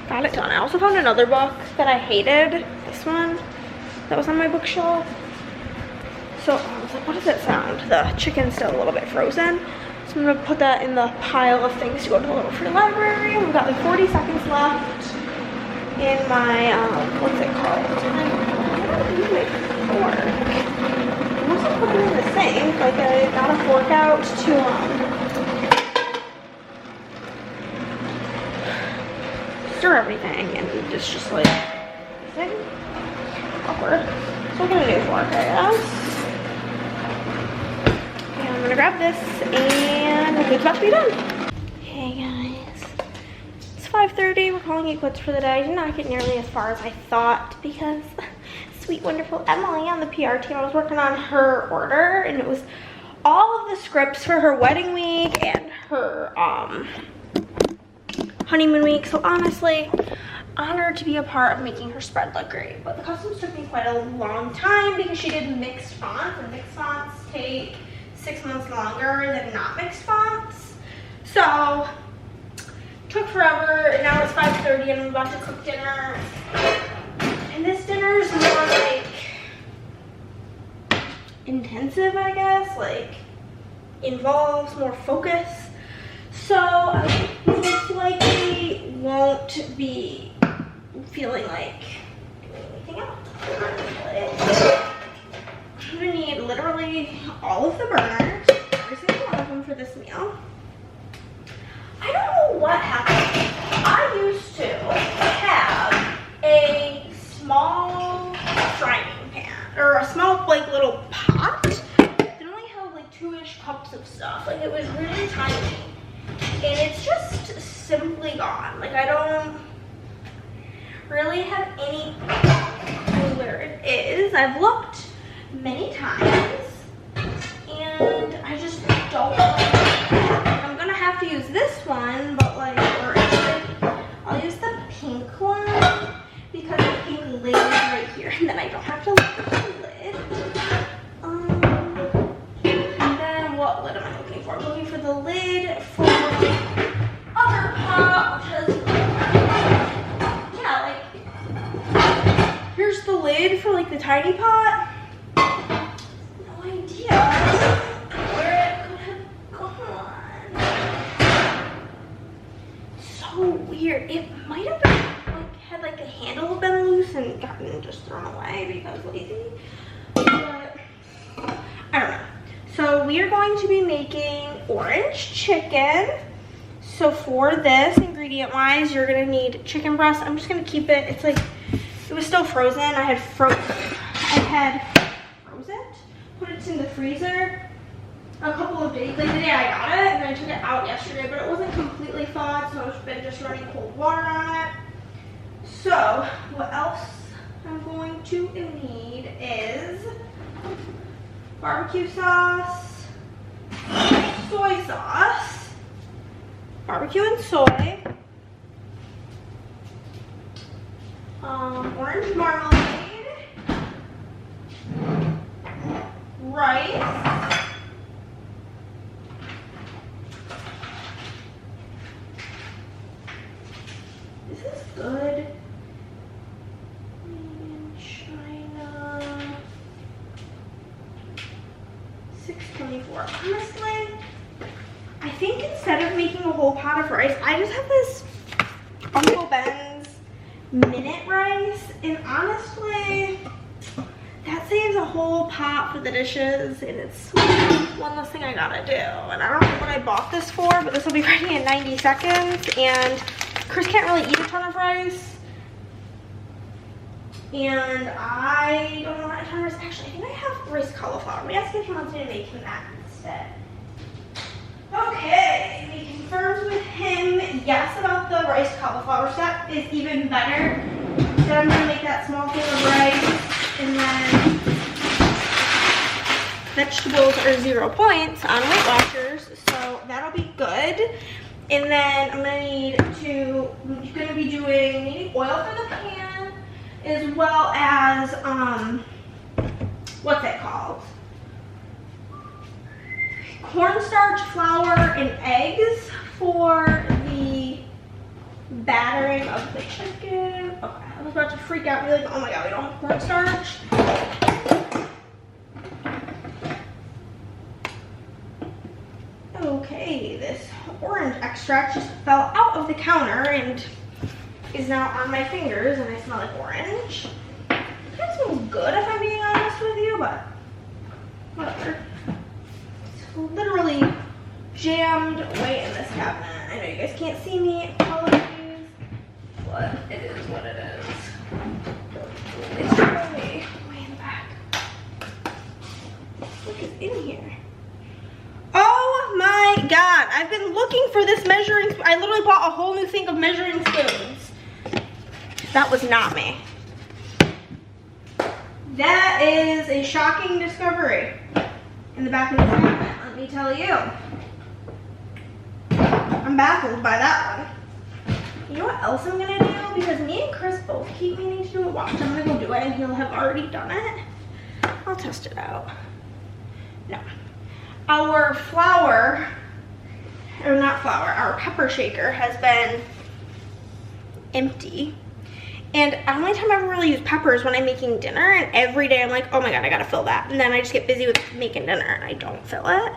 got it done. I also found another book that I hated. This one that was on my bookshelf. So I was like, what does it sound? The chicken's still a little bit frozen. So I'm gonna put that in the pile of things to go to the little free library. We've got like 40 seconds left in my, what's it called? I don't use my fork. I must have put it in the sink. Like I got a fork out to, stir everything, and it's just like awkward. So I'm gonna do fork, I guess. And I'm gonna grab this, and I think it's about to be done. Hey guys, it's 5:30. We're calling it quits for the day. I did not get nearly as far as I thought because sweet, wonderful Emily on the PR team, I was working on her order, and it was all of the scripts for her wedding week and her honeymoon week. So honestly, honored to be a part of making her spread look great. But the customs took me quite a long time because she did mixed fonts, and mixed fonts take 6 months longer than not mixed fonts. So took forever, and now it's 5:30 and I'm about to cook dinner. And this dinner is more like intensive, I guess, like involves more focus. So I most likely won't be feeling like doing anything else. I'm gonna need literally all of the burners, every single one of them for this meal. I don't know what happened. I used to have a small frying pan, or a small like little pot that only held like 2-ish cups of stuff. Like it was really tiny. And it's just simply gone. Like I don't really have any clue where it is. I've looked many times and I just don't know. I'm gonna have to use this one, but like, or actually, I'll use the pink one because I think the lid is right here, and then I don't have to look at the lid. And then what lid am I looking for? I'm looking for the lid for the other pot, which is, yeah, like, here's the lid for like the tiny pot. No idea where it could have gone. So weird. It might have been like had like the handle been loose and gotten just thrown away because lazy. But I don't know. So we are going to be making orange chicken. So for this, ingredient wise, you're gonna need chicken breast. I'm just gonna keep it. It's like it was still frozen. I had froze it, put it in the freezer a couple of days, like the day I got it, and I took it out yesterday, but it wasn't completely thawed, so I've been just running cold water on it. So what else I'm going to need is barbecue sauce, soy sauce, barbecue and soy, orange marmalade, rice, is this good? Made in China. $6.24. Honestly, I think instead of making a whole pot of rice, I just have this Uncle Ben's minute rice, and honestly, that saves a whole pot for the dishes, and it's one less thing I gotta do. And I don't know what I bought this for, but this will be ready in 90 seconds, and Chris can't really eat a ton of rice. And I don't know what a ton of rice. Actually, I think I have rice cauliflower. Let me ask if he wants me to make him that instead. Okay, we confirmed with him yes about the rice cauliflower step is even better. Then I'm gonna make that small thing of rice, and then vegetables are 0 points on Weight Watchers, so that'll be good. And then I'm gonna be doing needing oil for the pan, as well as what's it called? Cornstarch, flour, and eggs for the battering of the chicken. Okay, I was about to freak out and be like, oh my god, we don't have cornstarch. Okay, this orange extract just fell out of the counter and is now on my fingers, and I smell like orange. It kind of smells good if I'm being honest with you, but whatever. It's literally jammed away in this cabinet. I know you guys can't see me, apologies, but it is what it is. It's really way in the back. What is in here? Oh my god, I've been looking for this measuring, I literally bought a whole new thing of measuring spoons. That was not me. That is a shocking discovery in the back of the cabinet, let me tell you. I'm baffled by that one. You know what else I'm gonna do? Because me and Chris both keep meaning to do a watch. I'm gonna go do it and he'll have already done it. I'll test it out. No. Our flour, or not flour, our pepper shaker has been empty. And the only time I ever really use peppers when I'm making dinner, and every day I'm like, oh my god, I gotta fill that. And then I just get busy with making dinner and I don't fill it.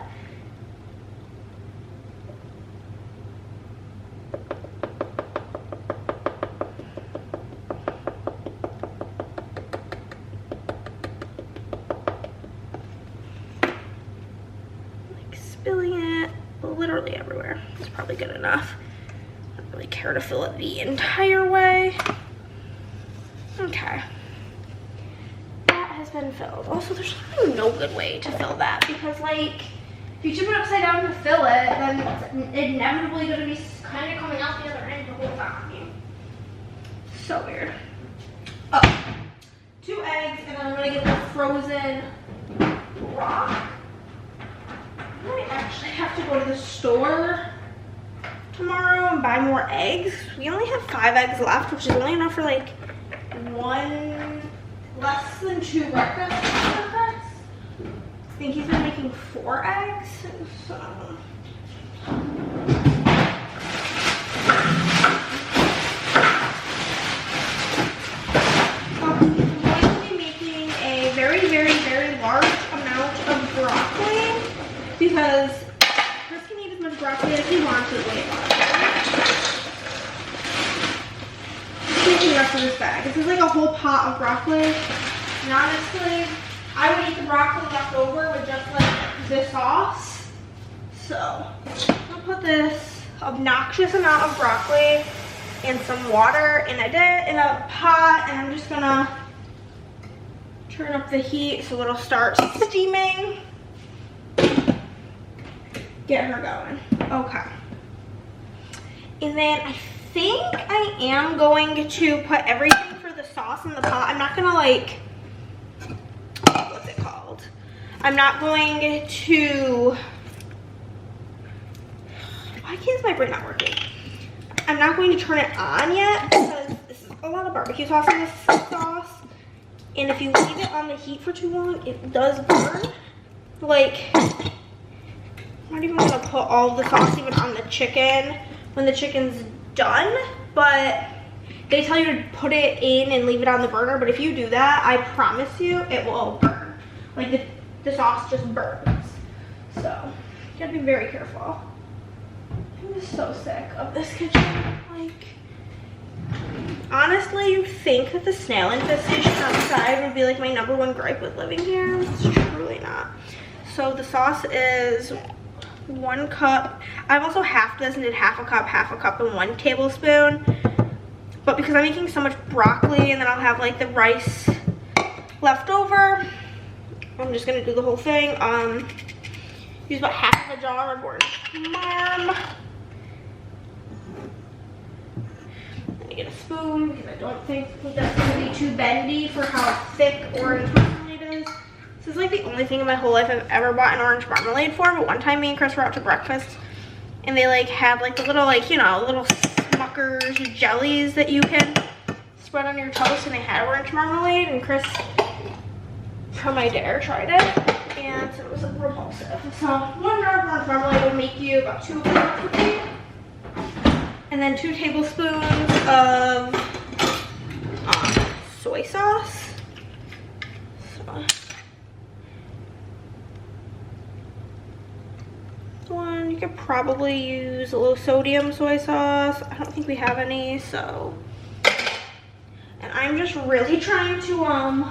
Like spilling it literally everywhere. It's probably good enough. I don't really care to fill it the entire way. Okay, that has been filled. Also, there's really no good way to fill that because, like, if you tip it upside down to fill it, then it's inevitably going to be kind of coming out the other end the whole time. So weird. Oh, 2 eggs, and then I'm going to get the frozen rock. I might actually have to go to the store tomorrow and buy more eggs. We only have 5 eggs left, which is only enough for like less than 2 breakfasts for Chris. I think he's been making 4 eggs, so. I'm going to be making a very, very, very large amount of broccoli because Chris can eat as much broccoli as he wants with weight loss. The rest of this bag. This is like a whole pot of broccoli. And honestly, I would eat the broccoli left over with just like this sauce. So I'll put this obnoxious amount of broccoli and some water in a pot, and I'm just gonna turn up the heat so it'll start steaming. Get her going. Okay. And then I think I am going to put everything for the sauce in the pot. I'm not gonna like, what's it called? I'm not going to, why is my brain not working? I'm not going to turn it on yet because this is a lot of barbecue sauce in this sauce. And if you leave it on the heat for too long, it does burn. Like, I'm not even gonna put all the sauce even on the chicken when the chicken's done, but they tell you to put it in and leave it on the burner, but if you do that, I promise you it will burn. Like the sauce just burns. So you gotta be very careful. I'm just so sick of this kitchen. Like, honestly, you think that the snail infestation outside would be like my #1 gripe with living here? It's truly not. So the sauce is 1 cup. I've also halved this and did half a cup, and 1 tablespoon. But because I'm making so much broccoli and then I'll have like the rice left over, I'm just gonna do the whole thing. Use about half of a jar of orange marm. Let me get a spoon because I don't think that's gonna be too bendy for how thick orange marmalade is. This is like the only thing in my whole life I've ever bought an orange marmalade for, but one time me and Chris were out to breakfast and they like had like the little, like, you know, little Smuckers jellies that you can spread on your toast, and they had orange marmalade, and Chris, for my dare, tried it, and it was repulsive. So 1 jar of orange marmalade would make you about 2 of them, and then 2 tablespoons of soy sauce. So. You could probably use a low sodium soy sauce. I don't think we have any, so. And I'm just really trying to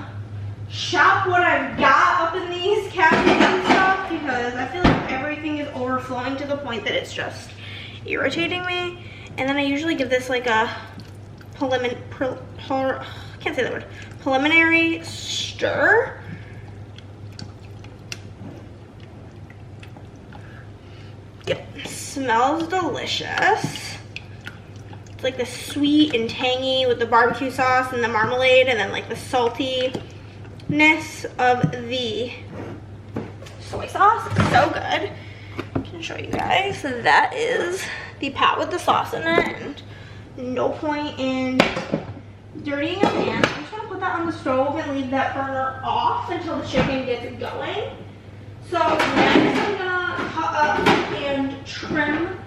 shop what I've got up in these cabinets and stuff because I feel like everything is overflowing to the point that it's just irritating me. And then I usually give this like a preliminary stir. Yep, smells delicious. It's like the sweet and tangy with the barbecue sauce and the marmalade, and then like the saltiness of the soy sauce. It's so good. I can show you guys. So that is the pot with the sauce in it, and no point in dirtying a pan. I'm just gonna put that on the stove and leave that burner off until the chicken gets going. So next I'm gonna cut up and trim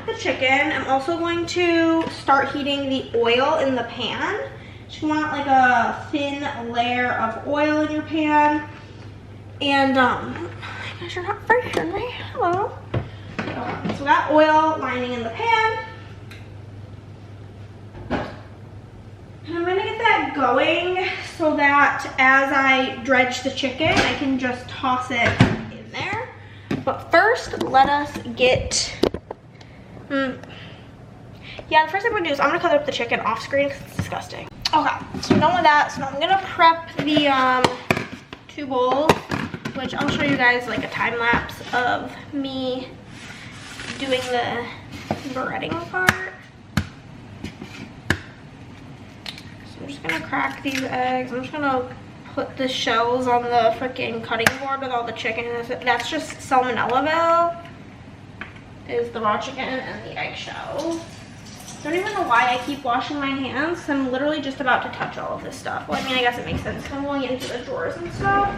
the chicken. I'm also going to start heating the oil in the pan. You want like a thin layer of oil in your pan. And you guys are not friction me. Hello. So got oil lining in the pan. And I'm gonna get that going so that as I dredge the chicken, I can just toss it in there. But first, let us get, yeah, the first thing I'm gonna do is I'm gonna cut up the chicken off screen because it's disgusting. Okay, so done with that. So now I'm gonna prep the 2 bowls, which I'll show you guys like a time lapse of me doing the breading part. I'm just gonna crack these eggs. I'm just gonna put the shells on the freaking cutting board with all the chicken. That's just salmonellaville, is the raw chicken and the egg shells. Don't even know why I keep washing my hands. I'm literally just about to touch all of this stuff. Well, I mean, I guess it makes sense. I'm going into the drawers and stuff.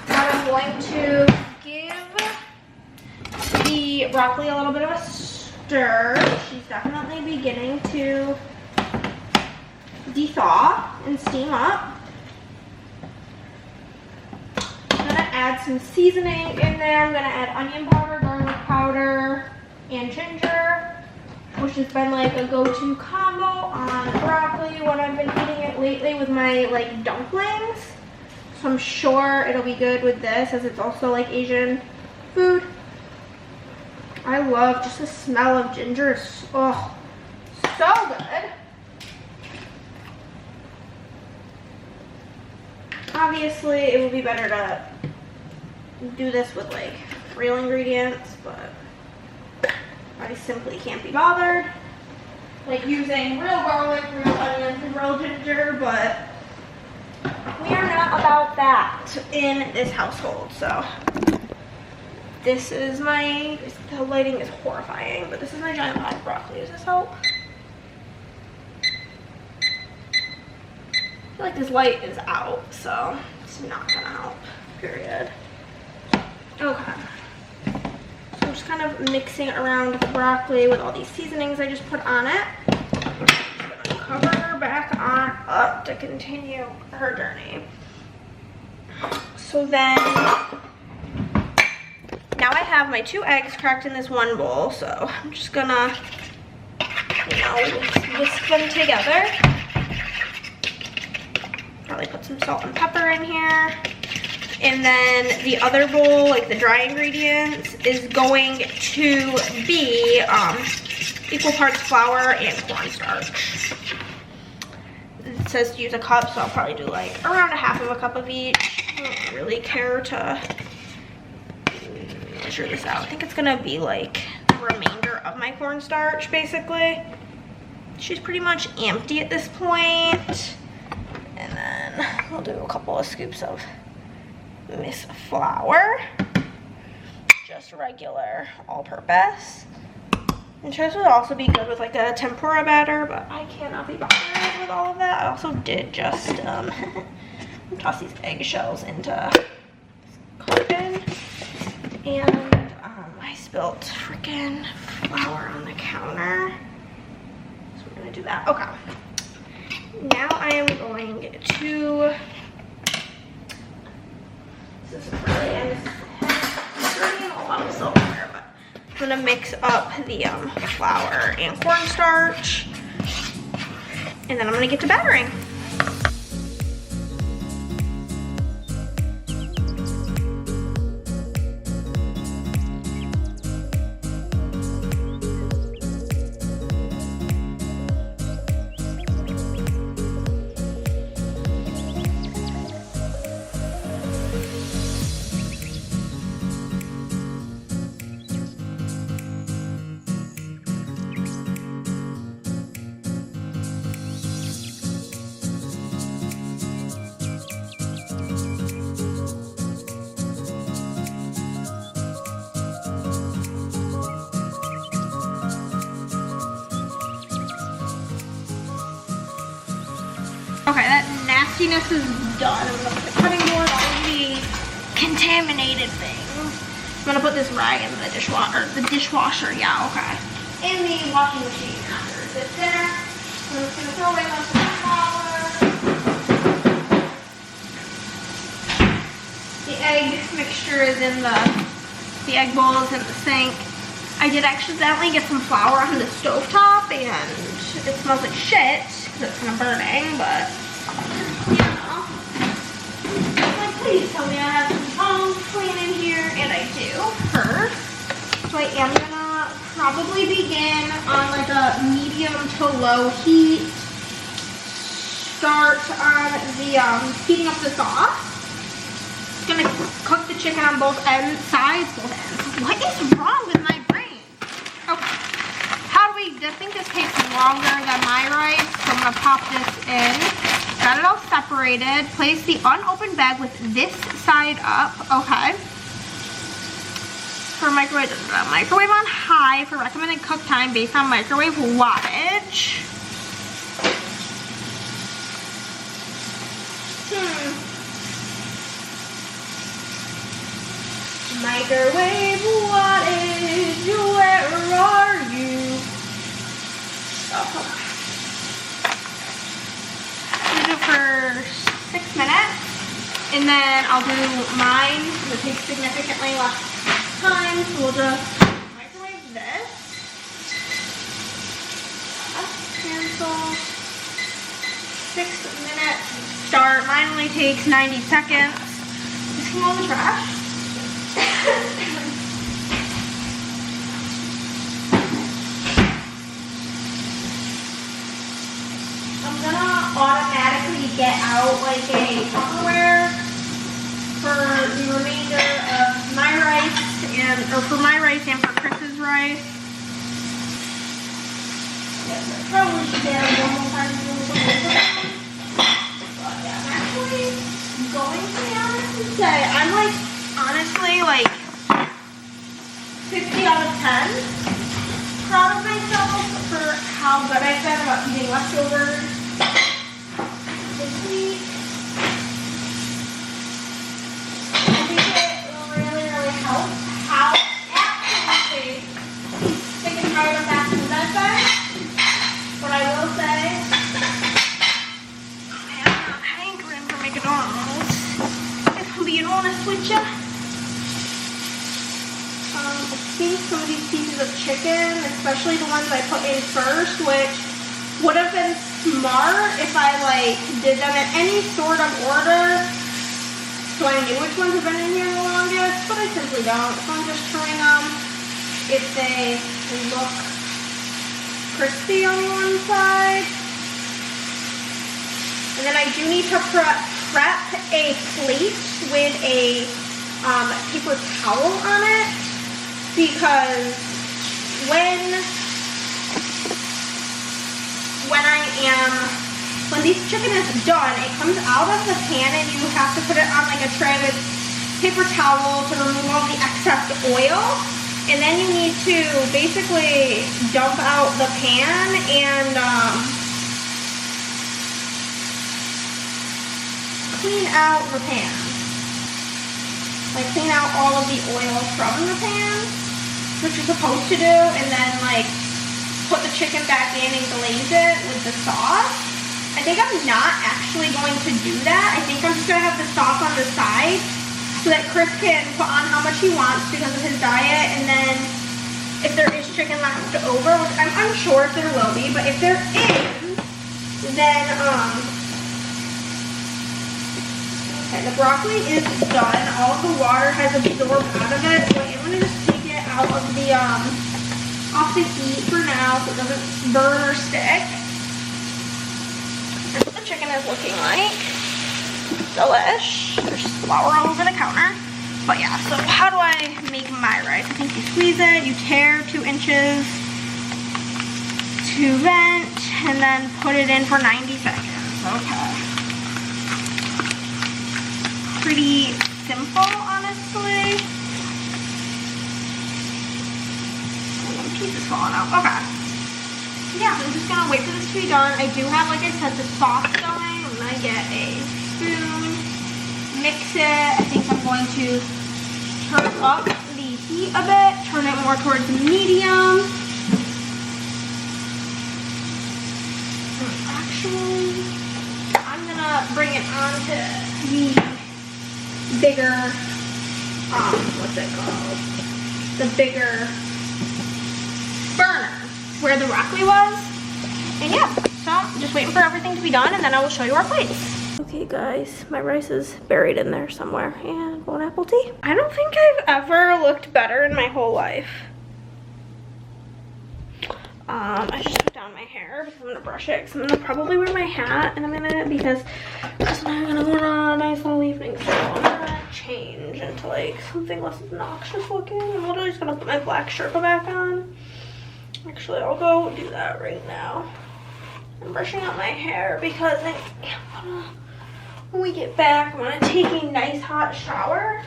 But I'm going to give the broccoli a little bit of a stir. She's definitely beginning to de-thaw and steam up. I'm gonna add some seasoning in there. I'm gonna add onion powder, garlic powder, and ginger, which has been like a go-to combo on broccoli when I've been eating it lately with my like dumplings. So I'm sure it'll be good with this, as it's also like Asian food. I love just the smell of ginger. It's, oh, so good. Obviously, it would be better to do this with like real ingredients, but I simply can't be bothered. Like using real garlic, real onions, and real ginger, but we are not about that in this household. So this is my, the lighting is horrifying, but this is my giant pot of broccoli. Does this help? I feel like this light is out, so it's not gonna help, period. Okay. So I'm just kind of mixing around the broccoli with all these seasonings I just put on it. I'm gonna cover her back on up to continue her journey. So then, now I have my 2 eggs cracked in this one bowl, so I'm just gonna, you know, whisk them together. Probably put some salt and pepper in here. And then the other bowl, like the dry ingredients, is going to be equal parts flour and cornstarch. It says to use a cup, so I'll probably do like around 1/2 cup of each. I don't really care to measure this out. I think it's gonna be like the remainder of my cornstarch, basically. She's pretty much empty at this point. And then we'll do a couple of scoops of Miss flour, just regular all-purpose. And this would also be good with like a tempura batter, but I cannot be bothered with all of that. I also did just toss these eggshells into this carton, and I spilt freaking flour on the counter, so we're gonna do that. Okay. Now I am going to, this is really, I'm burning a lot of silverware, but I'm gonna mix up the flour and cornstarch, and then I'm gonna get to battering. Okay, that nastiness is done. I'm gonna put the cutting board on the contaminated things. I'm gonna put this rag in the dishwasher, yeah, okay. In the washing machine after it's there. I'm just gonna throw away most of the flour. The egg mixture is in the egg bowl is in the sink. I did accidentally get some flour on the stovetop, and it smells like shit because it's kind of burning, but you know. Like, please tell me I have some tongs clean in here, and I do. So I am gonna probably begin on like a medium to low heat. Start on the heating up the sauce. Gonna cook the chicken on both sides. What is wrong with my brain? Okay. How do we, I think this takes longer than my rice, so I'm gonna pop this in. Got it all separated. Place the unopened bag with this side up. Okay. for microwave, microwave on high for recommended cook time based on microwave wattage. Microwave wattage, where are you? Oh, hold on. Use it for 6 minutes, and then I'll do mine. It takes significantly less time, so we'll just microwave this. Cancel. 6 minutes. Start. Mine only takes 90 seconds. Just come on the trash. I'm gonna automatically get out like a Tupperware for the remainder of my rice or for my rice and for Chris's rice. Yes, I probably should add one more time to do some. But yeah, I'm actually going to be honest and say I'm like honestly like 60 out of 10 proud of myself for how good I've been about eating leftovers this week. I think it really, really helps how absolutely sick and tired of that food I've been. But I will say, man, I'm not hankering for McDonald's. If being honest with you. I think some of these pieces of chicken, especially the ones I put in first, which would have been smart if I like did them in any sort of order so I knew which ones have been in here the longest, but I simply don't. So I'm just trying them if they look crispy on one side. And then I do need to prep a plate with a paper towel on it, because when this chicken is done, it comes out of the pan and you have to put it on like a tray with paper towel to remove all the excess oil. And then you need to basically dump out the pan and clean out the pan. Like clean out all of the oil from the pan, which you're supposed to do, and then like put the chicken back in and glaze it with the sauce. I think I'm not actually going to do that. I think I'm just gonna have the sauce on the side so that Chris can put on how much he wants because of his diet, and then if there is chicken left over, which I'm unsure if there will be, but if there is, then okay, the broccoli is done. All of the water has absorbed out of it, so I'm gonna just take it out of the off the heat for now so it doesn't burn or stick. That's what the chicken is looking like. Delish. There's flour all over the counter. But yeah, so how do I make my rice? I think you squeeze it, you tear 2 inches to vent, and then put it in for 90 seconds. Okay. Pretty simple, honestly. One piece is falling out. Okay. Yeah, I'm just gonna wait for this to be done. I do have, like I said, the sauce going. I'm gonna get a spoon, mix it. I think I'm going to turn up the heat a bit, turn it more towards medium. Actually, I'm gonna bring it onto the bigger, what's it called? The bigger burner where the broccoli was. And yeah, so I'm just waiting for everything to be done, and then I will show you our plates. Okay guys, my rice is buried in there somewhere, and one apple tea. I don't think I've ever looked better in my whole life. I just put down my hair because I'm gonna brush it, because I'm gonna probably wear my hat in a minute because Chris and I are gonna go on a nice little evening, so I'm gonna change into like something less obnoxious looking. I'm literally just gonna put my black Sherpa back on. Actually, I'll go do that right now. I'm brushing out my hair because when we get back, I'm gonna take a nice hot shower.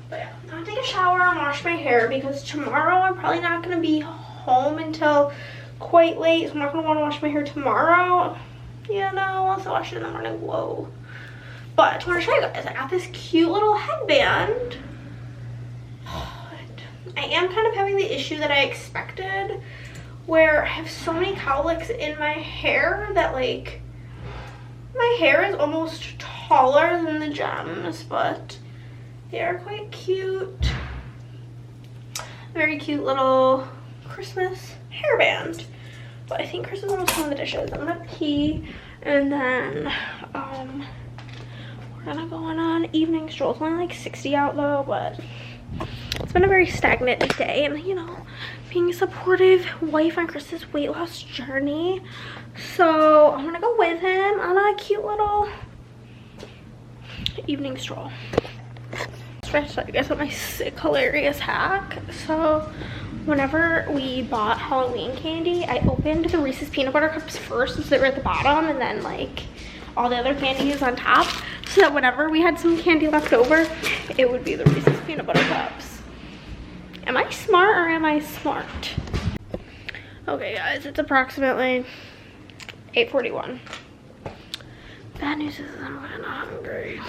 But yeah, I'm gonna take a shower and wash my hair because tomorrow I'm probably not gonna be home until quite late. So I'm not gonna want to wash my hair tomorrow. You know, I'll also wash it in the morning. Whoa. But I want to show you guys, I got this cute little headband. I am kind of having the issue that I expected, where I have so many cowlicks in my hair that like my hair is almost taller than the gems, but they are quite cute. Very cute little Christmas hairband. But I think Chris is almost done with the dishes. I'm gonna pee, and then we're gonna go on an evening stroll. It's only like 60 out though, but it's been a very stagnant day, and you know, being a supportive wife on Chris's weight loss journey. So I'm gonna go with him on a cute little evening stroll. I guess what my hilarious hack. So whenever we bought Halloween candy, I opened the Reese's peanut butter cups first since they were at the bottom, and then like all the other candy is on top, so that whenever we had some candy left over, it would be the Reese's peanut butter cups. Am I smart or am I smart? Okay guys, it's approximately 8:41. Bad news is I'm kind of hungry.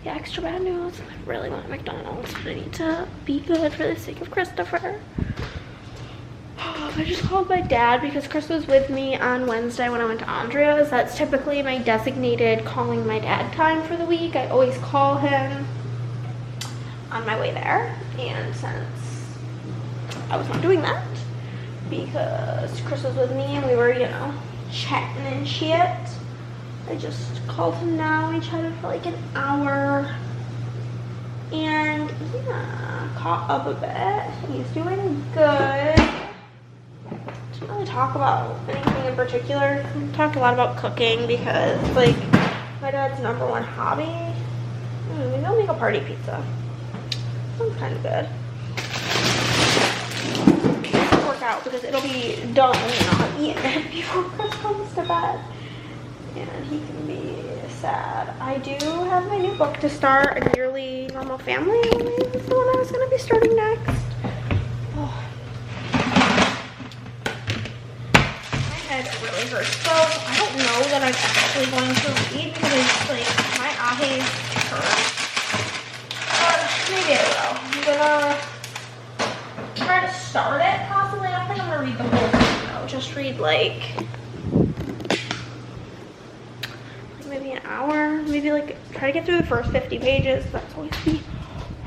Yeah, extra bad news. I really want McDonald's, but I need to be good for the sake of Christopher. I just called my dad because Chris was with me on Wednesday when I went to Andrea's. That's typically my designated calling my dad time for the week. I always call him on my way there. And since I was not doing that because Chris was with me and we were, you know, chatting and shit, I just called him now. We chatted for like an hour. And yeah, caught up a bit. He's doing good. Didn't really talk about anything in particular. We talked a lot about cooking because like my dad's #1 hobby. Maybe I'll make a party pizza. Sounds kind of good. It'll work out because it'll be done and I'll eat it before Chris comes to bed. And he can be sad. I do have my new book to start, A Nearly Normal Family. That's the one I was going to be starting next. Oh. My head really hurts though. I don't know that I'm actually going to read because like my eyes hurt. But maybe I will. I'm gonna try to start it possibly. I don't think I'm gonna read the whole thing though. Just read like maybe an hour, maybe like try to get through the first 50 pages. That's always the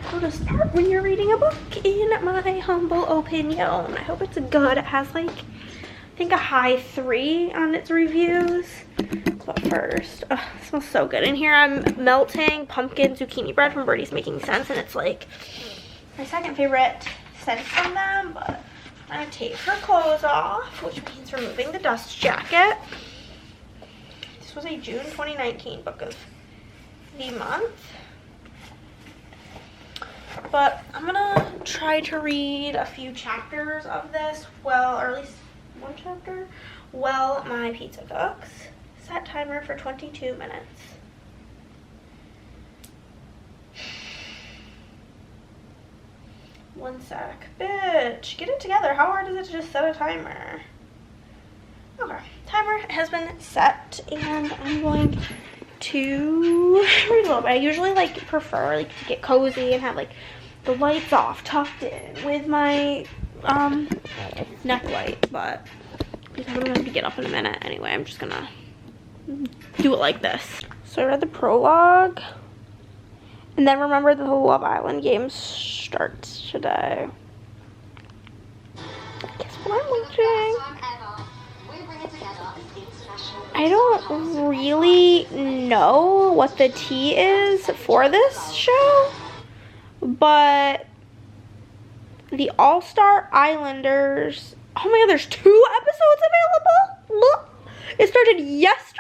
hardest part when you're reading a book, in my humble opinion. I hope it's good. It has like, I think a high 3 on its reviews. But first, it smells so good in here. I'm melting pumpkin zucchini bread from Birdie's Making Sense, and it's like my second favorite scent from them. But I'm gonna take her clothes off, which means removing the dust jacket. This was a June 2019 book of the month. But I'm gonna try to read a few chapters of this, well, or at least one chapter, while my pizza cooks. Set timer for 22 minutes. One sec. Bitch, get it together. How hard is it to just set a timer? Okay, timer has been set, and I'm going to read a little bit. I usually like prefer like to get cozy and have like the lights off, tucked in with my neck light, but because I'm going to get up in a minute anyway, I'm just gonna do it like this. So I read the prologue, and then remember the Love Island game starts today. Guess what I'm watching? I don't really know what the tea is for this show, but the All-Star Islanders, oh my god, there's 2 episodes available? Look, it started yesterday?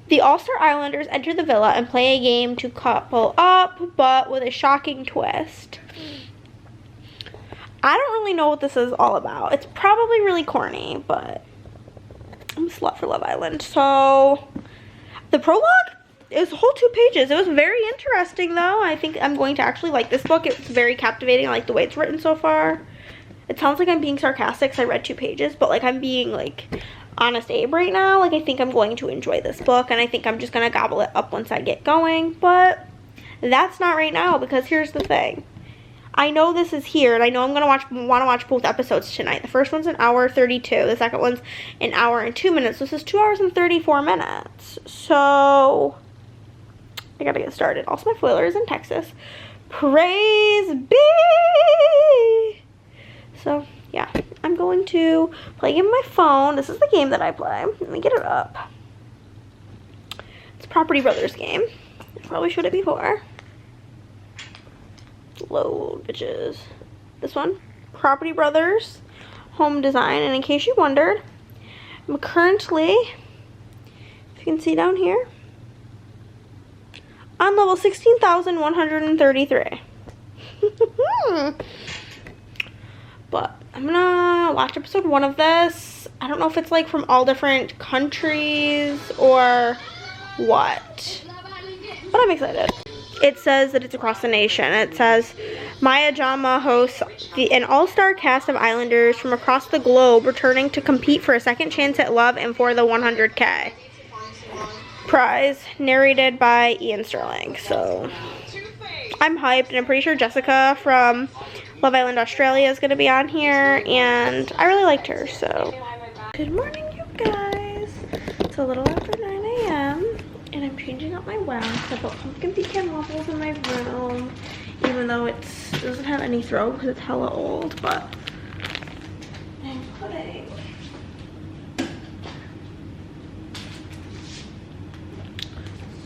The All-Star Islanders enter the villa and play a game to couple up, but with a shocking twist. I don't really know what this is all about. It's probably really corny, but I'm a slut for Love Island. So, the prologue it was a whole 2 pages. It was very interesting though. I think I'm going to actually like this book. It's very captivating. I like the way it's written so far. It sounds like I'm being sarcastic because I read 2 pages, but like I'm being like honest Abe right now. Like I think I'm going to enjoy this book, and I think I'm just gonna gobble it up once I get going, but that's not right now, because here's the thing. I know this is here, and I know I'm gonna want to watch both episodes tonight. The first one's an hour 32. The second one's an hour and 2 minutes. This is 2 hours and 34 minutes. So I gotta get started. Also, my foiler is in Texas. Praise be. So yeah, I'm going to play a game on my phone. This is the game that I play. Let me get it up. It's a Property Brothers game. I probably showed it before. Load, bitches. This one, Property Brothers Home Design. And in case you wondered, I'm currently, if you can see down here, on level 16,133. But I'm gonna watch episode 1 of this. I don't know if it's like from all different countries or what, but I'm excited. It says that it's across the nation. It says Maya Jama hosts an all-star cast of Islanders from across the globe returning to compete for a second chance at love and for the 100K prize, narrated by Ian Sterling. So I'm hyped, and I'm pretty sure Jessica from Love Island Australia is going to be on here, and I really liked her. So good morning, you guys. It's a little after 9 a.m. and I'm changing up my wax. I put pumpkin pecan waffles in my room, even though it doesn't have any throw because it's hella old, but I'm putting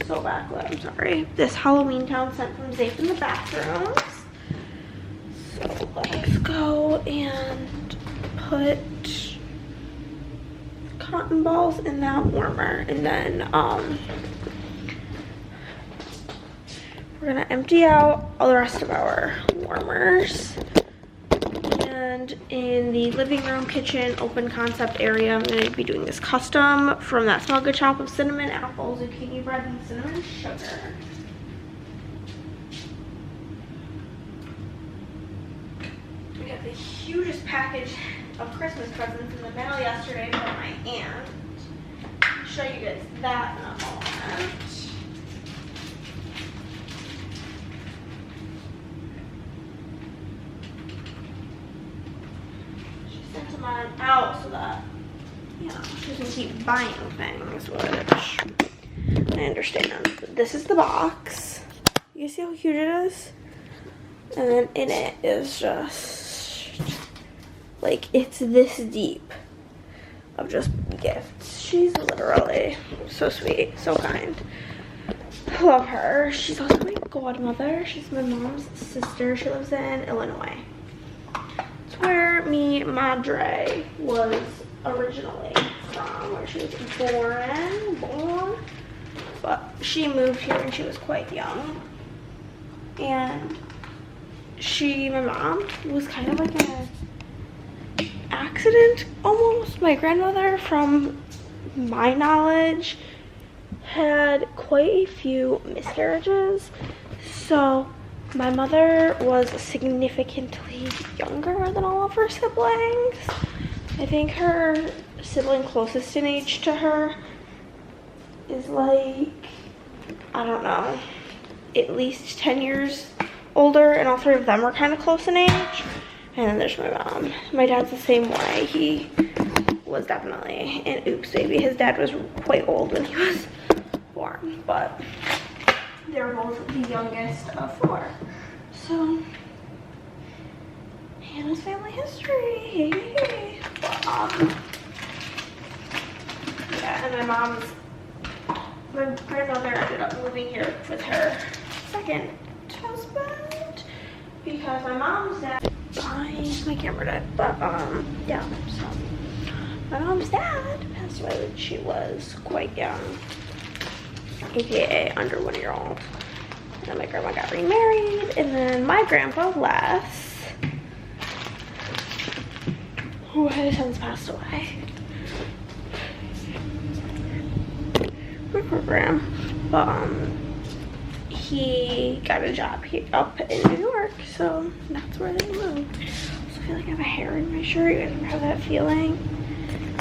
so backlit, I'm sorry, this Halloween Town scent from Zape in the bathrooms. So let's go and put cotton balls in that warmer, and then we're gonna empty out all the rest of our warmers. And in the living room, kitchen, open concept area, I'm gonna be doing this custom from that Smell Good shop of cinnamon, apple, zucchini bread, and cinnamon sugar. We got the hugest package of Christmas presents in the mail yesterday from my aunt. I'll show you guys that in a moment. She sent them on out so that, you know, she doesn't keep buying things, which I understand. But this is the box. You see how huge it is? And then in it is just like, it's this deep of just gifts. She's literally so sweet, so kind. I love her. She's also my godmother. She's my mom's sister. She lives in Illinois. It's where mi madre was originally from, where she was born. But she moved here when she was quite young. And my mom was kind of like an accident almost. My grandmother, from my knowledge, had quite a few miscarriages. So my mother was significantly younger than all of her siblings. I think her sibling closest in age to her is like, I don't know, at least 10 years older, and all 3 of them were kind of close in age. And then there's my mom. My dad's the same way. He was definitely an oops baby. His dad was quite old when he was born, but they're both the youngest of 4. So Hannah's family history. Yeah, and my grandmother ended up moving here with her second husband because my mom's dad, my camera died, but yeah, so my mom's dad passed away when she was quite young, aka under 1-year-old. And then my grandma got remarried, and then my grandpa Les, who has since passed away. program. But he got a job here up in New York, so that's where they moved. So I feel like I have a hair in my shirt. You guys ever have that feeling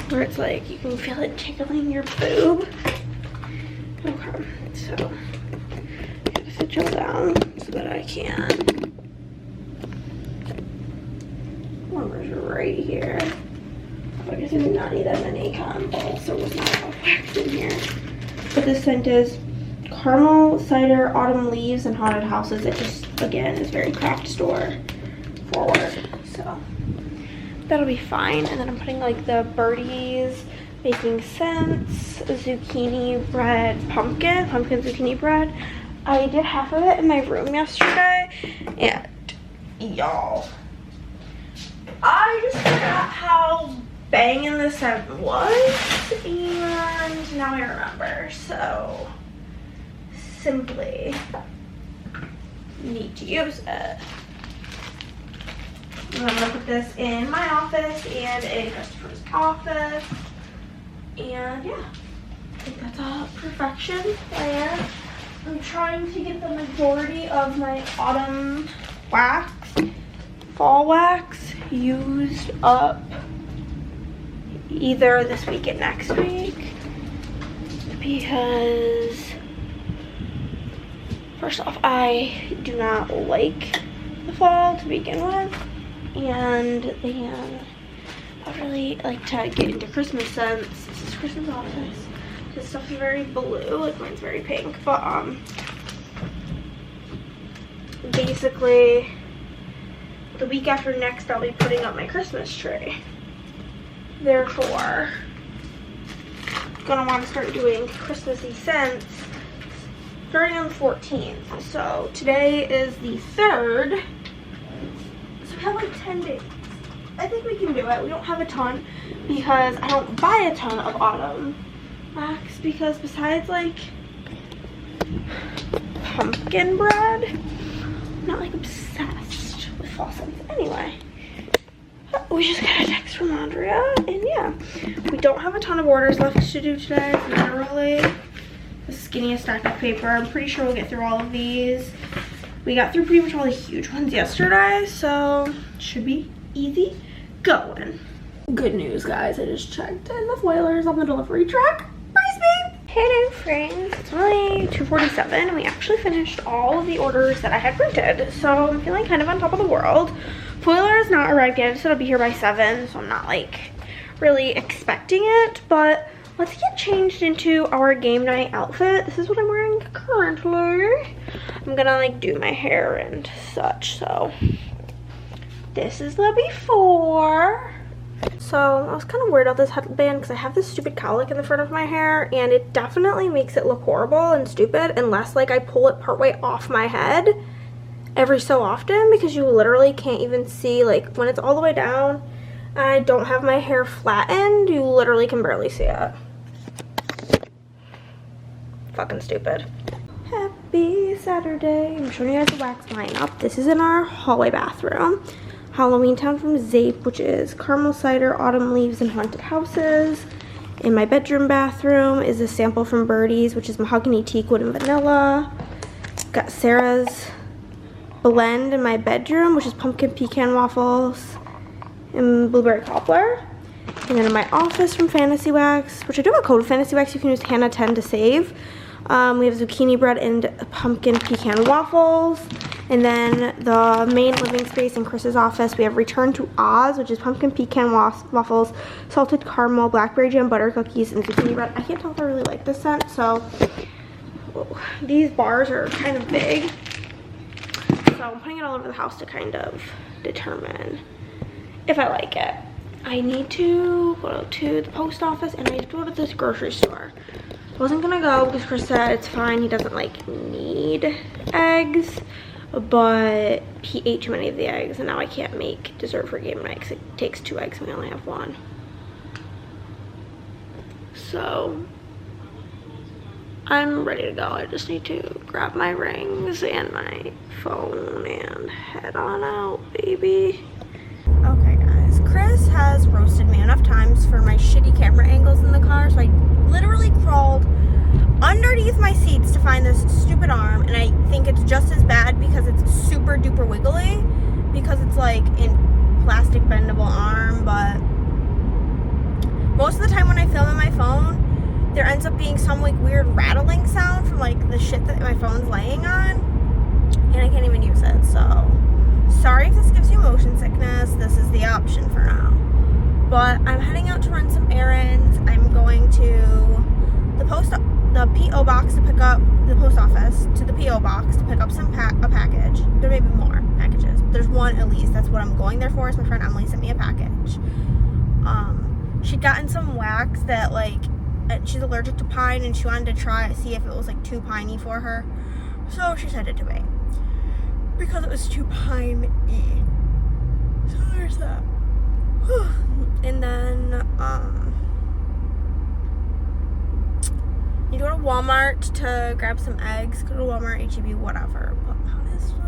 where it's like you can feel it tickling your boob? Okay, so I have to sit y'all down so that I can. Numbers are right here. I guess I did not need that many cotton balls, so it was not all packed in here. But this scent is caramel, cider, autumn leaves, and haunted houses. It just, again, is very craft store forward. So that'll be fine. And then I'm putting like the Birdies baking scents, zucchini bread, pumpkin zucchini bread. I did half of it in my room yesterday, and y'all, I just forgot how banging the scent was, and now I remember. So simply need to use it. I'm gonna put this in my office and in Christopher's office, and yeah, I think that's all perfection there. I'm trying to get the majority of my autumn wax, fall wax, used up either this week or next week, because first off, I do not like the fall to begin with, and then I really like to get into Christmas scents. This is Christmas office. This stuff is very blue, like mine's very pink, but basically the week after next I'll be putting up my Christmas tree. Therefore, I'm gonna want to start doing Christmassy scents starting on the 14th. So today is the 3rd, so we have like 10 days. I think we can do it. We don't have a ton because I don't buy a ton of autumn wax, because besides like pumpkin bread, I'm not like obsessed with fall scents anyway. We just got a text from Andrea, and yeah, we don't have a ton of orders left to do today. Literally the skinniest stack of paper. I'm pretty sure we'll get through all of these. We got through pretty much all the huge ones yesterday, so should be easy going. Good news, guys, I just checked and the foiler's on the delivery truck. Hello friends, it's only 2:47 and we actually finished all of the orders that I had printed, so I'm feeling kind of on top of the world. Foiler has not arrived yet. It said it'll be here by 7, so I'm not like really expecting it, but let's get changed into our game night outfit. This is what I'm wearing currently. I'm gonna like do my hair and such, so this is the before. So I was kind of worried about this headband because I have this stupid cowlick in the front of my hair, and it definitely makes it look horrible and stupid unless like I pull it partway off my head every so often, because you literally can't even see, like when it's all the way down and I don't have my hair flattened, you literally can barely see it. Fucking stupid. Happy Saturday. I'm showing you guys the wax lineup. This is in our hallway bathroom. Halloween Town from Zape, which is caramel cider, autumn leaves, and haunted houses. In my bedroom bathroom is a sample from Birdies, which is mahogany, teakwood, and vanilla. Got Sarah's blend in my bedroom, which is pumpkin pecan waffles and blueberry cobbler. And then in my office from Fantasy Wax, which I do have a code of Fantasy Wax, you can use Hannah 10 to save. We have zucchini bread and pumpkin pecan waffles. And then the main living space in Chris's office, we have Return to Oz, which is pumpkin pecan waffles, salted caramel, blackberry jam, butter cookies, and zucchini bread. I can't tell if I really like this scent, so these bars are kind of big. So I'm putting it all over the house to kind of determine if I like it. I need to go to the post office and I have to go to this grocery store. I wasn't gonna go because Chris said it's fine, he doesn't like need eggs, but he ate too many of the eggs and now I can't make dessert for game night because it takes 2 eggs and we only have 1. So I'm ready to go. I just need to grab my rings and my phone and head on out, baby. Okay guys, Chris has roasted me enough times for my shitty camera angles in the car, so I literally crawled under find this stupid arm, and I think it's just as bad because it's super duper wiggly, because it's like in plastic bendable arm. But most of the time when I film on my phone, there ends up being some like weird rattling sound from like the shit that my phone's laying on, and I can't even use it. So sorry if this gives you motion sickness. This is the option for now. But I'm heading out to run some errands. I'm going to the P.O. box to pick up the post office, to the P.O. box to pick up some a package. There may be more packages. There's one at least. That's what I'm going there for. Is my friend Emily sent me a package. She'd gotten some wax that like she's allergic to pine, and she wanted to see if it was like too piney for her. So she sent it to me because it was too piney. So there's that. And then you go to Walmart to grab some eggs. Go to Walmart, H-E-B, whatever. But honestly,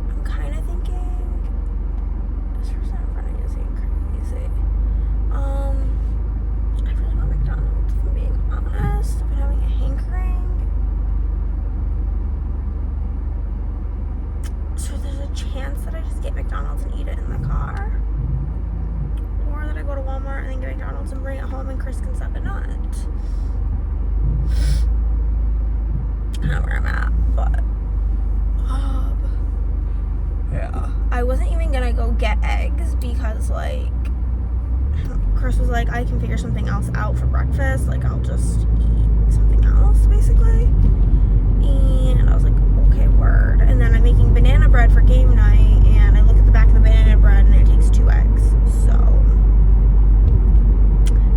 I'm kind of thinking this person in front of you is being crazy. I really want McDonald's, if I'm being honest. I've been having a hankering. So there's a chance that I just get McDonald's and eat it in the car. Or that I go to Walmart and then get McDonald's and bring it home and Chris can suck a nut. I don't know where I'm at, but yeah. I wasn't even gonna go get eggs because like Chris was like, I can figure something else out for breakfast. Like I'll just eat something else basically. And I was like, okay, word. And then I'm making banana bread for game night, and I look at the back of the banana bread and it takes 2 eggs. So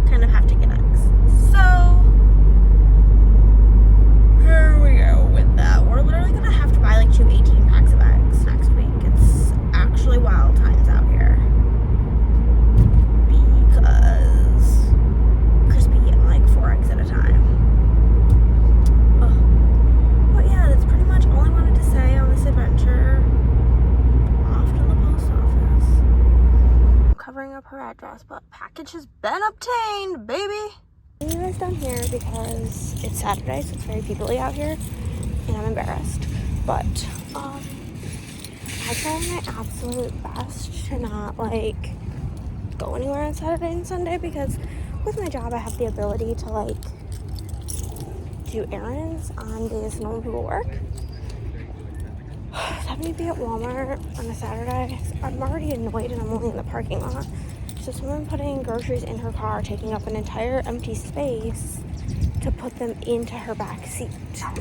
kind of have to get eggs. So here we go with that. We're literally gonna have to buy like 2 18 packs of eggs next week. It's actually wild times out here because Chris be getting like 4 eggs at a time. But yeah, that's pretty much all I wanted to say on this adventure. Off to the post office. I'm covering up her address, but package has been obtained, baby. I'm you guys down here because it's Saturday, so it's very people-y out here, and I'm embarrassed. But I try my absolute best to not like go anywhere on Saturday and Sunday, because with my job I have the ability to like do errands on days normal people work. Having to be at Walmart on a Saturday, I'm already annoyed and I'm only in the parking lot. So someone putting groceries in her car, taking up an entire empty space to put them into her back seat. I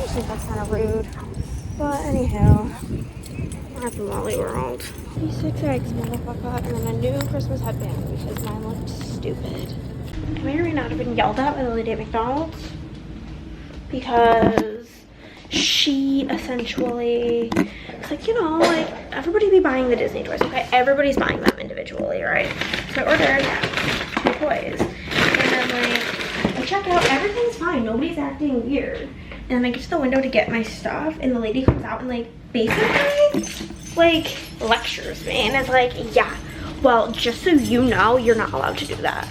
think that's kind of rude. But anywho, happy Molly world. 6 eggs, motherfucker, and then a new Christmas headband because mine looked stupid. I may or may not have been yelled at by the lady at McDonald's because she essentially was like, you know, like everybody be buying the Disney toys, okay? Everybody's buying them individually, right? So I ordered 2 toys, and then like I check out, everything's fine, nobody's acting weird. And then I get to the window to get my stuff, and the lady comes out and like basically like lectures me and is like, yeah, well, just so you know, you're not allowed to do that.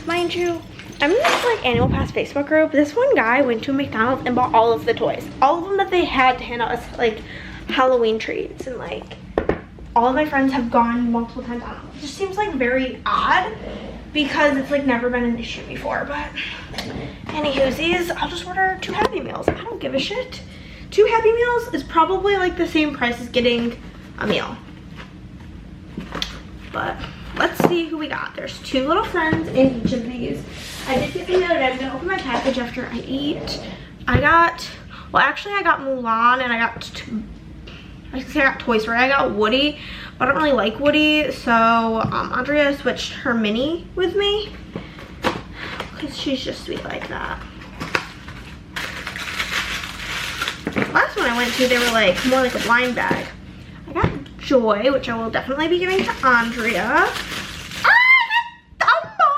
Mind you, I'm in this like annual pass Facebook group. This one guy went to McDonald's and bought all of the toys, all of them that they had to hand out as like Halloween treats, and like all of my friends have gone multiple times. I don't know, it just seems like very odd because it's like never been an issue before. But anywhoosies, I'll just order 2 Happy Meals. I don't give a shit. 2 Happy Meals is probably like the same price as getting a meal. But let's see who we got. There's 2 little friends in each of these. I did get them the other day. I'm gonna open my package after I eat. I got Mulan, and I got Toy Story. I got Woody, but I don't really like Woody, so Andrea switched her Minnie with me because she's just sweet like that. Last one I went to, they were like more like a blind bag. I got Joy, which I will definitely be giving to Andrea. Ah, I got Dumbo.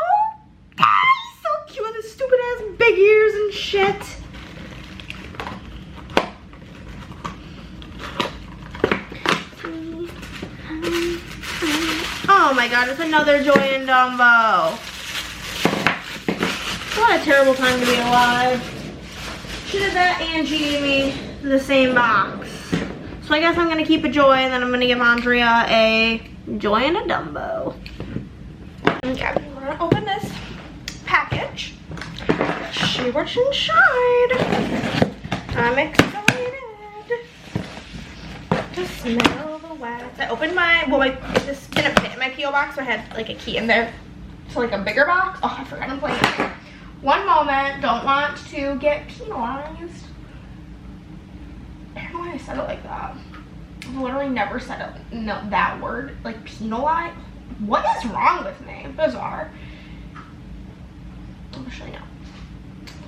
Ah, he's so cute with his stupid ass big ears and shit. Oh my god, it's another Joy and Dumbo. What a terrible time to be alive. She did that and she gave me the same box. So I guess I'm gonna keep a Joy and then I'm gonna give Andrea a Joy and a Dumbo. Okay, we're gonna open this package. See what's inside. I'm excited to smell the wax. I opened my, this didn't fit in my P.O. box, so I had like a key in there. So like a bigger box. Oh, I forgot I'm playing it. One moment, don't want to get penalized. I don't know why I said it like that. I've literally never said it, no, that word, like penalized. What is wrong with me? Bizarre. I'll show you now.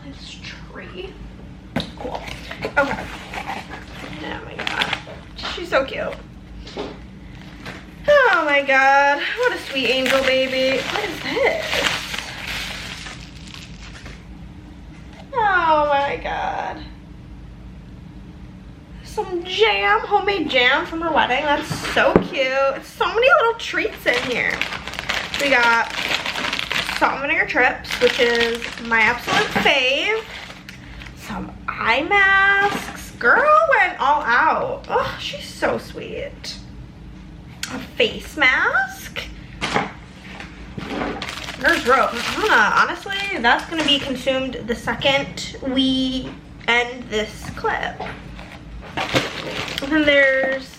This tree. Cool. Okay. Oh my god. She's so cute. Oh my god. What a sweet angel baby. What is this? Oh my god. Some jam, homemade jam from her wedding. That's so cute. So many little treats in here. We got salt and vinegar chips, which is my absolute fave. Some eye masks. Girl went all out. Oh, she's so sweet. A face mask. Nurse rope. Honestly, that's gonna be consumed the second we end this clip. And then there's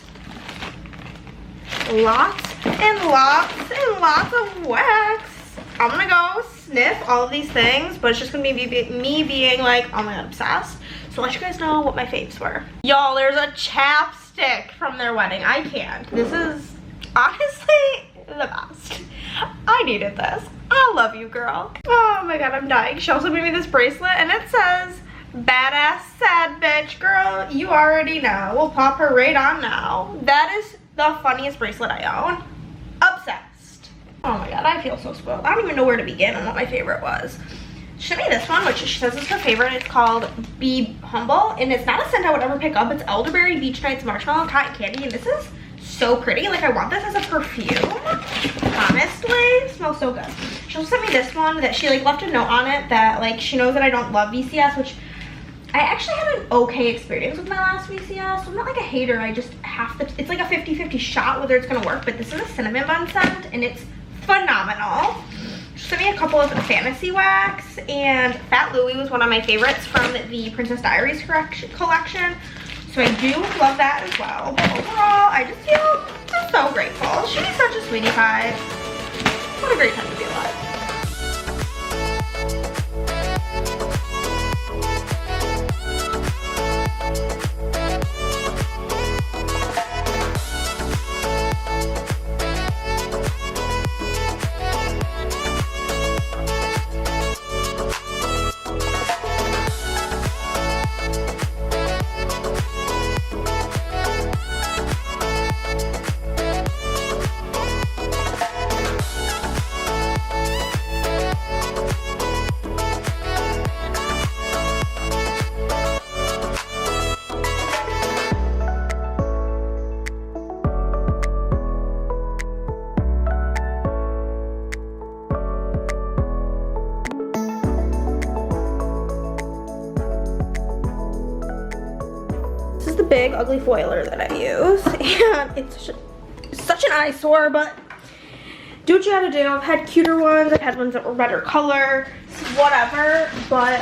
lots and lots and lots of wax. I'm gonna go sniff all of these things, but it's just gonna be me being like, oh my god, obsessed. So I'll let you guys know what my faves were. Y'all, there's a chapstick from their wedding. I can't. This is honestly the best. I needed this. I love you, girl. Oh my god, I'm dying. She also made me this bracelet and it says, badass sad bitch. Girl, you already know. We'll pop her right on now. That is the funniest bracelet I own. Obsessed. Oh my god, I feel so spoiled. I don't even know where to begin on what my favorite was. She sent me this one, which she says is her favorite. It's called Be Humble, and it's not a scent I would ever pick up. It's elderberry, beach nights, marshmallow, cotton candy, and this is so pretty. Like, I want this as a perfume. Honestly, it smells so good. She also sent me this one that she like left a note on it that like she knows that I don't love VCS, which I actually had an okay experience with my last VCS. I'm not like a hater. I just have to, it's like a 50-50 shot whether it's gonna work, but this is a cinnamon bun scent and it's phenomenal. She sent me a couple of fantasy wax, and Fat Louie was one of my favorites from the Princess Diaries collection. So I do love that as well. But overall, I just feel just so grateful. She's such a sweetie pie. What a great time to be alive. Big ugly foiler that I use, and it's such an eyesore, but do what you gotta do. I've had cuter ones, I've had ones that were redder color, whatever, but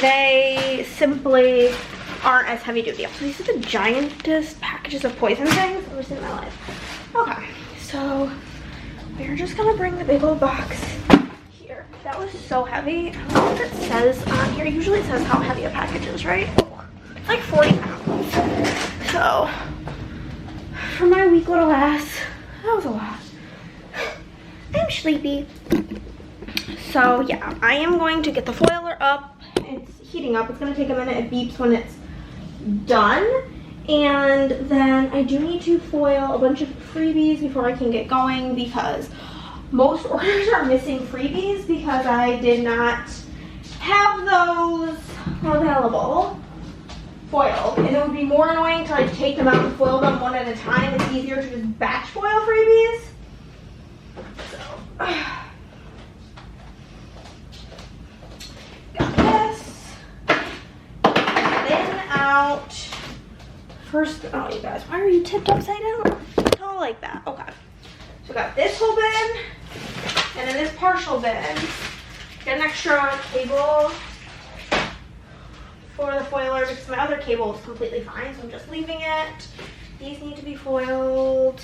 they simply aren't as heavy duty. So these are the giantest packages of poison things I've ever seen in my life. Okay, so we're just gonna bring the big old box here. That was so heavy. I don't know what it says on here. Usually it says how heavy a package is, right? Like 40 pounds. So for my weak little ass, that was a lot. I'm sleepy. So yeah, I am going to get the foiler up. It's heating up. It's gonna take a minute. It beeps when it's done. And then I do need to foil a bunch of freebies before I can get going, because most orders are missing freebies because I did not have those available foiled, and it would be more annoying to like take them out and foil them one at a time. It's easier to just batch foil freebies. So first, oh you guys, why are you tipped upside down? It's all like that. Okay. So we got this whole bin, and then this partial bin. Get an extra cable for the foiler because my other cable is completely fine, so I'm just leaving it. These need to be foiled.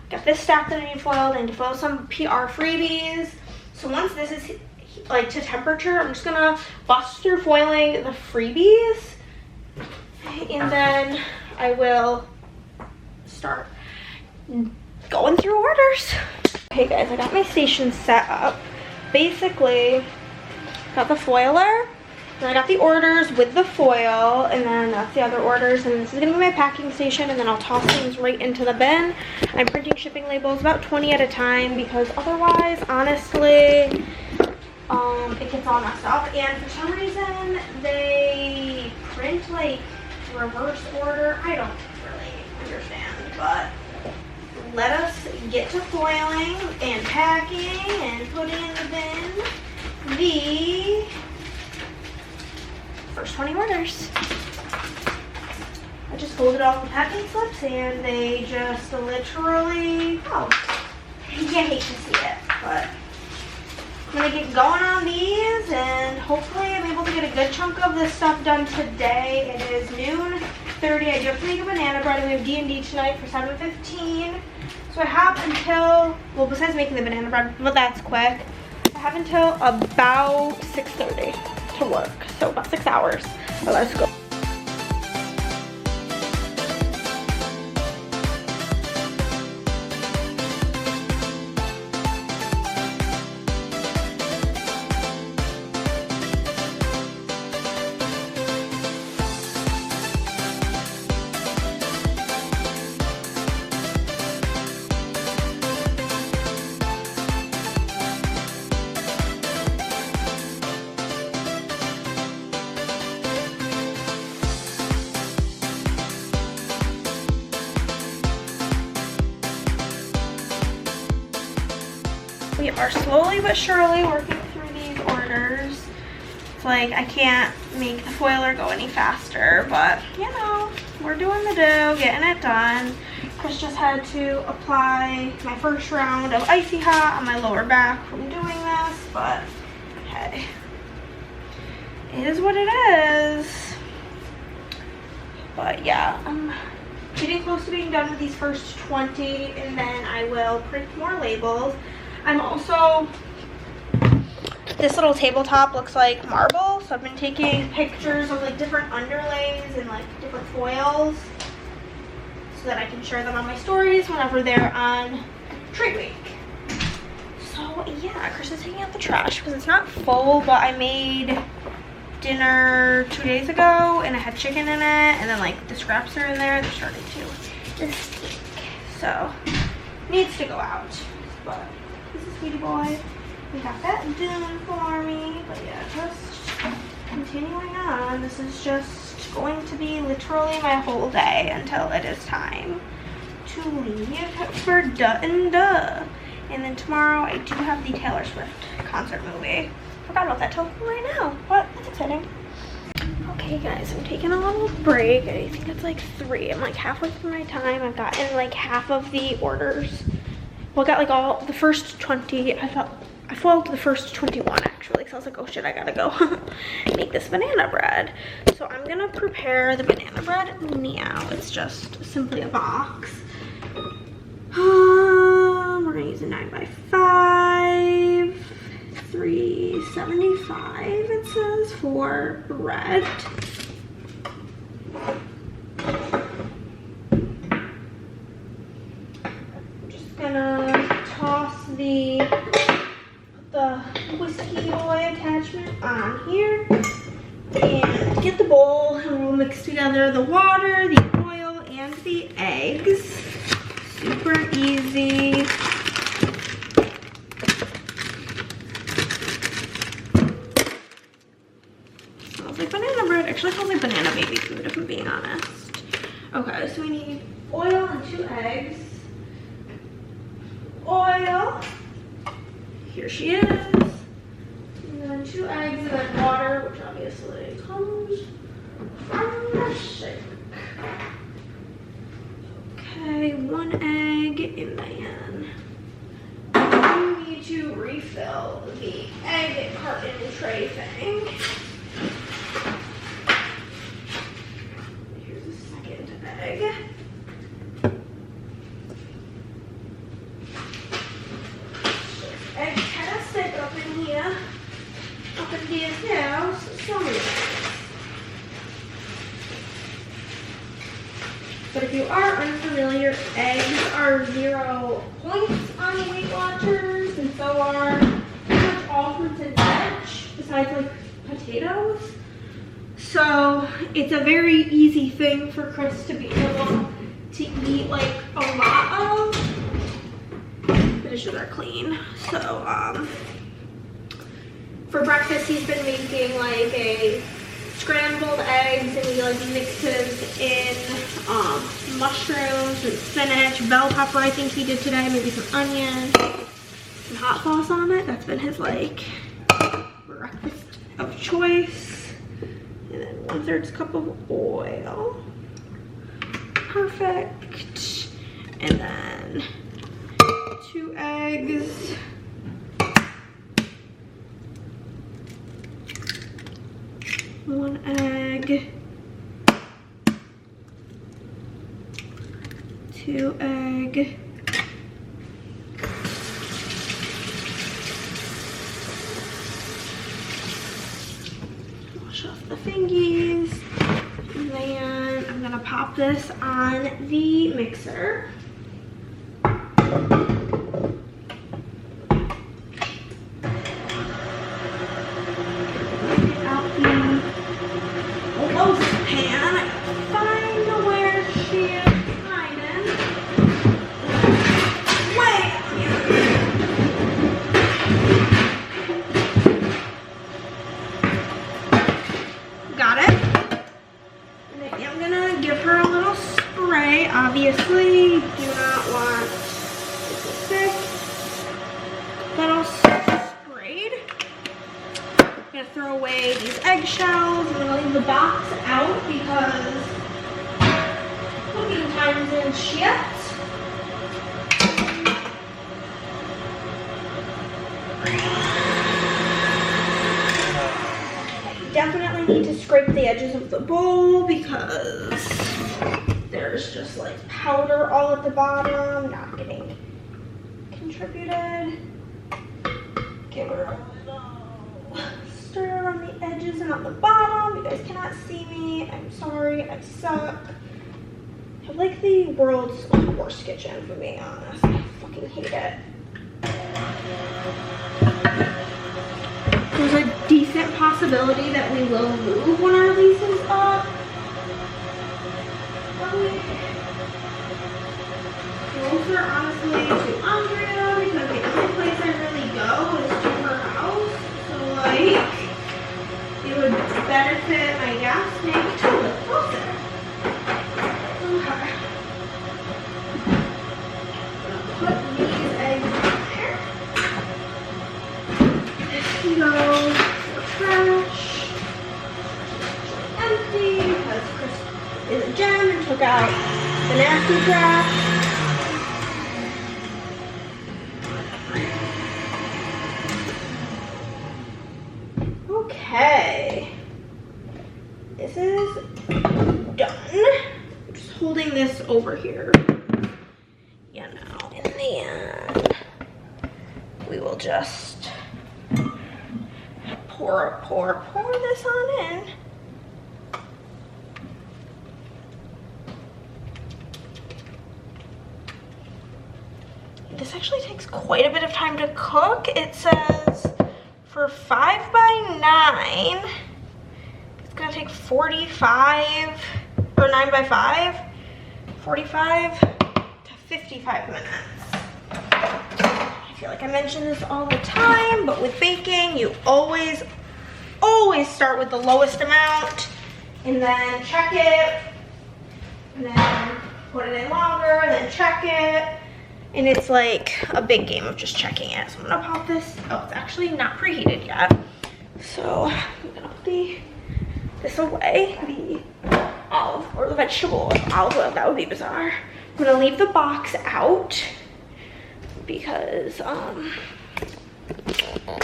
Got this stack that I need foiled. I need to foil some PR freebies. So once this is like to temperature, I'm just gonna bust through foiling the freebies, and then I will start going through orders. Okay guys, I got my station set up. Basically, got the foiler, then I got the orders with the foil, and then that's the other orders, and this is gonna be my packing station, and then I'll toss things right into the bin. I'm printing shipping labels about 20 at a time because otherwise, honestly, it gets all messed up. And for some reason, they print like reverse order. I don't really understand, but let us get to foiling and packing and putting in the bin the first 20 orders. I just folded off the packing slips and they just literally, oh, you hate to see it, but I'm gonna get going on these and hopefully I'm able to get a good chunk of this stuff done today. It is noon 30. I do have to make a banana bread, and we have D&D tonight for 7:15. So I have until, well, besides making the banana bread, but that's quick, I have until about 6:30 to work. So about 6 hours. So let's go. We are slowly but surely working through these orders. It's like I can't make the foiler go any faster, but you know, we're doing the do, getting it done. Chris just had to apply my first round of icy hot on my lower back from doing this, but hey, it is what it is. But yeah, I'm getting close to being done with these first 20, and then I will print more labels. I'm also, this little tabletop looks like marble, so I've been taking pictures of like different underlays and like different foils so that I can share them on my stories whenever they're on treat week. So yeah, Chris is taking out the trash because it's not full, but I made dinner 2 days ago and I had chicken in it, and then like the scraps are in there. They're starting to stink, so needs to go out. But this is sweetie boy. We got that done for me. But yeah, just continuing on. This is just going to be literally my whole day until it is time to leave for duh and duh. And then tomorrow I do have the Taylor Swift concert movie. Forgot about that till right now, but that's exciting. Okay guys, I'm taking a little break. I think it's like 3. I'm like halfway through my time. I've gotten like half of the orders. Well, I got like all the first 20. I foiled the first 21 actually, because I was like, oh shit, I gotta go make this banana bread. So I'm gonna prepare the banana bread now. It's just simply a box. We're gonna use a 9x5, 375 it says for bread. I'm just gonna toss the whiskey boy attachment on here and get the bowl, and we'll mix together the water, the oil, and the eggs. Super easy. Smells like banana bread. Actually, it smells like banana baby food, if I'm being honest. Okay, so we need oil and 2 eggs. Oil. Here she is. And then 2 eggs and then water, which obviously comes from the sink. And then you need to refill the egg carton tray thing. Here's the second egg. Egg kind of stick up in here, up in these house. So many eggs. But if you are unfamiliar, eggs are 0 points on Weight Watchers, and so are pretty much all fruits and veg, besides like potatoes. So it's a very easy thing for Chris to be able to eat like a lot of. The dishes are clean. So for breakfast he's been making like a scrambled eggs, and he like mixes in mushrooms and spinach, bell pepper I think he did today, maybe some onion, some hot sauce on it. That's been his like breakfast of choice. And then 1/3 cup of oil. Perfect. And then 2 eggs. 1 egg. 2 egg. Wash off the fingies. And then I'm gonna pop this on the mixer. Obviously, do not want this thick. That all sprayed. I'm gonna throw away these eggshells. I'm gonna leave the box out because cooking time's in shit. Definitely need to scrape the edges of the bowl because there's just like powder all at the bottom, not getting contributed. Give her a little stir on the edges and on the bottom. You guys cannot see me. I'm sorry, I suck. I have like the world's worst kitchen, for being honest. I fucking hate it. There's a decent possibility that we will move when our lease is up. Closer, honestly, to Umbrtone because the only place I really go is to her house. So, like, it would benefit my gas tank to live closer. Okay. Put these eggs in there. This can go for trash. Empty because Chris is a gem and took out the nasty trash. Okay, this is done. I'm just holding this over here. You know, in the end, we will just pour this on in. This actually takes quite a bit of time to cook. It says for 5 by 9, it's gonna take 45, or 9 by 5, 45 to 55 minutes. I feel like I mention this all the time, but with baking, you always start with the lowest amount, and then check it, and then put it in longer, and then check it. And it's like a big game of just checking it. So I'm gonna pop this. Oh, it's actually not preheated yet. So I'm gonna put this away. The olive or the vegetable olive oil, that would be bizarre. gonna leave the box out because I'm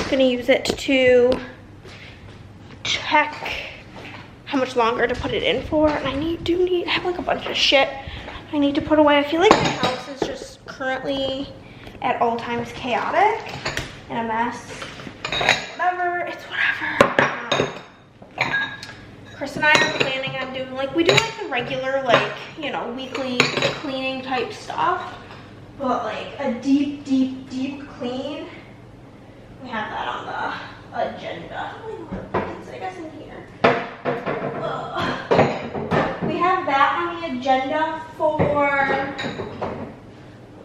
gonna use it to check how much longer to put it in for. And I have like a bunch of shit I need to put away. I feel like my house is just currently at all times chaotic and a mess. Whatever, it's whatever. Chris and I are planning on doing, like, we do like the regular, like, you know, weekly cleaning type stuff, but like a deep clean, we have that on the agenda. I guess in here. We have that on the agenda for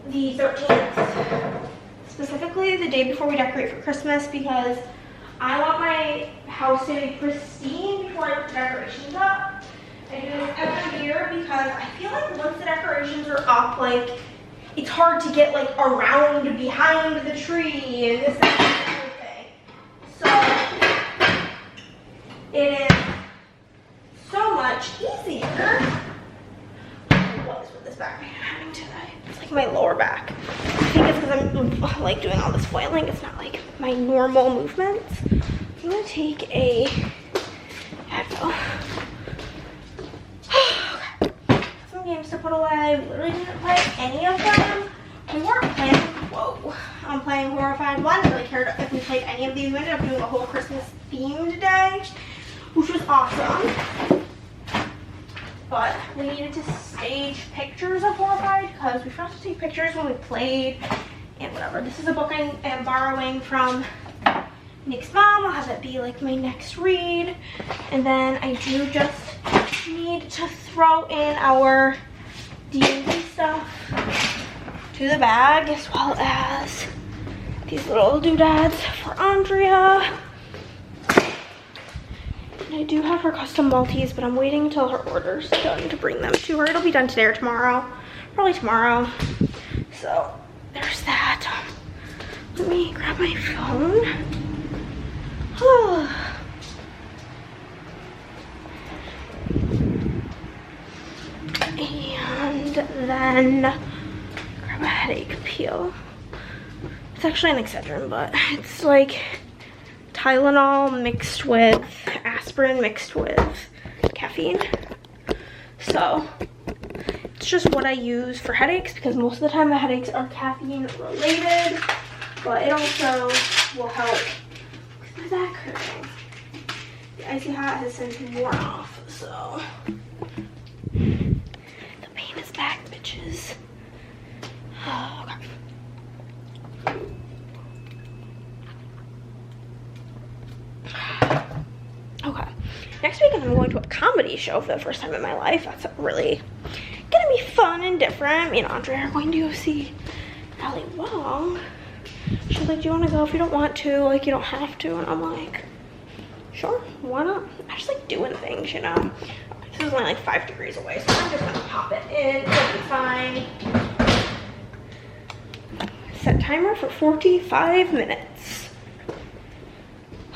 the 13th, specifically the day before we decorate for Christmas, because I want my house to be pristine before I put the decorations up. I do this every year because I feel like once the decorations are up, like, it's hard to get like around behind the tree and this and that and everything. So it is so much easier. What is with this back pain I'm having today? It's like my lower back. I think it's because I'm like doing all this foiling. It's not like my normal movements. I'm gonna take a Advil. Okay. Some games to put away. We literally didn't play any of them. We weren't planning. Whoa. I'm playing Horrified 1. I didn't really care if we played any of these. We ended up doing a whole Christmas themed day, which was awesome. But we needed to stage pictures of Horrified because we forgot to take pictures when we played and whatever. This is a book I am borrowing from Nick's mom. I'll have it be like my next read. And then I do just need to throw in our D&D stuff to the bag, as well as these little doodads for Andrea. And I do have her custom Maltese, but I'm waiting until her order's done to bring them to her. It'll be done today or tomorrow. Probably tomorrow. So there's that. Let me grab my phone. And then grab a headache peel. It's actually an Excedrin, but it's like Tylenol mixed with aspirin mixed with caffeine. So it's just what I use for headaches, because most of the time the headaches are caffeine related, but it also will help with my back hurting. The icy hot has since worn off, so the pain is back, bitches. Okay. Okay, next week I'm going to a comedy show for the first time in my life. That's really gonna be fun and different. Me and Andre are going to go see Ali Wong. She's like, do you want to go? If you don't want to, like, you don't have to. And I'm like, sure, why not? I just like doing things, you know. This is only like 5 degrees away, so I'm just gonna pop it in. It'll be fine. Set timer for 45 minutes.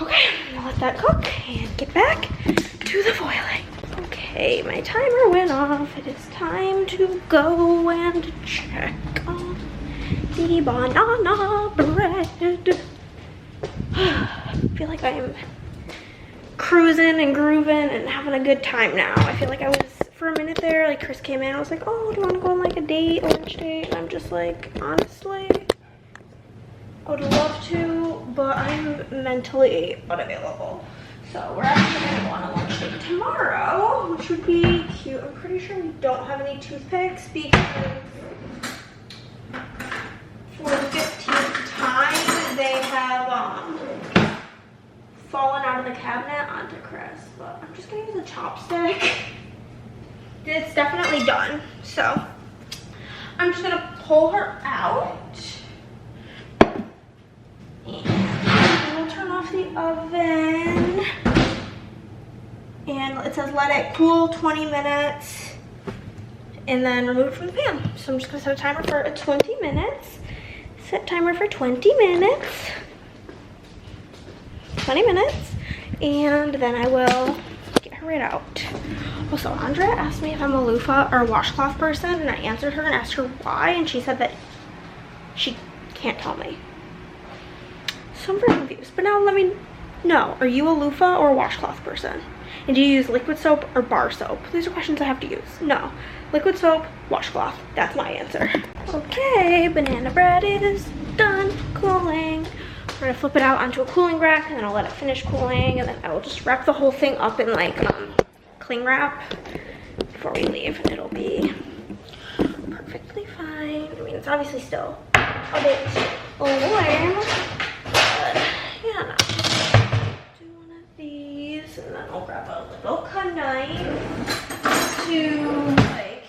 Okay, I'm gonna let that cook and get back to the foiling. Okay, my timer went off. It is time to go and check on the banana bread. I feel like I am cruising and grooving and having a good time now. I feel like I was, for a minute there, like Chris came in, I was like, oh, do you want to go on like a date, lunch date? And I'm just like, honestly, I would love to, but I'm mentally unavailable. So we're actually going to go on a lunch date tomorrow, which would be cute. I'm pretty sure we don't have any toothpicks because for the 15th time they have fallen out of the cabinet onto Chris. But I'm just going to use a chopstick. It's definitely done. So I'm just going to pull her out. And we'll turn off the oven. And it says let it cool 20 minutes and then remove it from the pan. So I'm just gonna set a timer for 20 minutes. Set timer for 20 minutes. 20 minutes. And then I will get her right out. Also, Andrea asked me if I'm a loofah or a washcloth person, and I answered her and asked her why, and she said that she can't tell me. So I'm very confused. But now let me know, are you a loofah or a washcloth person? And do you use liquid soap or bar soap? These are questions I have to use. No. Liquid soap, washcloth. That's my answer. Okay, banana bread is done cooling. We're gonna flip it out onto a cooling rack, and then I'll let it finish cooling, and then I will just wrap the whole thing up in like cling wrap before we leave, and it'll be perfectly fine. I mean, it's obviously still a bit warm, but yeah. Do one of these, and then I'll grab a little knife to like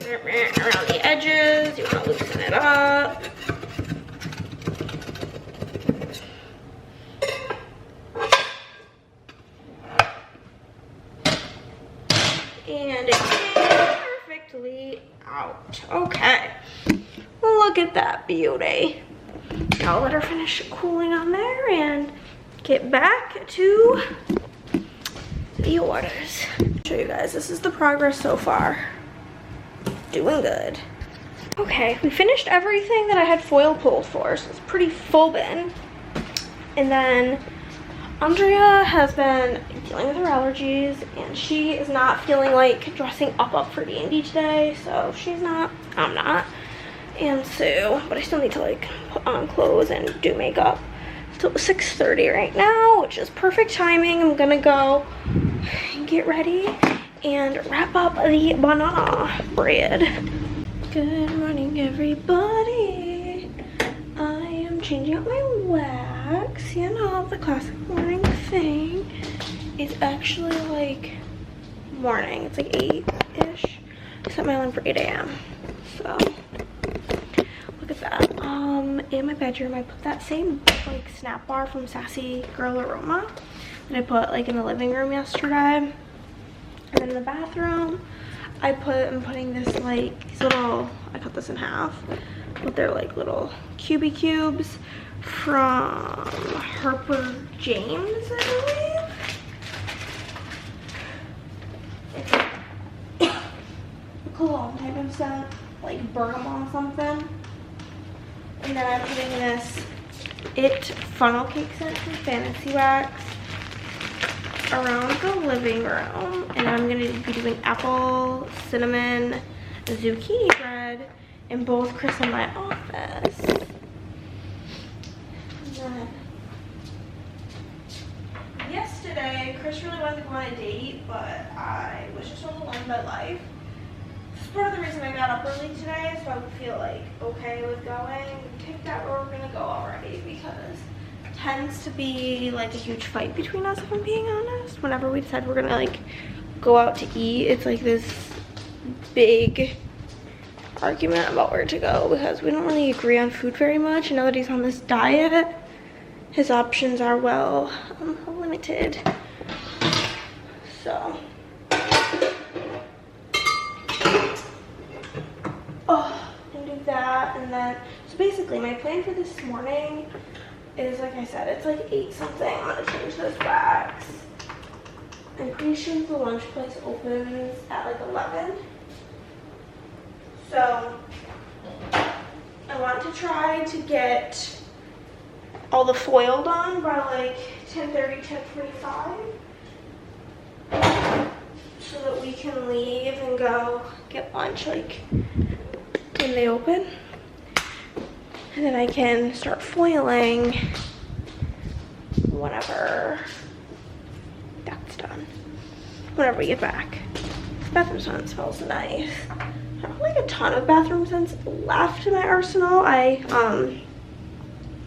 around the edges. You want to loosen it up. And it came perfectly out. Okay, look at that beauty. Now I'll let her finish cooling on there and get back to the orders. Show you guys, this is the progress so far. Doing good. Okay, we finished everything that I had foil pulled for, so it's pretty full bin. And then Andrea has been dealing with her allergies, and she is not feeling like dressing up for D&D today, so she's not, I'm not, and so, but I still need to like put on clothes and do makeup. It's 6:30 right now, which is perfect timing. I'm gonna go and get ready and wrap up the banana bread. Good morning, everybody. I am changing up my wax. You know, the classic morning thing. It's actually like morning. It's like 8-ish. I set my alarm for 8 a.m. So look at that. In my bedroom, I put that same like snap bar from Sassy Girl Aroma that I put like in the living room yesterday. And then in the bathroom, I'm putting this like these little, I cut this in half, but they're like little cubey cubes from Harper James, I believe. It's a cologne type of scent, like bergamot something. And then I'm putting this It funnel cake scent from Fantasy Wax around the living room. And I'm going to be doing apple, cinnamon, zucchini bread in both Chris and my office. And then yesterday, Chris really wanted to go on a date, but I was just overwhelmed by life. This is part of the reason I got up early today, so I would feel like okay with going. We picked out where we're gonna go already because it tends to be like a huge fight between us, if I'm being honest. Whenever we decide we're gonna like go out to eat, it's like this big argument about where to go because we don't really agree on food very much. And now that he's on this diet, his options are well limited. So and do that. And then so basically my plan for this morning is, like I said, it's like 8 something. I'm gonna change those backs. I'm pretty sure the lunch place opens at like 11. So I want to try to get all the foil done by like 10:30, 10:45, so that we can leave and go get lunch like when they open. And then I can start foiling whenever that's done, whenever we get back. This bathroom scent smells nice. I don't have like a ton of bathroom scents left in my arsenal.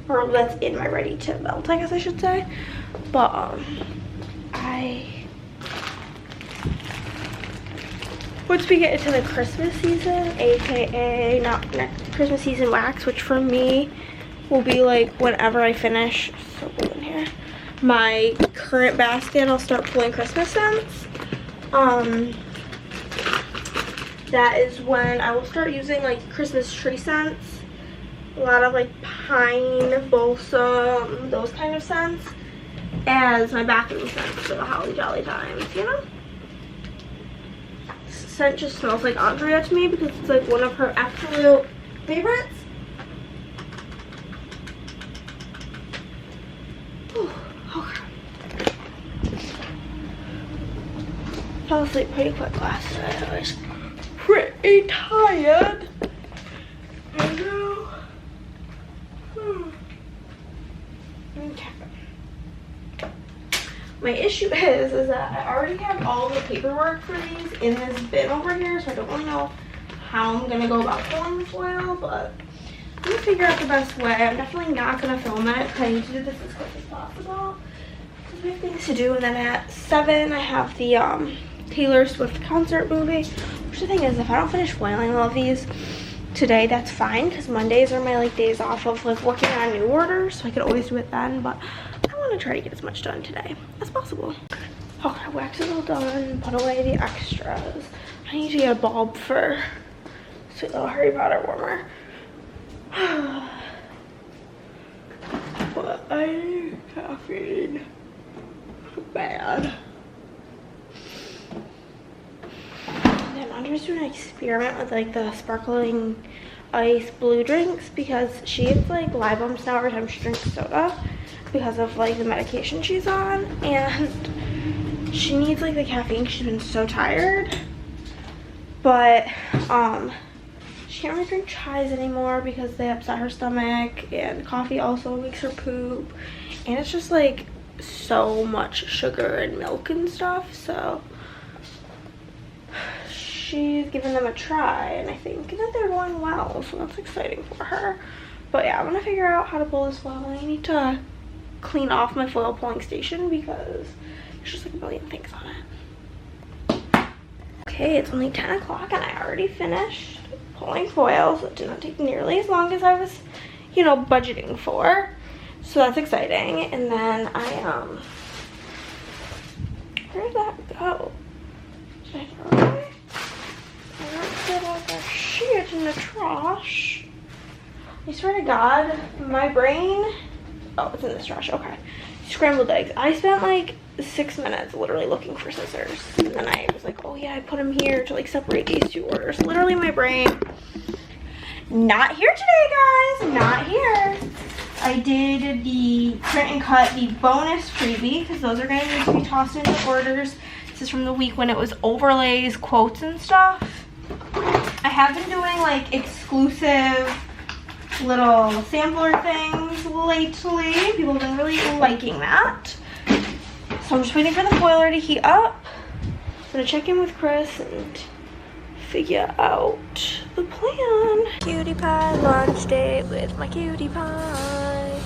Or that's in my ready to melt, I guess I should say. But once we get into the Christmas season, aka not Christmas season wax, which for me will be like whenever I finish in here my current basket, I'll start pulling Christmas scents. That is when I will start using like Christmas tree scents, a lot of like pine, balsam, those kind of scents as my bathroom scents for the holly jolly times, you know? scent just smells like Andrea to me because it's like one of her absolute favorites. Ooh, okay. Fell asleep pretty quick last night. I was pretty tired. I know. Okay. My issue is that I already have all the paperwork for these in this bin over here, so I don't really know how I'm gonna go about filling the foil, but I'm gonna figure out the best way. I'm definitely not gonna film it because I need to do this as quick as possible. We have things to do, and then at 7 I have the Taylor Swift concert movie. Which the thing is, if I don't finish foiling all of these today, that's fine, because Mondays are my like days off of like working on new orders, so I could always do it then, but I want to try to get as much done today as possible. Okay, wax is all done, put away the extras. I need to get a bulb for sweet little Harry Potter warmer. But I need caffeine bad. And then Andrea's doing an experiment with like the sparkling ice blue drinks because she gets like live bumps now every time she drinks soda because of like the medication she's on, and she needs like the caffeine. She's been so tired, but she can't really drink chais anymore because they upset her stomach, and coffee also makes her poop, and it's just like so much sugar and milk and stuff. So she's given them a try, and I think that they're going well, so that's exciting for her. But yeah, I'm gonna figure out how to pull this foil. I need to clean off my foil pulling station because there's just like a million things on it. Okay, it's only 10 o'clock and I already finished pulling foils. It did not take nearly as long as I was, you know, budgeting for. So that's exciting. And then where did that go? Did I throw it away? I don't put all that shit in the trash. I swear to God, my brain. Oh, it's in this trash. Okay. Scrambled eggs. I spent like 6 minutes literally looking for scissors. And then I was like, oh yeah, I put them here to like separate these two orders. Literally my brain. Not here today, guys. Not here. I did the print and cut, the bonus freebie, because those are going to need to be tossed into orders. This is from the week when it was overlays, quotes, and stuff. I have been doing like exclusive little sampler things lately. People have been really liking that. So I'm just waiting for the boiler to heat up. I'm gonna check in with Chris and figure out the plan. Cutie pie lunch date with my cutie pie.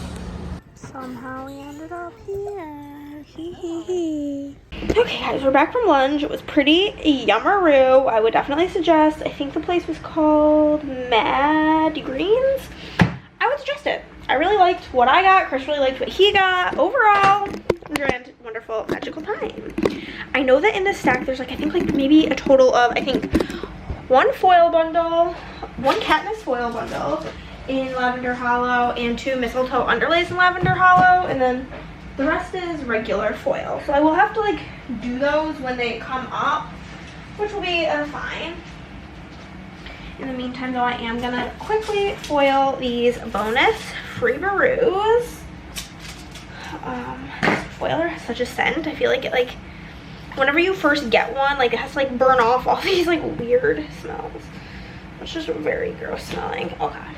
Somehow we ended up here. Hee hee hee. Okay guys, we're back from lunch. It was pretty yummaroo. I would definitely suggest, I think the place was called Mad Greens. I would suggest it. I really liked what I got. Chris really liked what he got. Overall, grand, wonderful, magical time. I know that in this stack there's like, I think like maybe a total of, I think, one foil bundle, one Katniss foil bundle in Lavender Hollow, and 2 mistletoe underlays in Lavender Hollow, and then the rest is regular foil. So I will have to like do those when they come up, which will be fine. In the meantime though, I am gonna quickly foil these bonus Freebaroos. Foiler has such a scent. I feel like it like, whenever you first get one, like it has to like burn off all these like weird smells. It's just very gross smelling. Okay.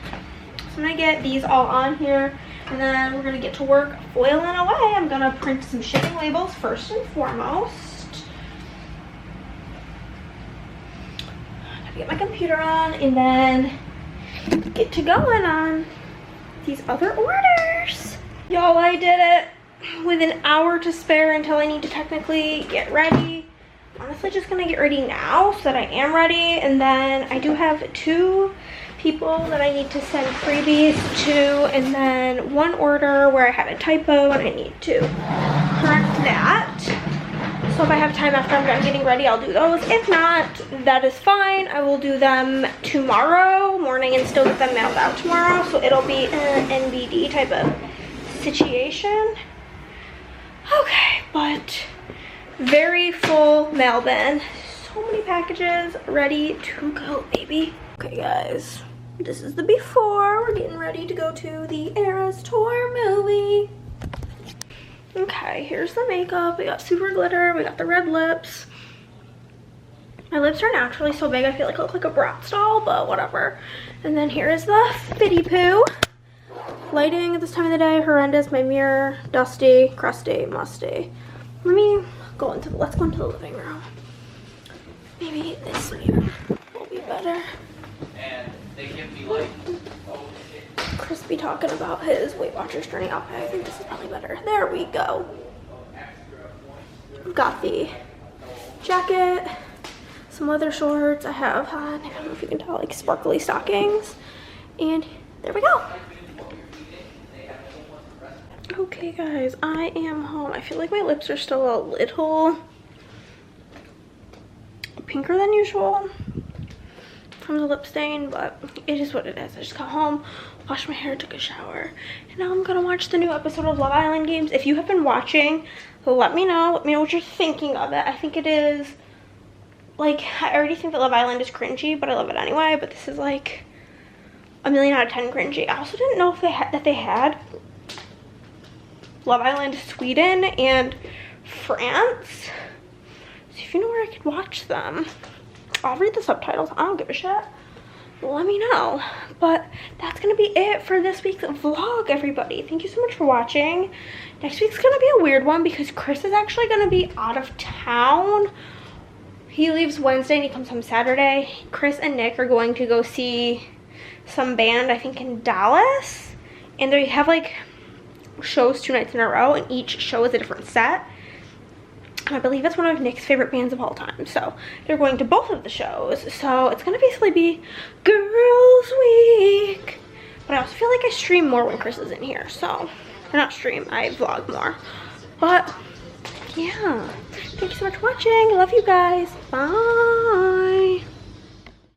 So I'm gonna get these all on here, and then we're gonna get to work foiling away. I'm gonna print some shipping labels first and foremost. I'm gonna get my computer on and then get to going on these other orders. Y'all, I did it with an hour to spare until I need to technically get ready. I'm honestly just gonna get ready now so that I am ready, and then I do have 2 people that I need to send freebies to, and then 1 order where I had a typo and I need to correct that. So if I have time after I'm done getting ready, I'll do those. If not, that is fine. I will do them tomorrow morning and still get them mailed out tomorrow, so it'll be an NBD type of situation. Okay, but very full mail bin. so many packages ready to go, baby. Okay, guys, this is the before. We're getting ready to go to the Eras Tour movie. Okay, here's the makeup. We got super glitter. We got the red lips. My lips are naturally so big, I feel like I look like a Bratz doll, but whatever. And then here is the fitty poo. Lighting at this time of the day, horrendous. My mirror, dusty, crusty, musty. Let's go into the living room. Maybe this mirror will be better. And they give me like, oh shit. Chris be talking about his Weight Watchers journey. Okay, I think this is probably better. There we go. I've got the jacket, some leather shorts. I have on, I don't know if you can tell, like sparkly stockings. And there we go. Okay, guys, I am home. I feel like my lips are still a little pinker than usual from the lip stain, but it is what it is. I just got home, washed my hair, took a shower, and now I'm gonna watch the new episode of Love Island Games. If you have been watching, let me know what you're thinking of it. I think it is, like, I already think that Love Island is cringy, but I love it anyway. But this is like a 1,000,000 out of 10 cringy. I also didn't know if they had Love Island Sweden and France. So if you know where I could watch them, I'll read the subtitles. I don't give a shit. Let me know. But that's gonna be it for this week's vlog, everybody. Thank you so much for watching. Next week's gonna be a weird one because Chris is actually gonna be out of town. He leaves Wednesday and he comes home Saturday. Chris and Nick are going to go see some band, I think in Dallas. And they have like shows 2 nights in a row, and each show is a different set. And I believe it's one of Nick's favorite bands of all time. So they're going to both of the shows. So it's gonna basically be Girls Week. But I also feel like I stream more when Chris is in here. So, or not stream, I vlog more. But yeah, thank you so much for watching. I love you guys. Bye.